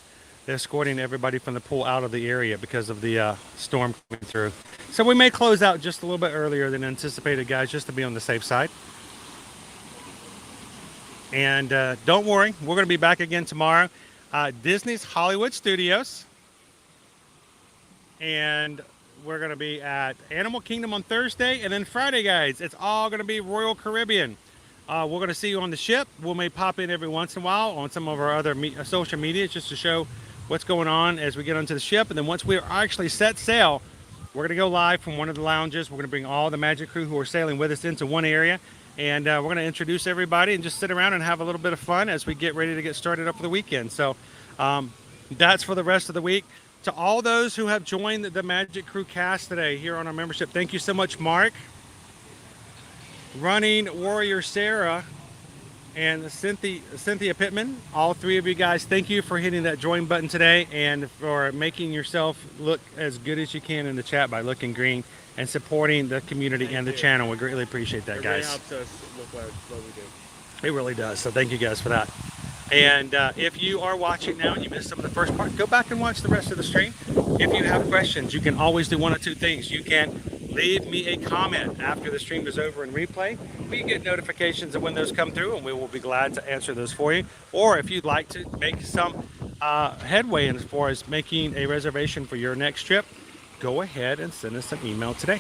everybody from the pool out of the area because of the storm coming through. So we may close out just a little bit earlier than anticipated, guys, just to be on the safe side. And don't worry, we're going to be back again tomorrow. Disney's Hollywood Studios. And we're going to be at Animal Kingdom on Thursday. And then Friday, guys, it's all going to be Royal Caribbean. We're going to see you on the ship. We may pop in every once in a while on some of our other social media just to show what's going on as we get onto the ship. And then once we're actually set sail, we're going to go live from one of the lounges. We're going to bring all the Magic crew who are sailing with us into one area. And we're going to introduce everybody and just sit around and have a little bit of fun as we get ready to get started up for the weekend. So that's for the rest of the week. To all those who have joined the Magic Crew cast today here on our membership, thank you so much, Mark, Running Warrior Sarah, and Cynthia Pittman. All three of you guys, thank you for hitting that join button today and for making yourself look as good as you can in the chat by looking green and supporting the community and the channel. We greatly appreciate that, guys. It really helps us look like what we do. It really does. So thank you guys for that. And if you are watching now and you missed some of the first part, go back and watch the rest of the stream. If you have questions, you can always do one of two things. You can leave me a comment after the stream is over in replay. We get notifications of when those come through, and we will be glad to answer those for you. Or if you'd like to make some headway as far as making a reservation for your next trip, go ahead and send us an email today.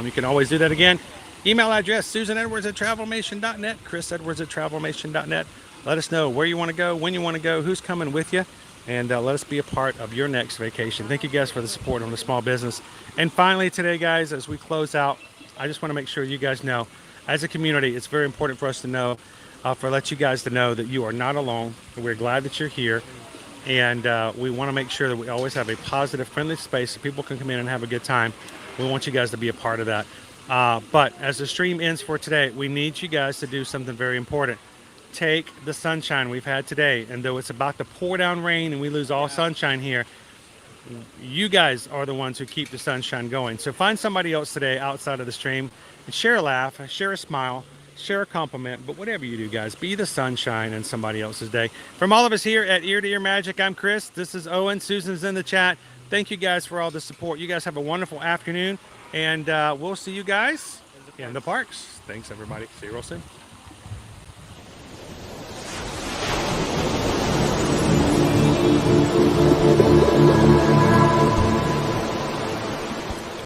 You can always do that again. Email address, susanedwards@travelmation.net, chrisedwards@travelmation.net. Let us know where you want to go, when you want to go, who's coming with you, and let us be a part of your next vacation. Thank you guys for the support on the small business. And finally today, guys, as we close out, I just want to make sure you guys know, as a community, it's very important for us to know, let you guys to know that you are not alone. We're glad that you're here. And we want to make sure that we always have a positive, friendly space so people can come in and have a good time. We want you guys to be a part of that. But as the stream ends for today, we need you guys to do something very important. Take the sunshine we've had today, and though it's about to pour down rain and we lose all sunshine here, you guys are the ones who keep the sunshine going. So find somebody else today outside of the stream and share a laugh, share a smile, share a compliment, but whatever you do, guys, be the sunshine in somebody else's day. From all of us here at Ear to Ear Magic, I'm Chris. This is Owen. Susan's in the chat. Thank you guys for all the support. You guys have a wonderful afternoon, and we'll see you guys in the parks. Thanks, everybody. See you real soon.